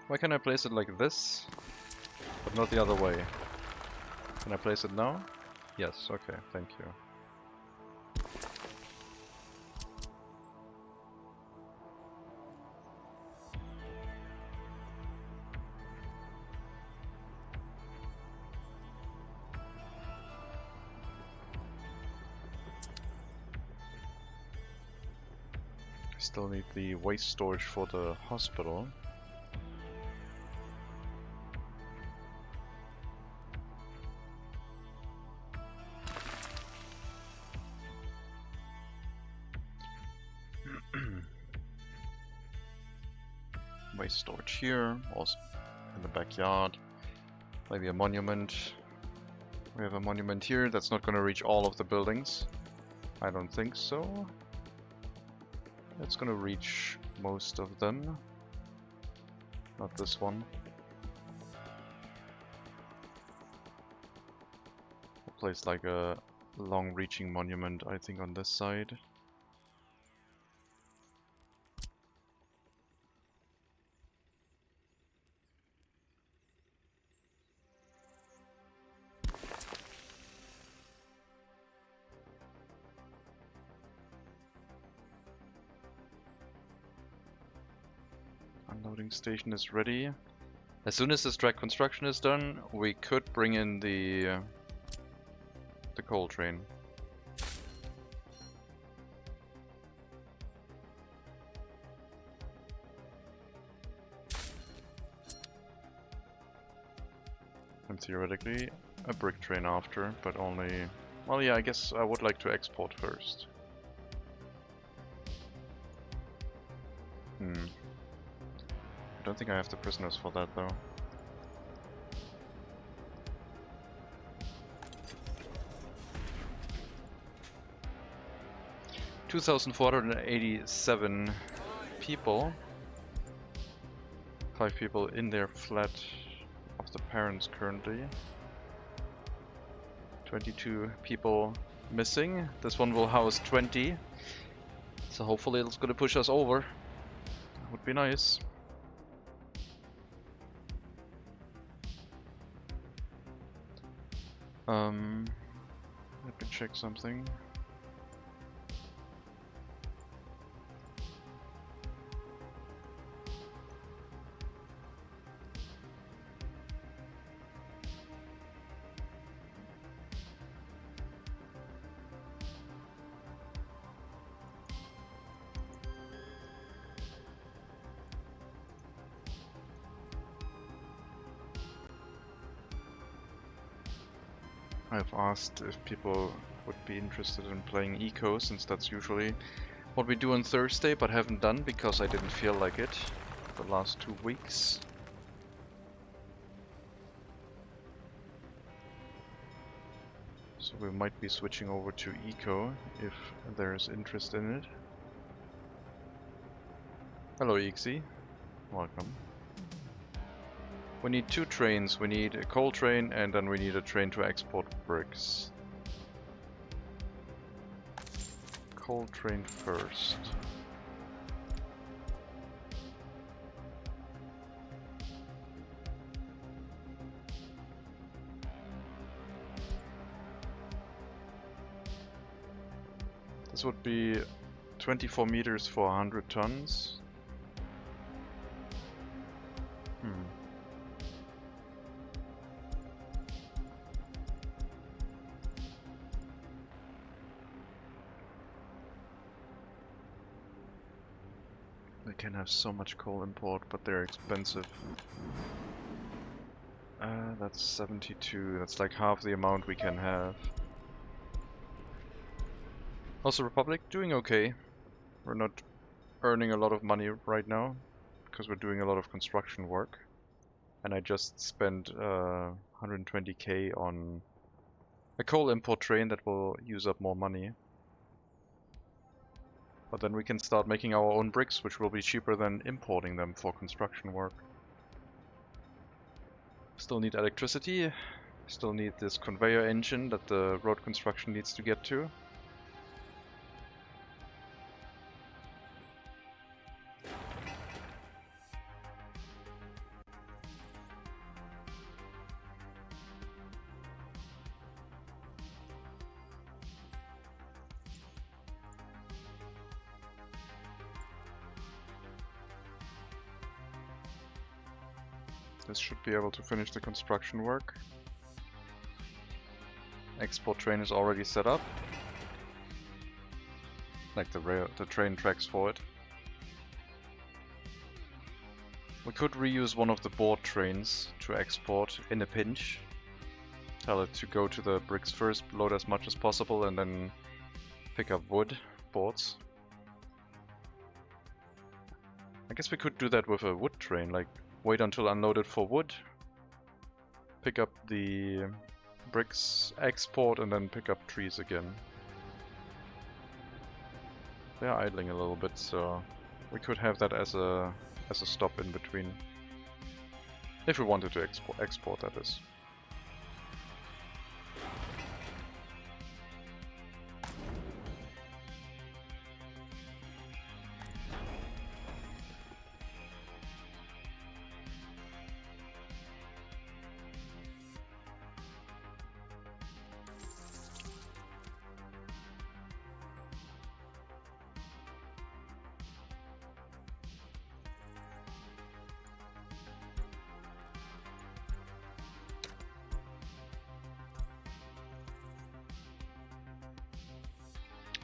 Why can I place it like this, but not the other way? Can I place it now? Yes, okay, thank you. Still need the waste storage for the hospital. Waste storage here, also in the backyard. Maybe a monument. We have a monument here that's not going to reach all of the buildings. I don't think so. It's going to reach most of them. Not this one. I'll place like a long-reaching monument, I think, on this side. Unloading station is ready. As soon as this track construction is done, we could bring in the coal train. And theoretically a brick train after, but only... Well, yeah, I guess I would like to export first. I don't think I have the prisoners for that though. $2,487 people. 5 people in their flat of the parents currently. 22 people missing. This one will house 20. So hopefully it's gonna push us over. That would be nice. Let me check something. I've asked if people would be interested in playing Eco, since that's usually what we do on Thursday, but haven't done because I didn't feel like it the last 2 weeks. So we might be switching over to Eco if there's interest in it. Hello EXE, welcome. We need 2 trains. We need a coal train and then we need a train to export bricks. Coal train first. This would be 24 meters for 100 tons. They can have so much coal import, but they're expensive. That's 72. That's like half the amount we can have. Also, Republic doing okay. We're not earning a lot of money right now because we're doing a lot of construction work. And I just spent 120k on a coal import train that will use up more money. But then we can start making our own bricks, which will be cheaper than importing them for construction work. Still need electricity. Still need this conveyor engine that the road construction needs to get to. This should be able to finish the construction work. Export train is already set up. Like the train tracks for it. We could reuse one of the board trains to export in a pinch. Tell it to go to the bricks first, load as much as possible, and then pick up wood boards. I guess we could do that with a wood train, like wait until unloaded for wood, pick up the bricks, export, and then pick up trees again. They're idling a little bit, so we could have that as a stop in between. If we wanted to export that is.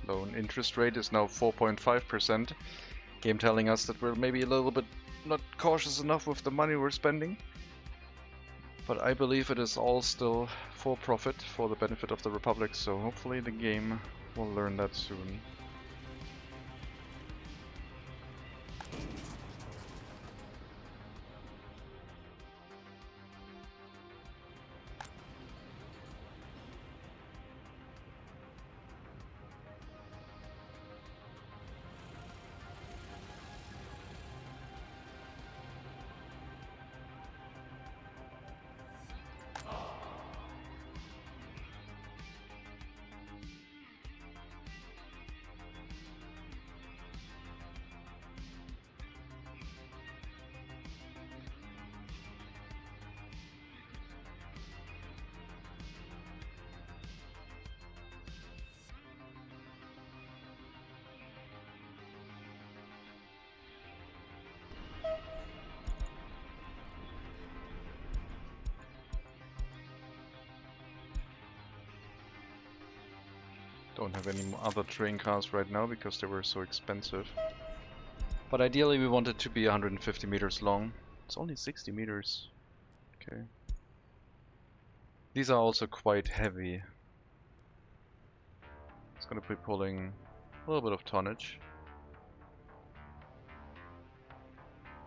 Loan interest rate is now 4.5%. Game telling us that we're maybe a little bit not cautious enough with the money we're spending. But I believe it is all still for profit, for the benefit of the Republic, so hopefully the game will learn that soon. Don't have any other train cars right now because they were so expensive. But ideally we want it to be 150 meters long. It's only 60 meters. Okay. These are also quite heavy. It's gonna be pulling a little bit of tonnage.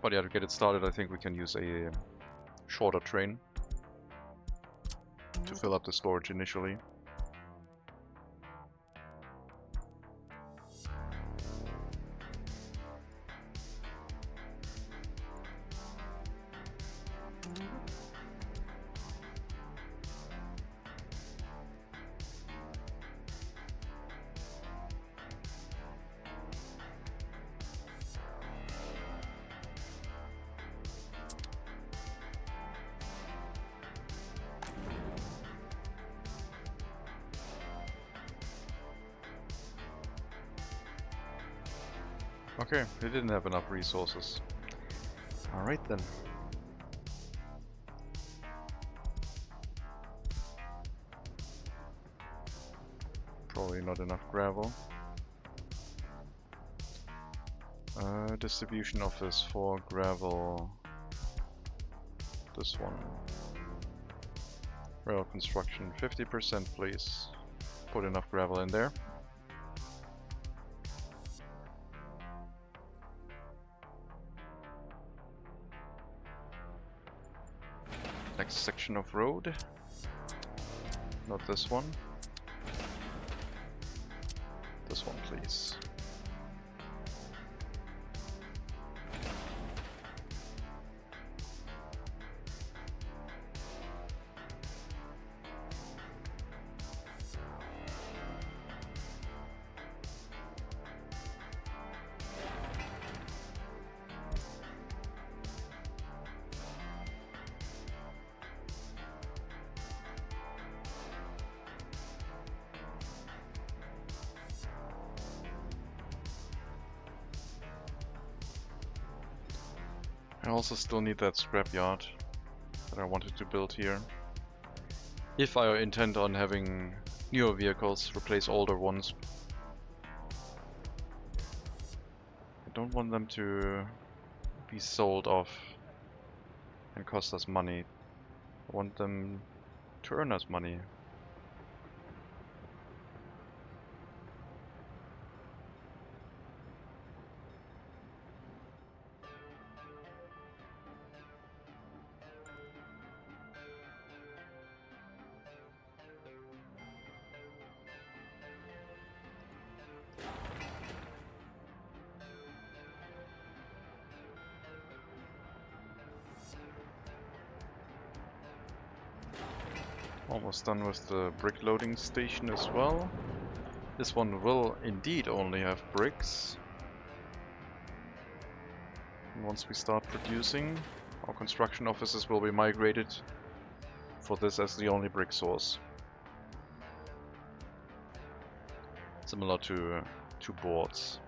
But yeah, to get it started I think we can use a shorter train to fill up the storage initially. Okay, they didn't have enough resources. Alright then. Probably not enough gravel. Distribution office for gravel. This one. Rail construction, 50% please. Put enough gravel in there. Next section of road. Not this one. This one, please. I also still need that scrapyard that I wanted to build here. If I intend on having newer vehicles replace older ones. I don't want them to be sold off and cost us money. I want them to earn us money. Almost done with the brick loading station as well. This one will indeed only have bricks. And once we start producing, our construction offices will be migrated for this as the only brick source. Similar to boards.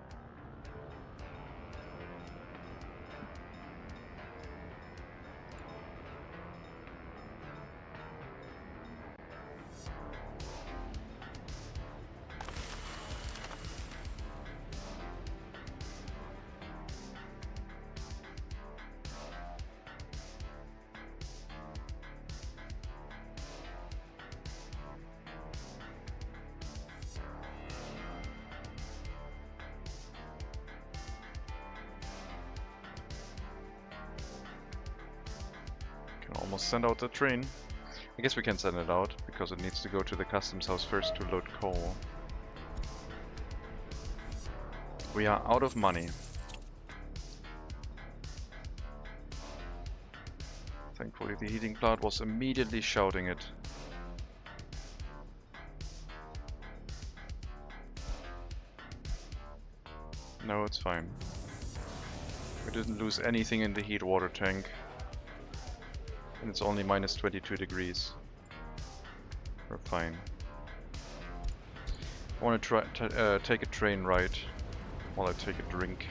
Almost send out the train. I guess we can send it out because it needs to go to the customs house first to load coal. We are out of money. Thankfully the heating plant was immediately shouting it. No, it's fine. We didn't lose anything in the heat water tank. And it's only minus 22 degrees. We're fine. I want to try take a train ride while I take a drink.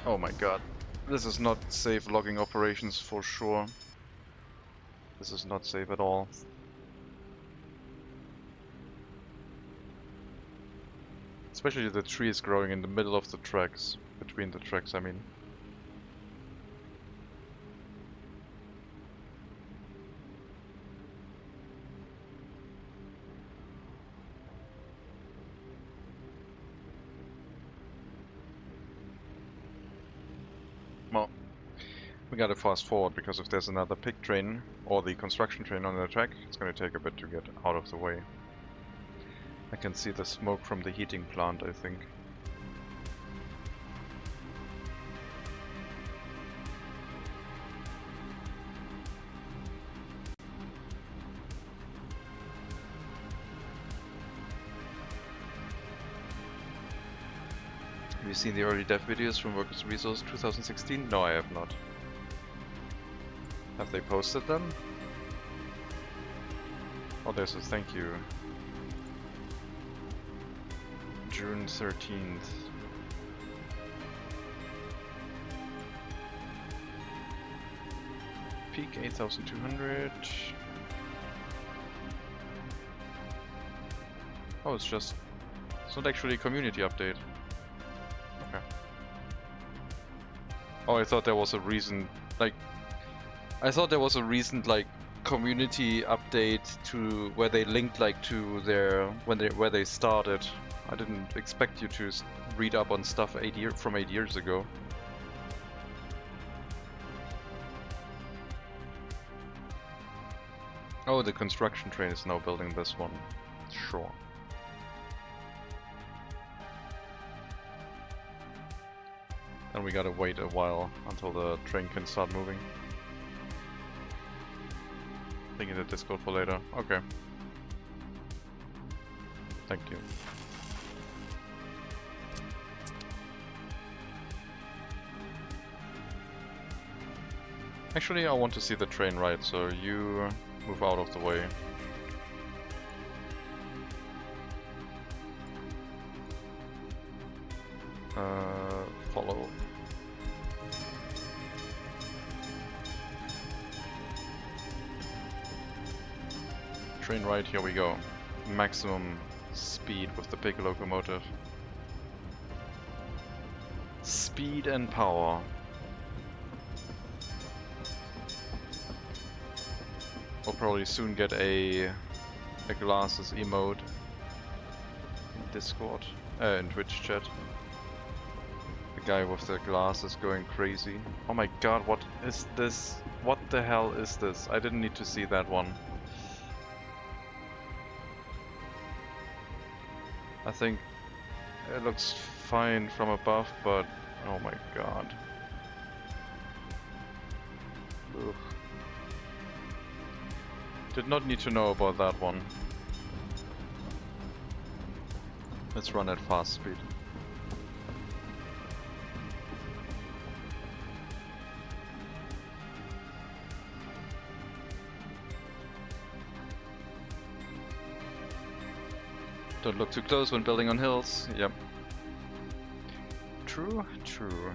Oh my god. This is not safe logging operations for sure. This is not safe at all. Especially the trees growing in the middle of the tracks. Between the tracks, I mean. Well, we gotta fast forward because if there's another pig train or the construction train on the track, it's gonna take a bit to get out of the way. I can see the smoke from the heating plant, I think. Have you seen the early dev videos from Workers Resource 2016? No, I have not. Have they posted them? Oh, there's a thank you. June 13th. Peak 8,200. Oh, it's not actually a community update. Okay. Oh, I thought there was a recent, like, community update to where they linked like to their where they started. I didn't expect you to read up on stuff from 8 years ago. Oh, the construction train is now building this one. Sure. And we gotta wait a while until the train can start moving. Thinking the Discord for later. Okay. Thank you. Actually, I want to see the train ride, so you move out of the way. Follow. Train ride, here we go. Maximum speed with the big locomotive. Speed and power. We'll probably soon get a glasses emote in Discord, in Twitch chat. The guy with the glasses going crazy. Oh my god, what is this? What the hell is this? I didn't need to see that one. I think it looks fine from above, but oh my god. Ugh. Did not need to know about that one. Let's run at fast speed. Don't look too close when building on hills. Yep. True, true.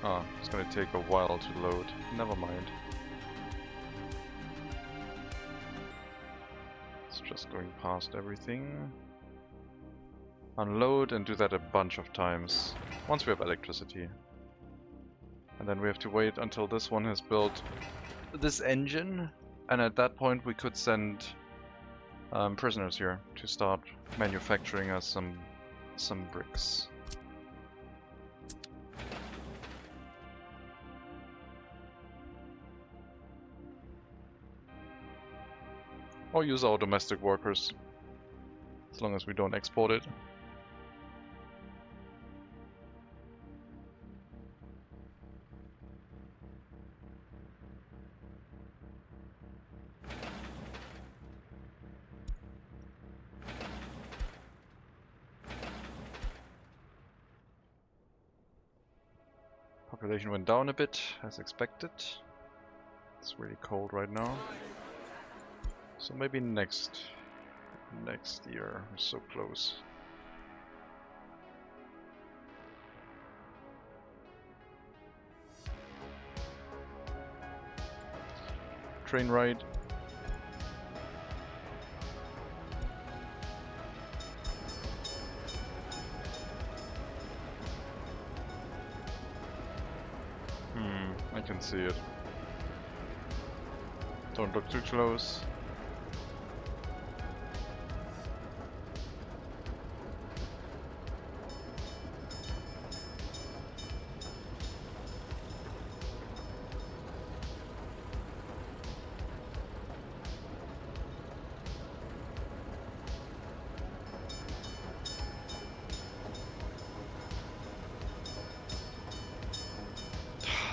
Oh, it's gonna take a while to load. Never mind. It's just going past everything. Unload and do that a bunch of times. Once we have electricity. And then we have to wait until this one has built this engine. And at that point we could send prisoners here to start manufacturing us some bricks. Or use our domestic workers, as long as we don't export it. Population went down a bit, as expected. It's really cold right now. So maybe next year. We're so close. Train ride. I can see it. Don't look too close.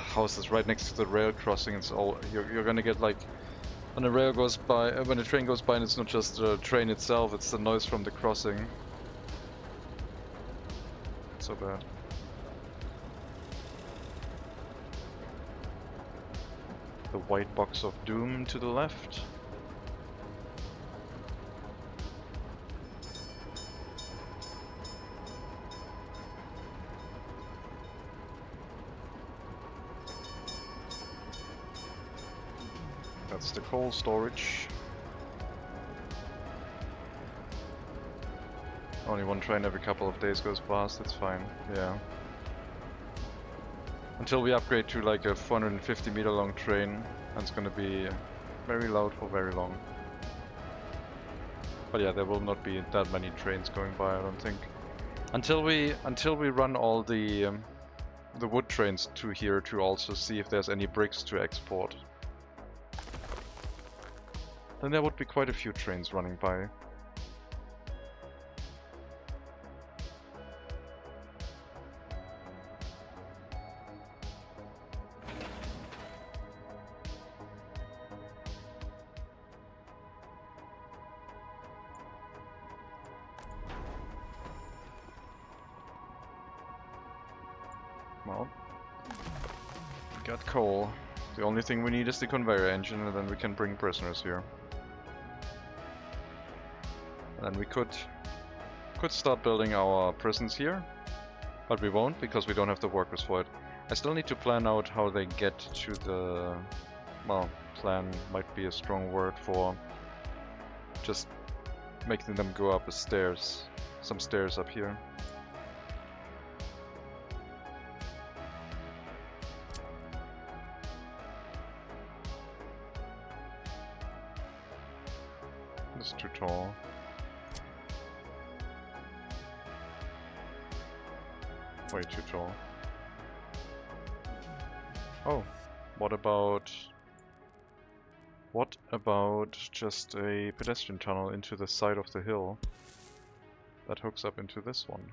House is right next to the rail crossing. It's all you're gonna get, like, when a rail goes by, when a train goes by, and it's not just the train itself; it's the noise from the crossing. So bad. The white box of doom to the left. That's the coal storage. Only one train every couple of days goes past, that's fine, yeah. Until we upgrade to like a 450 meter long train, and it's gonna be very loud for very long. But yeah, there will not be that many trains going by, I don't think. Until we run all the wood trains to here to also see if there's any bricks to export. Then there would be quite a few trains running by. Well, we got coal. The only thing we need is the conveyor engine, and then we can bring prisoners here. And then we could start building our prisons here, but we won't because we don't have the workers for it. I still need to plan out how they get to the... well, plan might be a strong word for just making them go up the stairs. Some stairs up here. That's too tall. Way too tall. Oh, what about just a pedestrian tunnel into the side of the hill that hooks up into this one?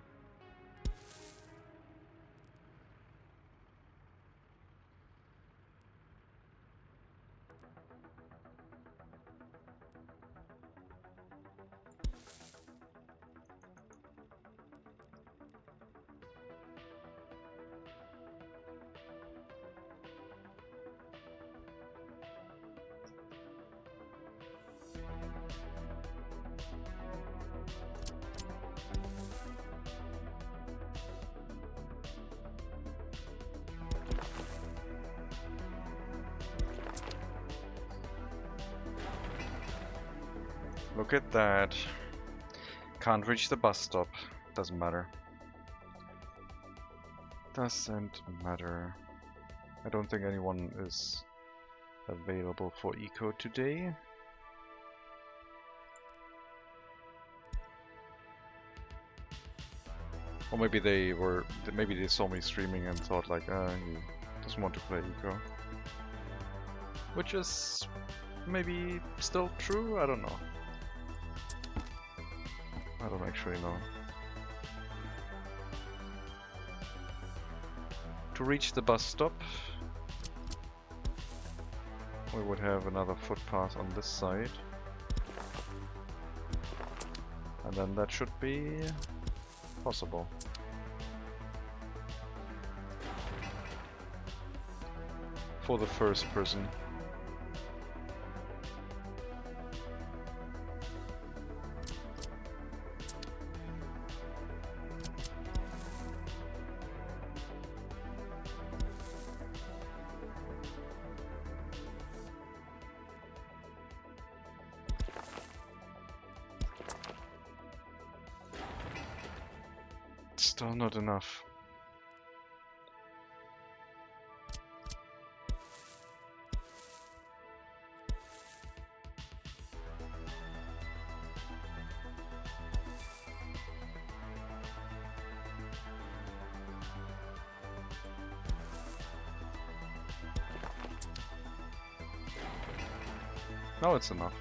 Look at that. Can't reach the bus stop. Doesn't matter. Doesn't matter. I don't think anyone is available for eco today. Or maybe they saw me streaming and thought like, he doesn't want to play eco. Which is maybe still true? I don't know. I don't actually know. To reach the bus stop, we would have another footpath on this side. And then that should be possible. For the first person. Still not enough. No, it's enough.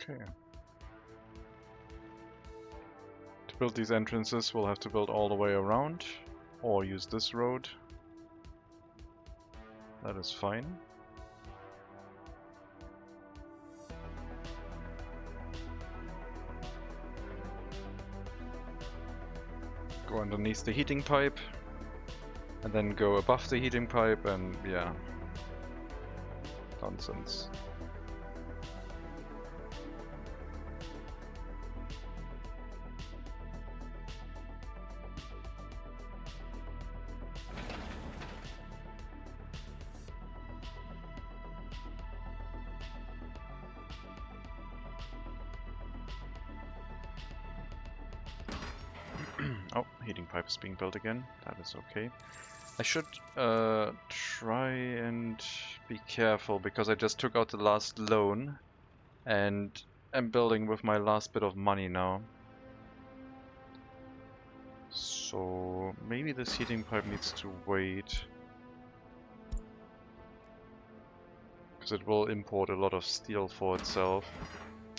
Okay. To build these entrances, we'll have to build all the way around, or use this road. That is fine. Go underneath the heating pipe, and then go above the heating pipe, and yeah, nonsense. Oh, heating pipe is being built again. That is okay. I should try and be careful, because I just took out the last loan and am building with my last bit of money now. So maybe this heating pipe needs to wait, because it will import a lot of steel for itself.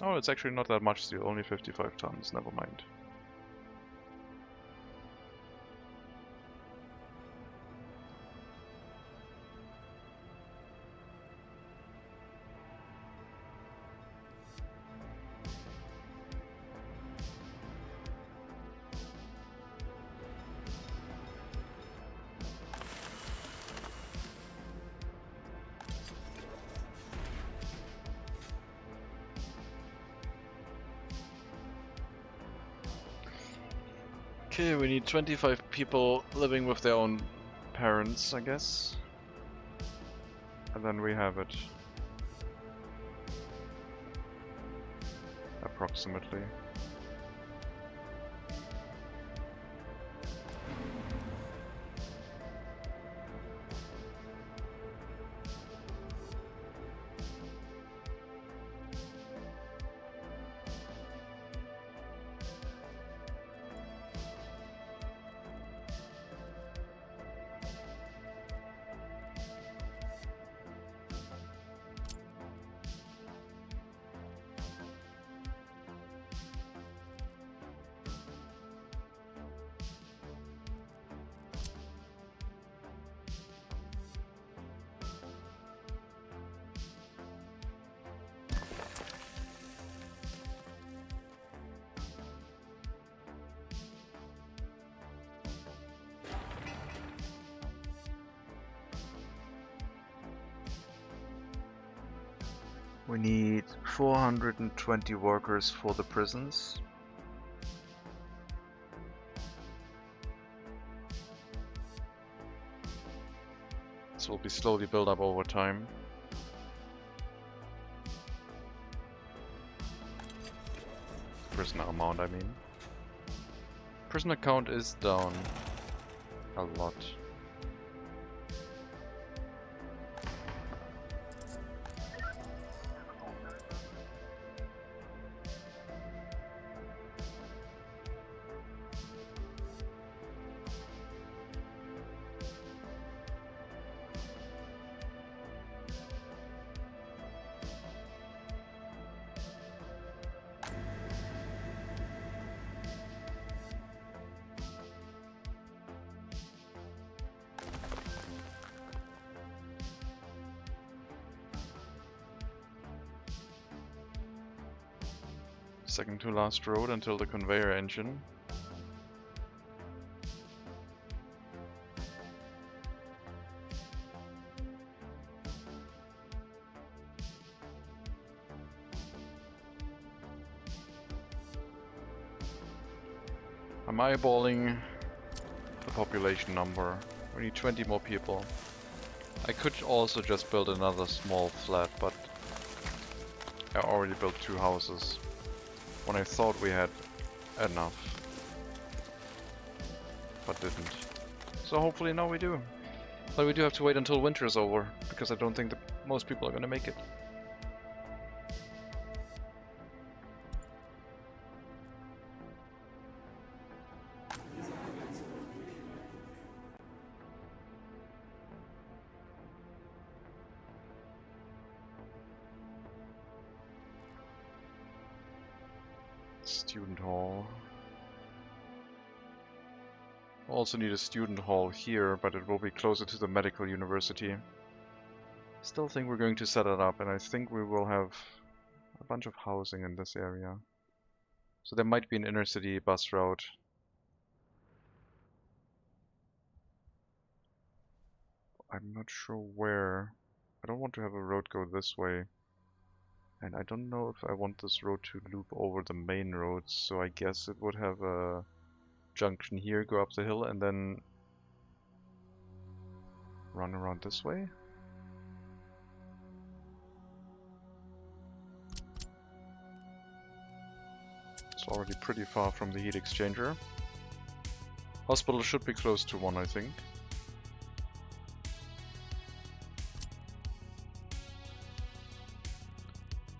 Oh, it's actually not that much steel, only 55 tons, never mind. Okay, we need 25 people living with their own parents, I guess. And then we have it. Approximately. We need 420 workers for the prisons. This will be slowly built up over time. Prisoner amount, I mean. Prisoner count is down a lot. Second to last road until the conveyor engine. I'm eyeballing the population number. We need 20 more people. I could also just build another small flat, but I already built 2 houses when I thought we had enough, but didn't. So hopefully now we do. But we do have to wait until winter is over, because I don't think that most people are gonna make it. Student hall. Also need a student hall here, but it will be closer to the medical university. Still think we're going to set it up, and I think we will have a bunch of housing in this area. So there might be an inner city bus route. I'm not sure where. I don't want to have a road go this way. And I don't know if I want this road to loop over the main roads, so I guess it would have a junction here, go up the hill, and then run around this way. It's already pretty far from the heat exchanger. Hospital should be close to one, I think.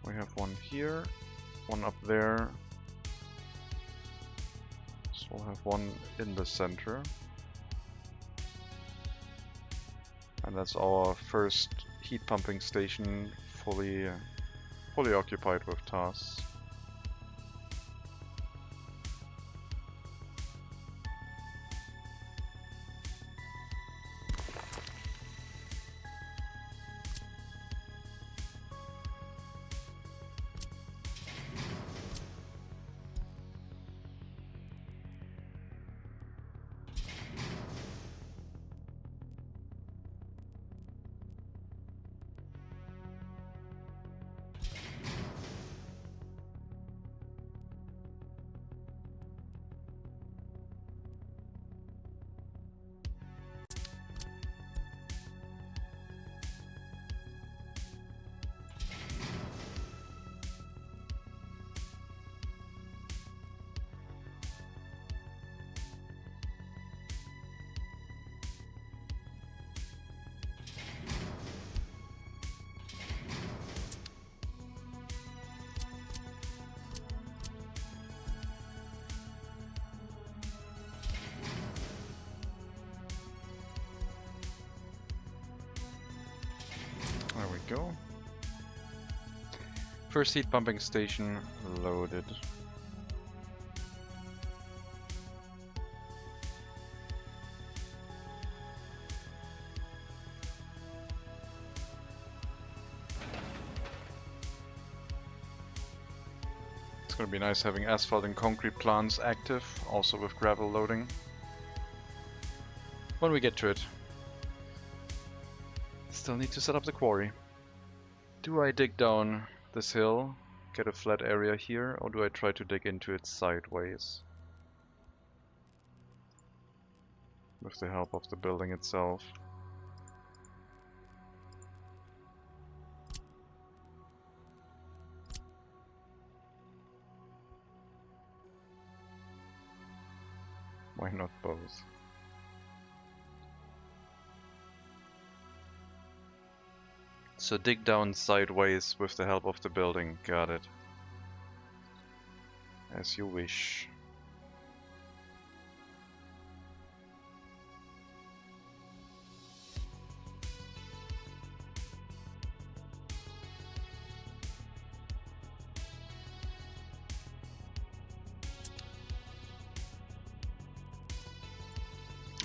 We have one here, one up there. So we'll have one in the center. And that's our first heat pumping station fully occupied with tasks. go. First heat pumping station loaded. It's gonna be nice having asphalt and concrete plants active, also with gravel loading. When we get to it. Still need to set up the quarry. Do I dig down this hill, get a flat area here, or do I try to dig into it sideways? With the help of the building itself. Why not both? So dig down sideways with the help of the building. Got it. As you wish.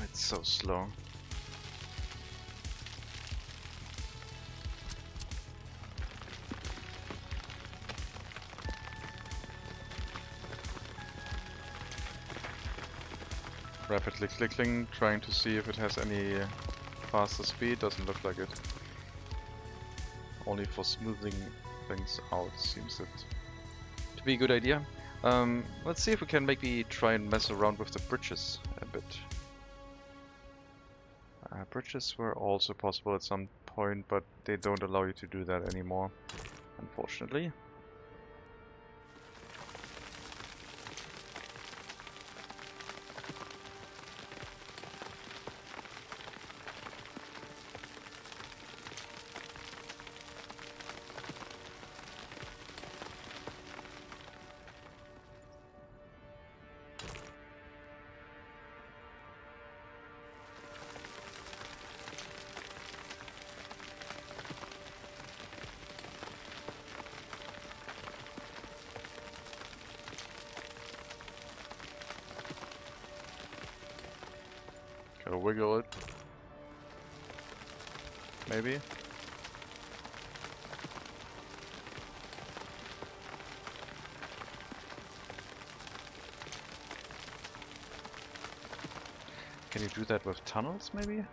It's so slow. Rapidly clicking, trying to see if it has any faster speed. Doesn't look like it. Only for smoothing things out seems it to be a good idea. Let's see if we can maybe try and mess around with the bridges a bit. Bridges were also possible at some point, but they don't allow you to do that anymore, unfortunately. Gotta wiggle it. Maybe. Can you do that with tunnels, maybe?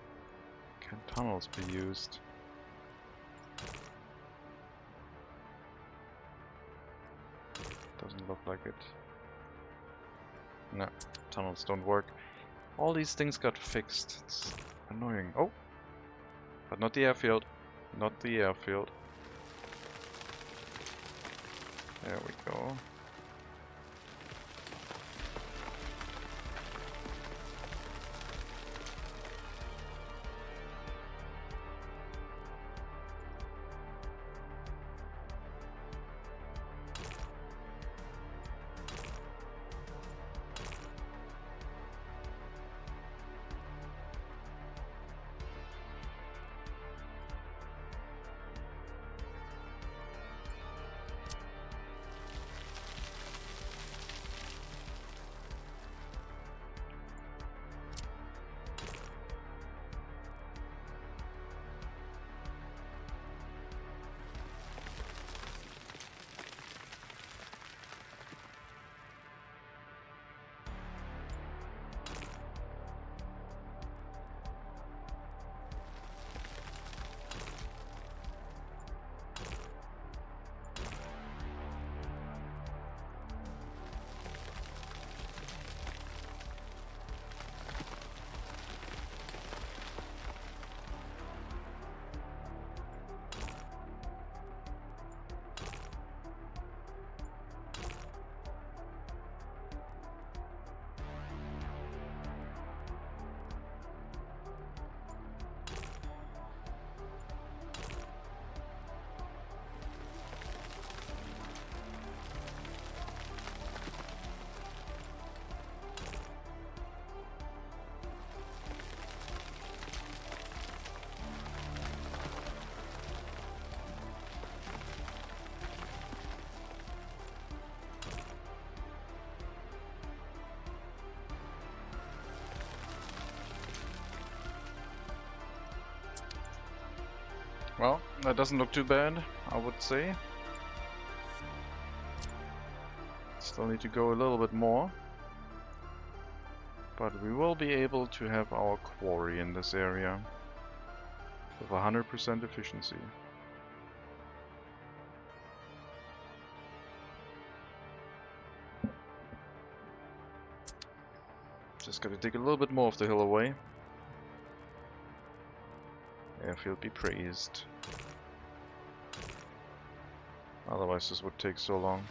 Can tunnels be used? Doesn't look like it. No, tunnels don't work. All these things got fixed. It's annoying. Oh! But not the airfield. Not the airfield. There we go. Well, that doesn't look too bad, I would say. Still need to go a little bit more. But we will be able to have our quarry in this area with 100% efficiency. Just gotta dig a little bit more of the hill away. Airfield be praised. Otherwise this would take so long.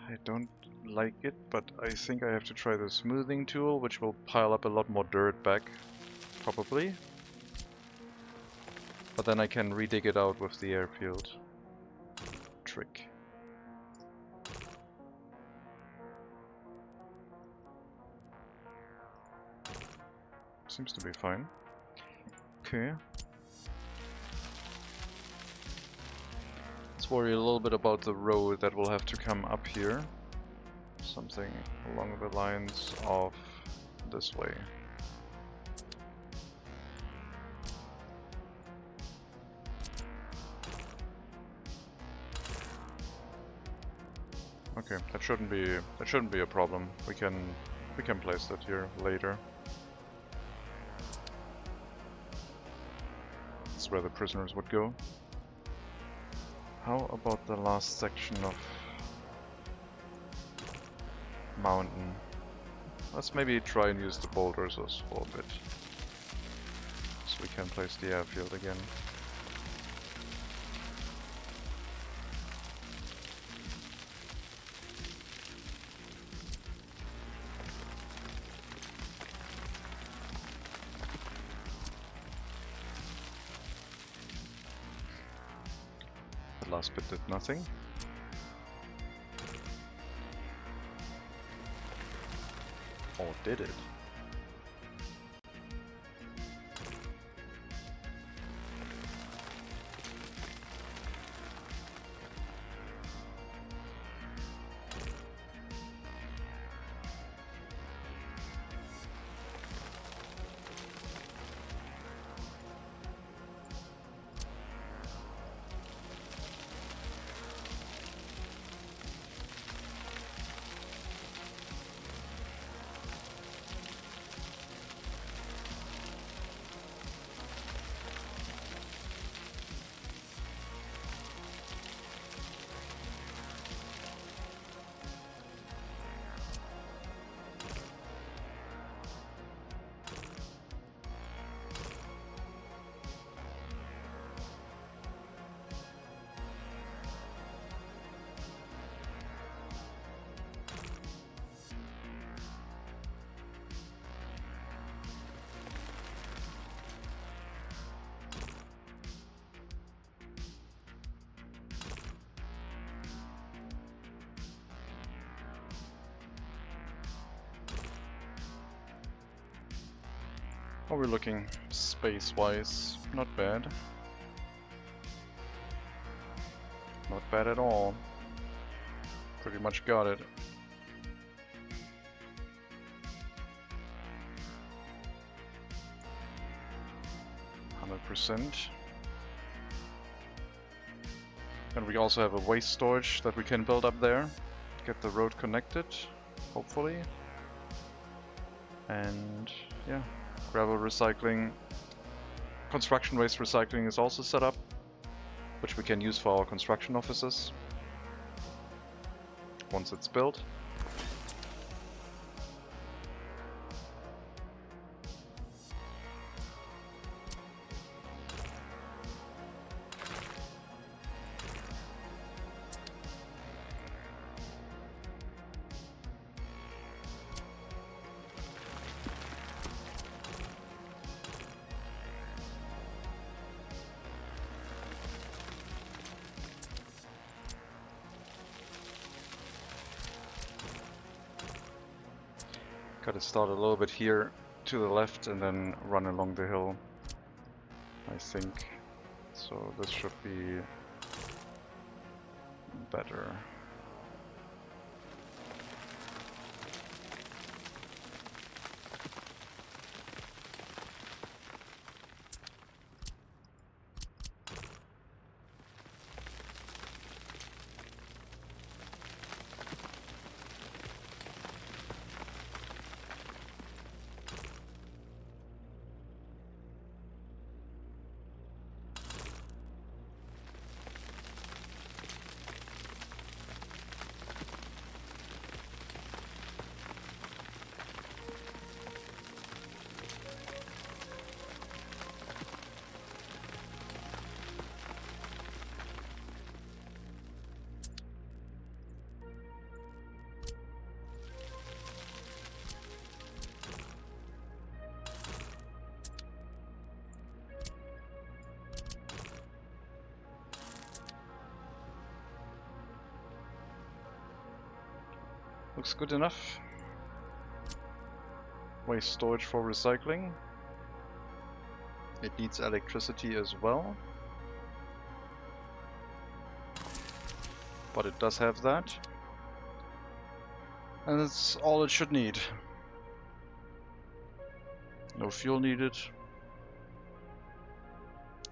I don't like it, but I think I have to try the smoothing tool, which will pile up a lot more dirt back, probably. But then I can redig it out with the airfield trick. Seems to be fine. Okay. Let's worry a little bit about the road that will have to come up here. Something along the lines of this way. Okay, that shouldn't be a problem. We can place that here later. That's where the prisoners would go. How about the last section of mountain? Let's maybe try and use the boulders for a bit. So we can place the airfield again. The last bit did nothing. Or did it? How are we looking space-wise? Not bad. Not bad at all. Pretty much got it. %. And we also have a waste storage that we can build up there. Get the road connected, hopefully. And yeah, gravel recycling. Construction waste recycling is also set up, which we can use for our construction offices once it's built. Gotta start a little bit here to the left and then run along the hill, I think. So this should be better. Looks good enough. Waste storage for recycling. It needs electricity as well. But it does have that. And that's all it should need. No fuel needed.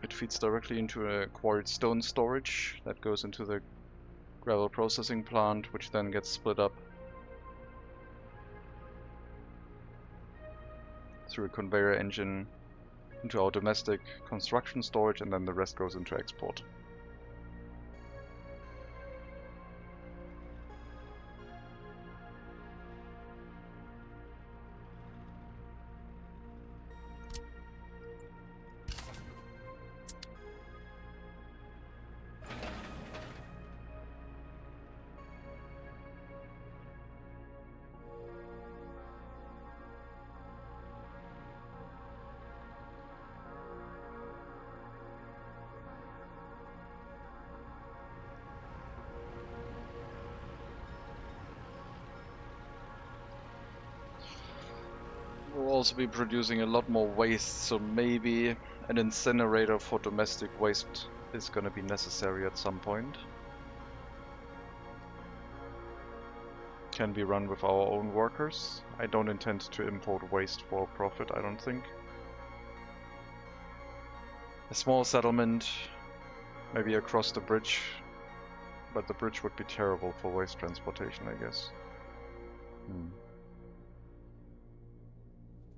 It feeds directly into a quarried stone storage that goes into the gravel processing plant, which then gets split up through a conveyor engine into our domestic construction storage, and then the rest goes into export. We'll also be producing a lot more waste, so maybe an incinerator for domestic waste is going to be necessary at some point. Can be run with our own workers. I don't intend to import waste for profit, I don't think. A small settlement, maybe across the bridge, but the bridge would be terrible for waste transportation, I guess.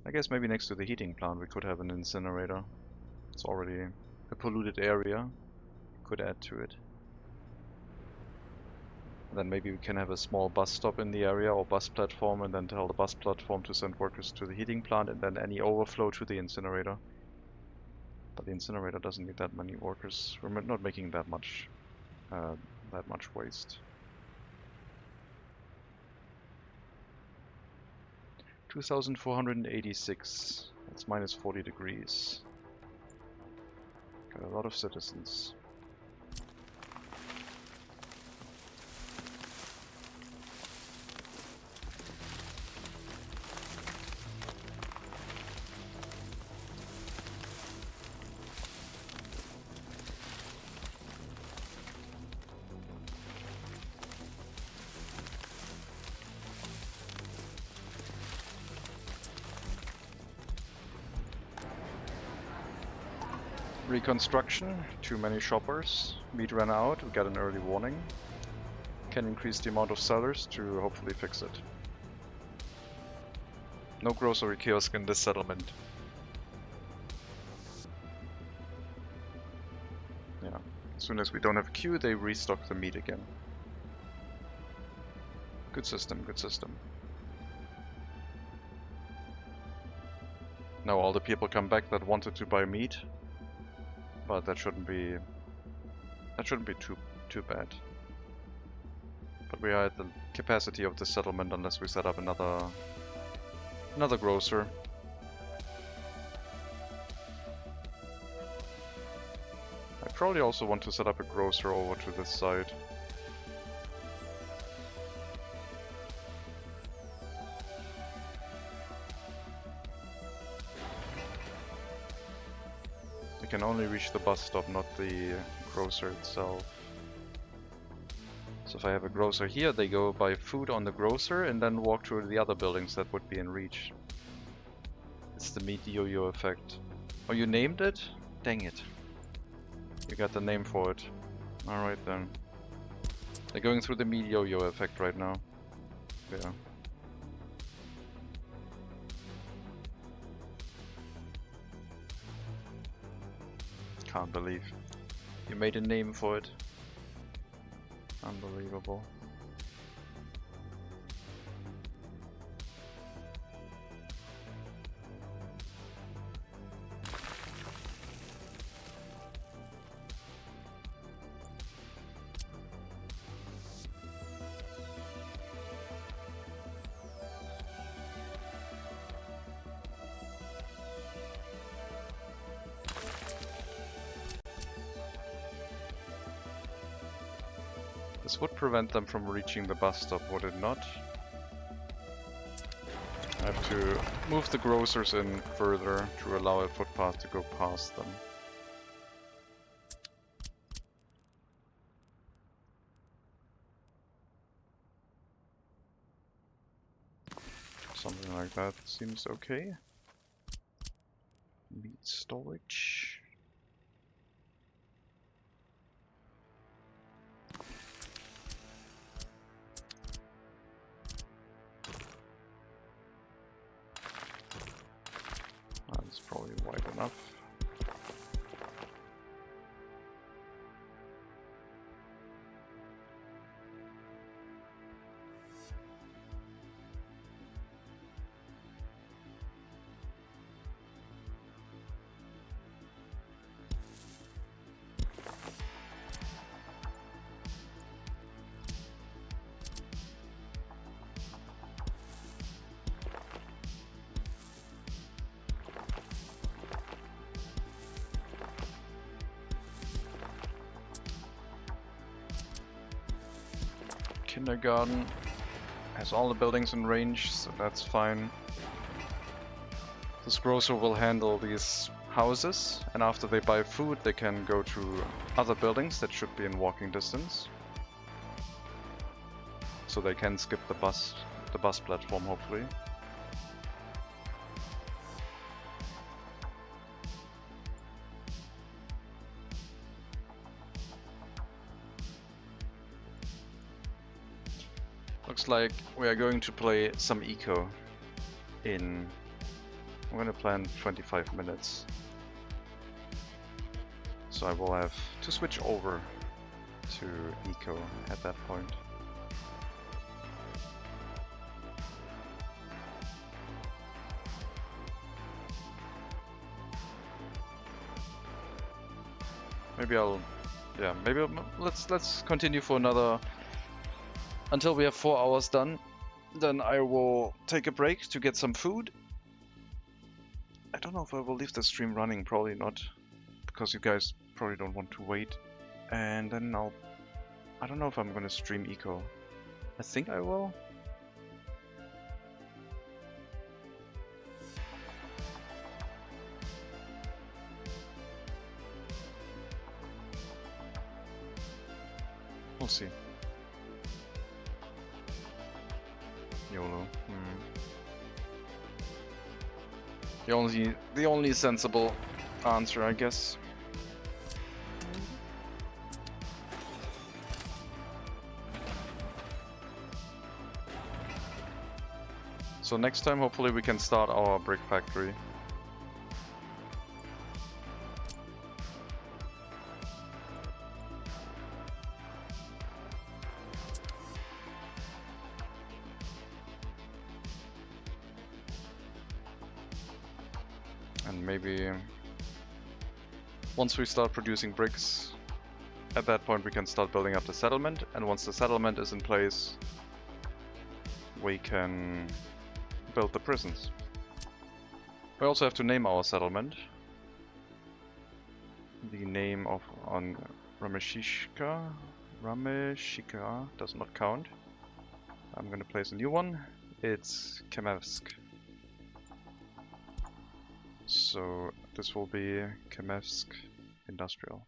I guess maybe next to the heating plant we could have an incinerator. It's already a polluted area. Could add to it. And then maybe we can have a small bus stop in the area, or bus platform, and then tell the bus platform to send workers to the heating plant, and then any overflow to the incinerator. But the incinerator doesn't need that many workers. We're not making that much waste. 2,486. That's minus 40 degrees. Got a lot of citizens. Reconstruction, too many shoppers. Meat ran out, we got an early warning. Can increase the amount of sellers to hopefully fix it. No grocery kiosk in this settlement. Yeah, as soon as we don't have a queue, they restock the meat again. Good system, good system. Now all the people come back that wanted to buy meat. But that shouldn't be too bad. But we are at the capacity of the settlement unless we set up another grocer. I probably also want to set up a grocer over to this side. can only reach the bus stop, not the grocer itself. So if I have a grocer here, they go buy food on the grocer and then walk through the other buildings that would be in reach. It's the meat yo-yo effect. Oh, you named it? Dang it. You got the name for it. Alright then. They're going through the meat yo-yo effect right now. Yeah. Can't believe you made a name for it. Unbelievable. This would prevent them from reaching the bus stop, would it not? I have to move the grocers in further to allow a footpath to go past them. Something like that seems okay. Meat storage. That's probably wide enough. Kindergarten has all the buildings in range, so that's fine. This grocer will handle these houses, and after they buy food they can go to other buildings that should be in walking distance. So they can skip the bus platform, hopefully. Looks like we are going to play some eco in... I'm gonna plan 25 minutes. So I will have to switch over to eco at that point. Maybe let's continue for another... until we have 4 hours done. Then I will take a break to get some food. I don't know if I will leave the stream running, probably not. Because you guys probably don't want to wait. And then I don't know if I'm gonna stream eco. I think I will. We'll see. YOLO. The only sensible answer, I guess. So next time, hopefully, we can start our brick factory. And maybe once we start producing bricks, at that point we can start building up the settlement, and once the settlement is in place, we can build the prisons. We also have to name our settlement. The name of on Rameshika does not count. I'm gonna place a new one. It's Kemevsk. So this will be Chemevsk Industrial.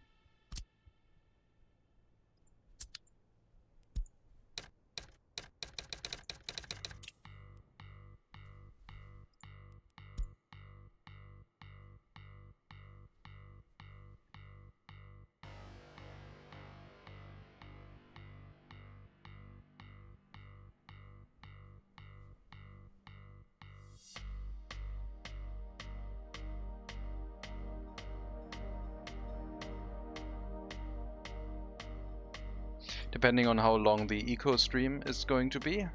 Depending on how long the eco stream is going to be,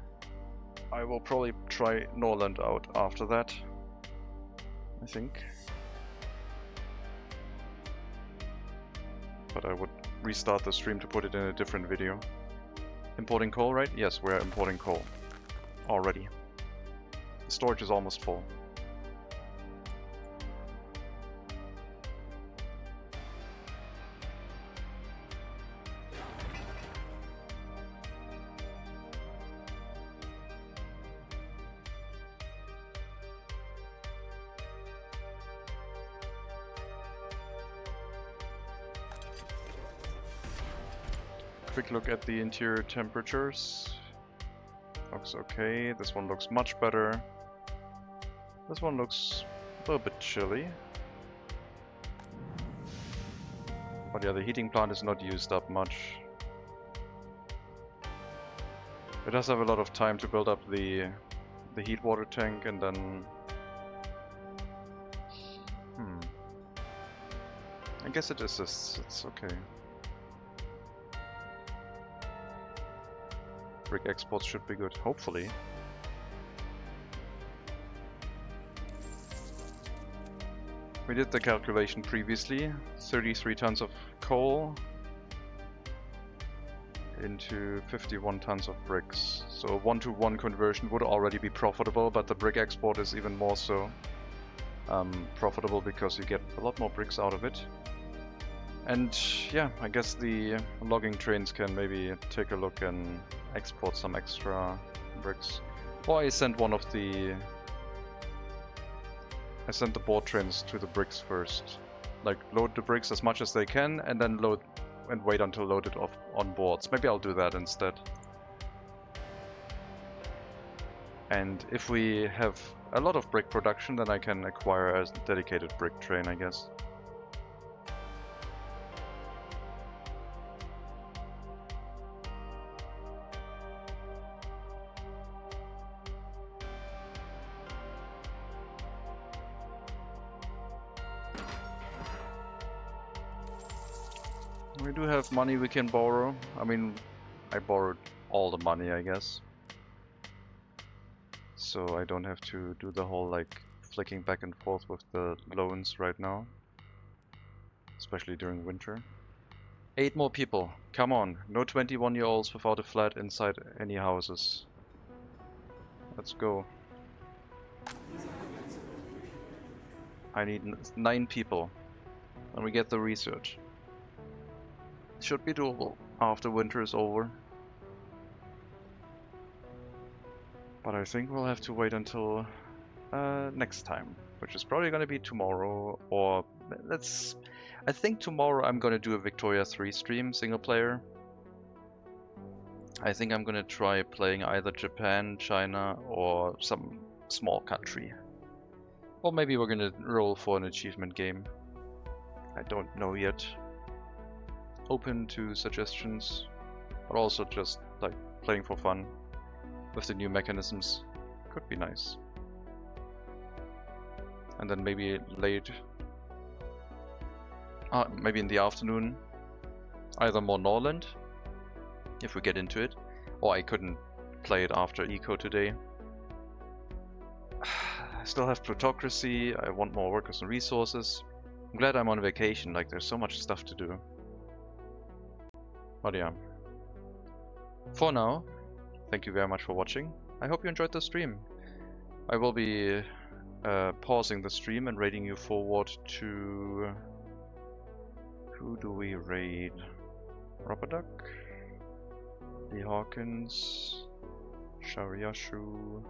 I will probably try Norland out after that, I think. But I would restart the stream to put it in a different video. Importing coal, right? Yes, we're importing coal already. The storage is almost full. Quick look at the interior temperatures. Looks okay. This one looks much better. This one looks a little bit chilly. But yeah, the heating plant is not used up much. It does have a lot of time to build up the heat water tank, and then I guess it assists. It's okay. Brick exports should be good, hopefully. We did the calculation previously. 33 tons of coal into 51 tons of bricks. So a 1-to-1 conversion would already be profitable, but the brick export is even more so profitable because you get a lot more bricks out of it. And yeah, I guess the logging trains can maybe take a look and export some extra bricks. Or I sent the board trains to the bricks first. Like, load the bricks as much as they can and then load and wait until loaded off on boards. Maybe I'll do that instead. And if we have a lot of brick production, then I can acquire a dedicated brick train, I guess. We do have money we can borrow. I mean, I borrowed all the money, I guess. So I don't have to do the whole like flicking back and forth with the loans right now. Especially during winter. 8 more people. Come on. No 21-year-olds without a flat inside any houses. Let's go. I need 9 people. And we get the research. Should be doable after winter is over. But I think we'll have to wait until next time, which is probably going to be tomorrow, or I think tomorrow I'm going to do a Victoria 3 stream, single player. I think I'm going to try playing either Japan, China, or some small country. Or maybe we're going to roll for an achievement game. I don't know yet. Open to suggestions, but also just like playing for fun with the new mechanisms could be nice. And then maybe late, maybe in the afternoon, either more Norland if we get into it, or I couldn't play it after Eco today. I still have plutocracy. I want more workers and resources. I'm glad I'm on vacation, like there's so much stuff to do. But yeah, for now, thank you very much for watching. I hope you enjoyed the stream. I will be pausing the stream and raiding you forward to... Who do we raid? Rubber Duck? Lee Hawkins? Shariashu?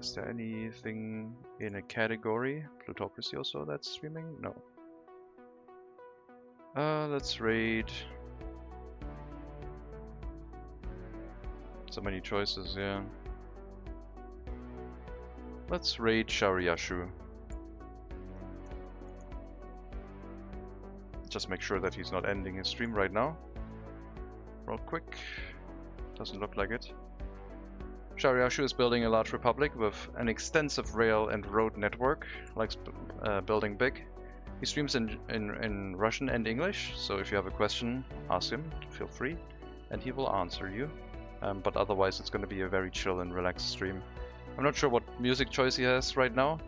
Is there anything in a category? Plutocracy also that's streaming? No. Let's raid. So many choices, yeah. Let's raid Shariashu. Just make sure that he's not ending his stream right now. Real quick. Doesn't look like it. Shariashu is building a large republic with an extensive rail and road network, likes building big. He streams in Russian and English, so if you have a question, ask him, feel free, and he will answer you. But otherwise it's going to be a very chill and relaxed stream. I'm not sure what music choice he has right now.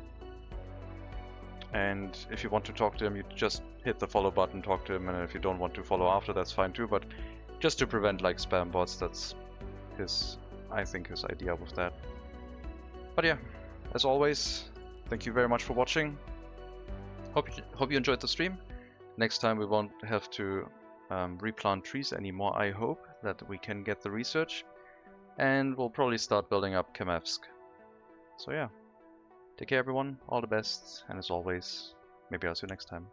And if you want to talk to him, you just hit the follow button, talk to him, and if you don't want to follow after, that's fine too, but just to prevent like spam bots, that's his, I think, his idea with that. But yeah, as always, thank you very much for watching. Hope you enjoyed the stream. Next time we won't have to replant trees anymore, I hope, that we can get the research. And we'll probably start building up Kamevsk. So yeah, take care everyone, all the best, and as always, maybe I'll see you next time.